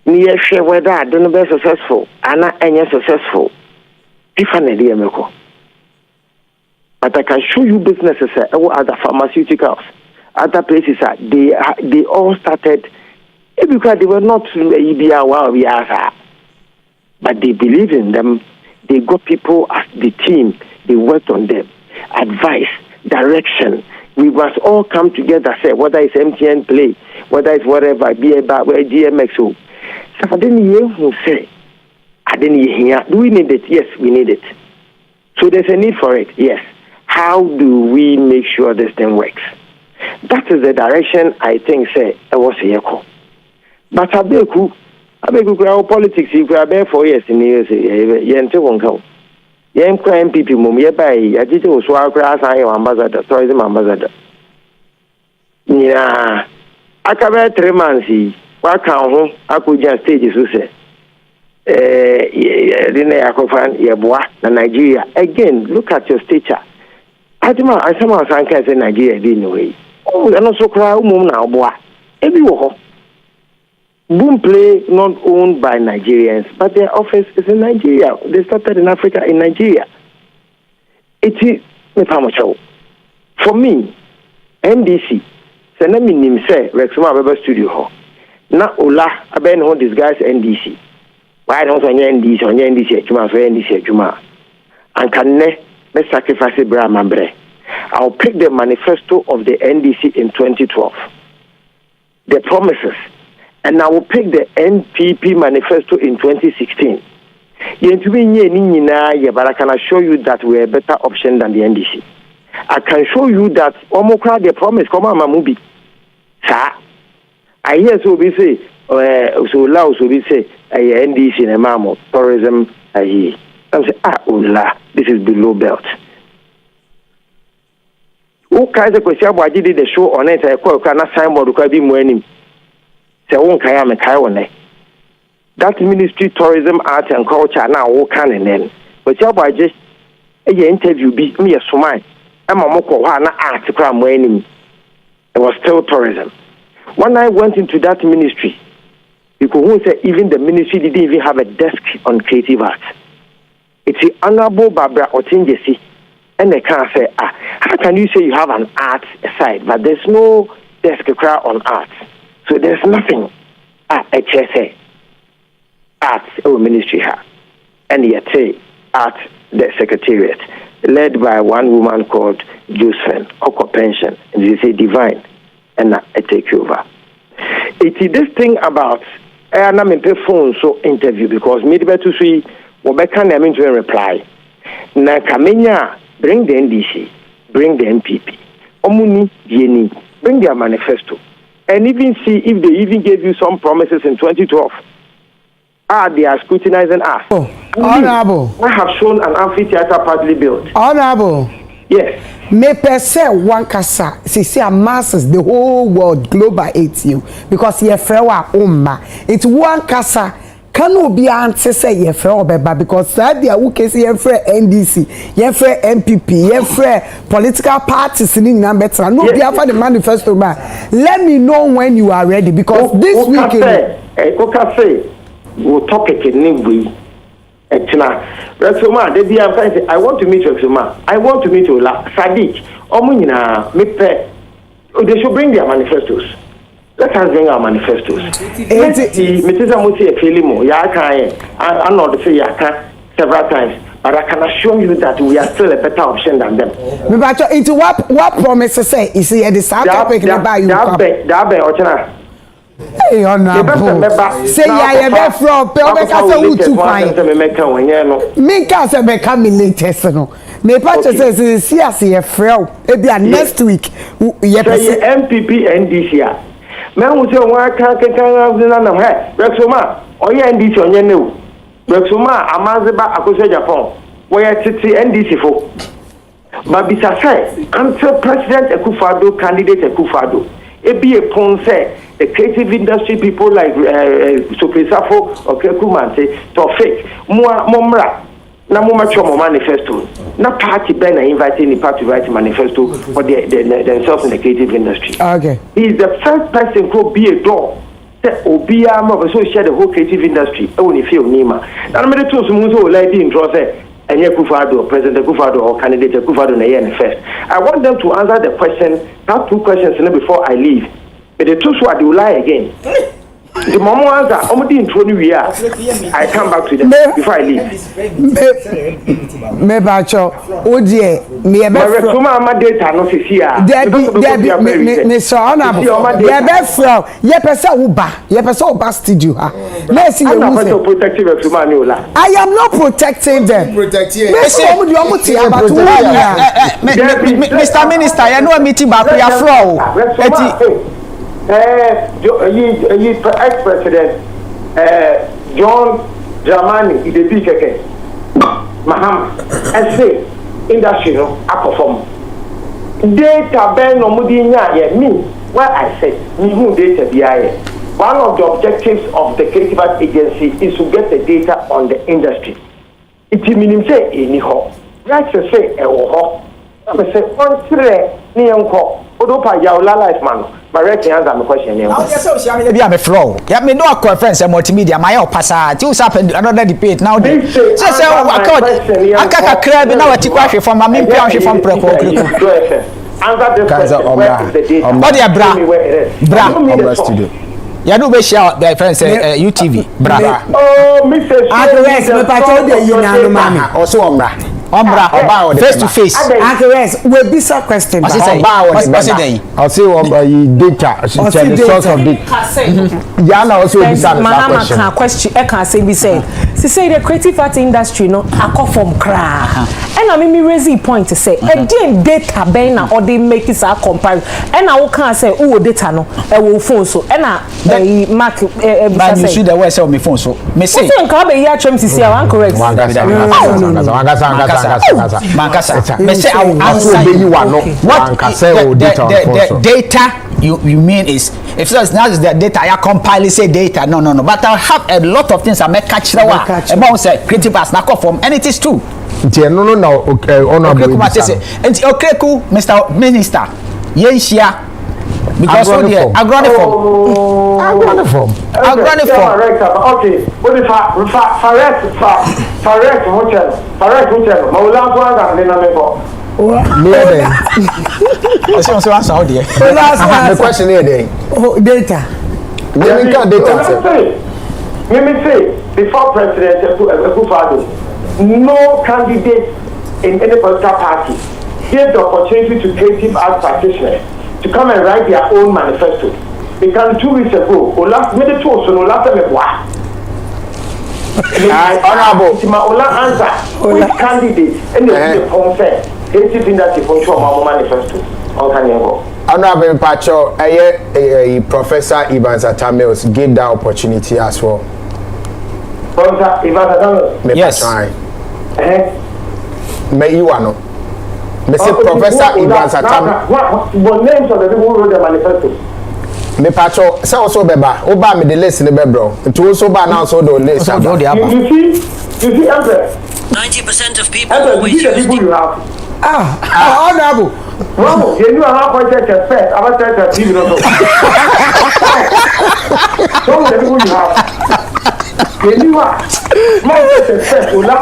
Near share whether I don't be successful and any successful. Differently, America. But I can show you businesses or other pharmaceuticals, other places they all started because they were not EBR while we are. but they believe in them. They got people as the team. They worked on them. Advice, direction. We must all come together, say, whether it's MTN Play, whether it's whatever, GMXO. So I didn't hear who say, I didn't hear. Do we need it? Yes, we need it. So there's a need for it, yes. How do we make sure this thing works? That is the direction I think, say, I was here. But Abeku, our politics, you could have been 4 years in the years, Yente won't go. Yem crime people, mum, ye by, I did also our grass, I am ambassador, tourism ambassador. Yeah, I can wear 3 months, I can't, I could just stages who say, Nigeria. Again, look at your stature. I somehow can say Nigeria didn't way. Oh, and also cry, now, boy. Everywhere. Boom Play not owned by Nigerians, but their office is in Nigeria. They started in Africa, in Nigeria. It is for me, NDC. Send me name say Rexma Baba Studio. Na Ola aben ho disguise NDC. Why don't on NDC on NDC Juma for NDC Juma? And can ne sacrifice Bra Mambre. I'll pick the manifesto of the NDC in 2012. The promises. And I will pick the NPP manifesto in 2016. But I can assure you that we're a better option than the NDC. I can show you that Omokra they promise come on Mamubi. Sir, I hear so we say so loud so we say NDC in a mamo tourism I hear. I'm say this is below belt. Who kind of question why did the show on it? I cannot sign board to be more. That ministry, tourism, arts and culture now all can and then. But I just a interview be me a smile. I'm a moko art crime winning. It was still tourism. When I went into that ministry, you could say even the ministry didn't even have a desk on creative arts. It's the Honorable Barbara Otinjesi. And they can't say, how can you say you have an art side, but there's no desk on art? So there's nothing at HSA, at our ministry, and yet at the secretariat, led by one woman called Josephine, Oko Pension, and they say divine, and I take over. It is this thing about, I'm in phone so interview because me to see what I can to reply. Na Kamenya, bring the NDC, bring the NPP, Omuni, Yeni, bring their manifesto. And even see if they even gave you some promises in 2012. They are scrutinizing us. Oh, Honorable. I have shown an amphitheater partly built. Honorable. Yes. Me per se one kasa. See a masses, the whole world global hates you because you're frewa umma. It's one kasa. Can be answer say ye frɛ obeba because that dia who case ye frɛ NDC, ye frɛ NPP, ye frɛ political parties in better. No be after the manifesto man. Let me know when you are ready because this weekend we'll topic in Nibwi. Rexoma, they be I want to meet Rexoma. I want to meet Ola Sadiq. Omunina me they should bring their manifestos. Let us bring our manifestos. I know the say Yaka several times, but I can assure you that we are still a better option than them. Into what promises say is here the South African about you. Hey, Honorable. Say I am from me can't say me come latest no. Me patch says see as ye frail. Next week. MPP NDC. Man will say, why can't Rexoma, or your NDC on your new Rexoma, Amazeba, Akosa Japan, where it's NDC for. But besides, until President Akufado, candidate Akufado, it be a ponce, the creative industry people like Sopesafo or Kekumante, Tofik, Momra. Na mo manifesto. Na party ben inviting the party write manifesto for themselves in the creative industry. Okay. He is the first person who be a door. Obia mo so share the whole creative industry. E woni feel nima. Na me to so so like in draw say enye Akufado, President Akufado or candidate Akufado na here first. I want them to answer the question, have 2 questions before I leave. But the two so they will lie again. The mom answer, I come back to them before I leave. Me bacho, Odie, me ebe from my data no see here. Me so honorable. Ye be from, ye pesa uba studio ha. Let's see you. I'm not protective of Maniola. I am not protecting them. Mr. Minister, you know a meeting back with your flow. Ex-President John Dramani is the big Mahama, and say industry no perform. Data ben no mudinya me where I said me who data BIA. One of the objectives of the Creative Arts Agency is to get the data on the industry. It means say any ho. Right to say I say on three ni enko. Odopa ya life man. But right answer my question. Be a flow. Yeah, me no conference multimedia. My passa. Things happen another debate now. So I can't crab now. I take from my main from Preko. Answer this question. What the bra studio. You know, we share the friends UTV. Bra. Oh, Mrs. Agnes, me pato de yina no mami. Also ombra face to face. Agnes, we be some question. What's it saying? I'll say data. The source of data. Yana also be some question. I can say we said. She say the creative art industry no akọ from cra. And I me raise the point to say, data ben na or they make it a comparison. And I can say, oh data no, I will phone so. And I mark. But you see the way say on my phone so. Me say. So nka be ya trim sisi I correct. Mankasa. Me say I will answer you. What the data you mean is if so now is the data I compile say data no but I have a lot of things I make catch the one about say creative as na come from and it is true. No honorable. Okay cool Mr. Minister. Yenshia because of the agroform. Okay, what if Farret hotel. Maula Brother and the question here data. Let me say before President Akufo-Addo, no candidate in any political party gave the opportunity to creative arts practitioners to come and write their own manifesto. Because 2 weeks ago, last Honorable. Answer which candidate in the conference creative industry for sure manifesto on Kanyego. Honorable Pacho, Professor Ivan Zatamils gave that opportunity as well. Professor Ivan Zatamils? Yes. May you know. Mr. Professor Ivan Zatamils. What names of the people who wrote the manifesto? Me pacho say also beba oba me the list ne bebro to also ba now so the list you see Emperor 90% of people always use people you have honorable Bravo, you know how much first about that TV no so the people you have you know what first ola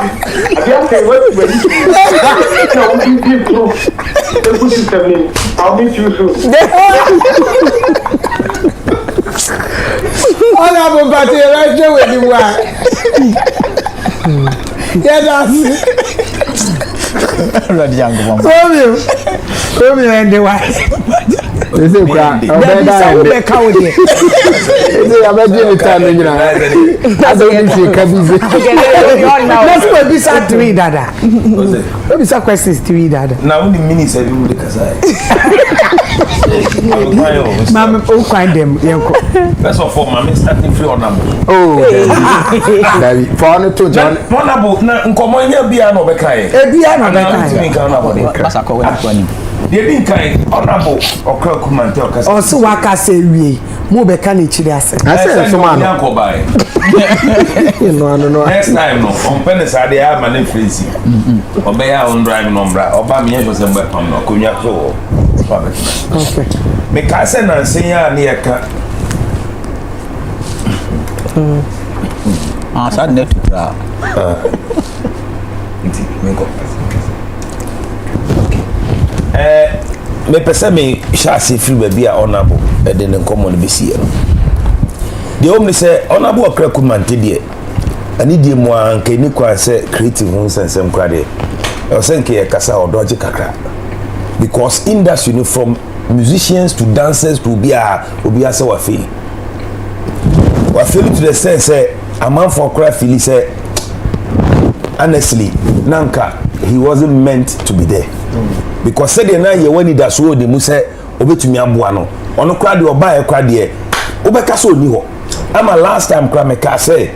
again say what we I'll meet you soon. Honorable party right there with you are. Yeah, that's Romeo and the wife. This is crap. Let's go this at 3 dada. Let me say questions 3 dada. Now the minutes are you because Mama, oh, find them. That's all for Mama starting free honorable. Oh, for honor to John. Honorable, na nkomo nya bia no bekai. Bia no bekai. Basa ko we kwani. They didn't kind honorable okra kumante okasa. O so waka say wie. Mo beka na chiri ase. I say so man. No. Next time no, on penis ade ya man freeze. Obeya on drive number. Oba me yen so mbe pam no konya so. Okay. Me ka say na senya na ye ka. Sa net tra. Nti me go. Me pese me sha se free baby a honorable e de nkomo no be sie no. the only say honorable Krakumante die ani die mo anka ni kwa say creative ho sensem krade o senke ye kasa odoje kakra because industry from musicians to dancers to obi say wa feel to the sense say a man for cry feel say honestly nanka he wasn't meant to be there because said na ye wani da so de mu say obetumi aboa no ono kra de oba e kra de obeka so ni ho ama last time kra me ka say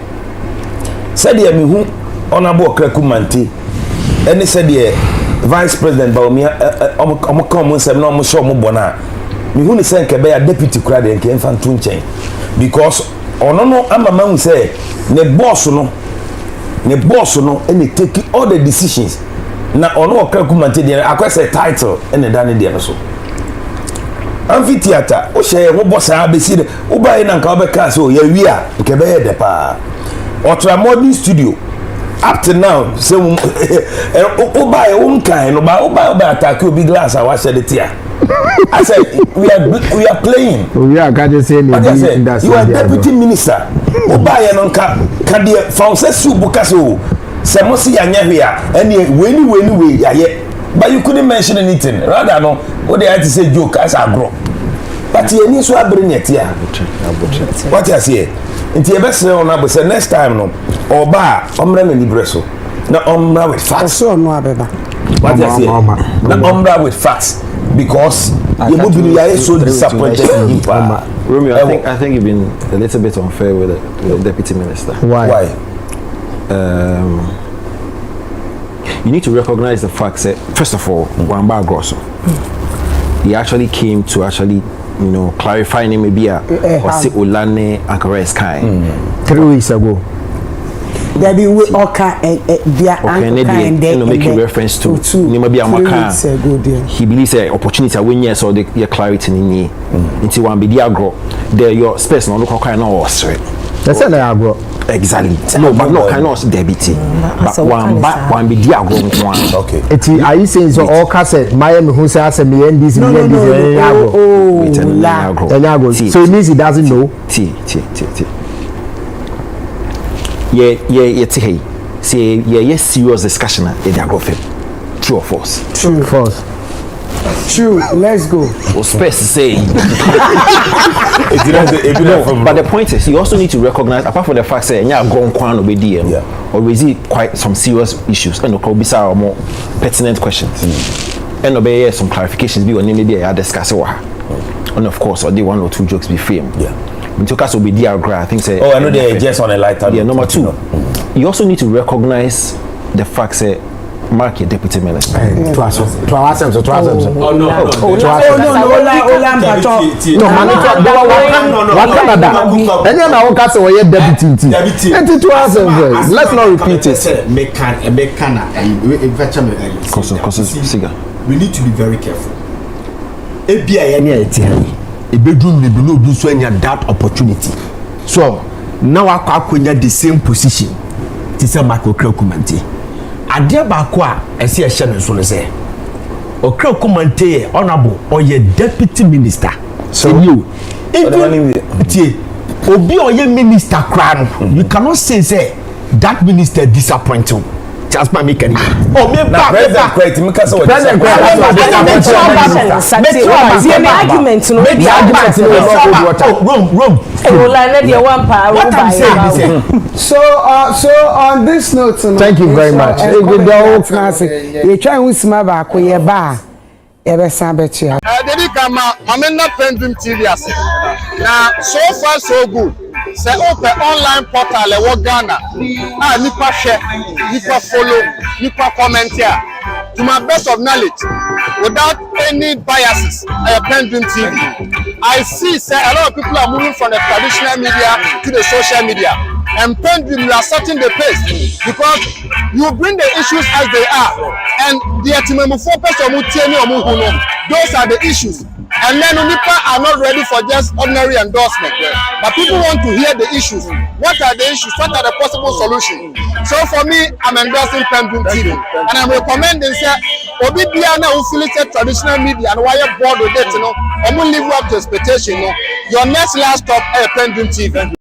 said ye me hu honorable Krakumante any said ye vice president Bawumia omo come say no mo show mo bona me hu ni say nke be ya deputy kra de nke mfa ntu nchen because ono no ama man say ne boss no and take all the decisions na ono Krakumante de akwese title and dane de no so amphitheater o share wo boss abesi de wo bai na nka obeka so ya wi a nke be de pa Ultra modern studio up to now so o bai o nkan no ba o bai attack obi glass a wa share the tia I said we are playing. We are going to say you are deputy minister. Obaye no nka de fonsesu bukaso. Se mo si anya hwe a ene weni yaye. But you couldn't mention anything. Rather no, what they had to say joke as agro. But you need so abri net here. What you say? Nti e be say on abo say next time no oba omra na libreso. Na omra with facts. So no abeba. What you say? Na omra with facts. Because you would be so disappointed in him. Romeo, I think you've been a little bit unfair with the deputy minister. Why? You need to recognize the fact that first of all, Wamba Grosso, he actually came to clarify maybe or say Olane Ankara Sky 3 weeks ago. There be Oka making reference to maybe he believes the opportunity when yes or the clarity in into one be agro there your space no look kind of straight. That's an agro. Exactly. No, but no kind of debit. But one be agro one. Okay. Are you saying so all cassette Miami who says me NDC agro. So it means he doesn't know. Yeah, say serious discussion at the agro film. True or false? True. False. True. Let's go. Space say. But the point is, you also need to recognize, apart from the fact that you are going to be there, or is it quite some serious issues and could be some more pertinent questions, and obey some clarifications. Be on maybe I discuss and of course, or the 1 or 2 jokes be framed. In two cases, will be diagram. I think say. Oh, I know they just on a lighter. Yeah, number 2, you also need to recognize the fact that Mark your deputy minister. To ourselves. Oh no. Let's not repeat it. We need to be very careful. Bedroom will not do so any that opportunity. So now I can the same position. This is Mark Krakumante. Adia bakwa esi ehye no so no say Krakumante honorable or your deputy minister. So you even obi or your minister crown you cannot say that minister disappoint you. Just by me can oh me president great me case what president great argument no be argument room what I'm saying so on this note thank you very much you try we small back we ba e be san betu Dedi kama mamena PENDREAM TV ase na so far so good say open online portal e wo Ghana nipa share nipa follow nipa comment here to my best of knowledge without any biases PENDREAM TV. I see say a lot of people are moving from the traditional media to the social media, and PENDREAM you are setting the pace because you bring the issues as they are, and the those are the issues. And then Unipa are not ready for just ordinary endorsement. But people want to hear the issues. What are the issues? What are the possible solutions? So for me, I'm endorsing PENDREAM TV. And I'm recommending, say, Obi Biana who affiliated traditional media and why you're bored with it, I'm going to live up to expectation. Your next last stop, PENDREAM TV.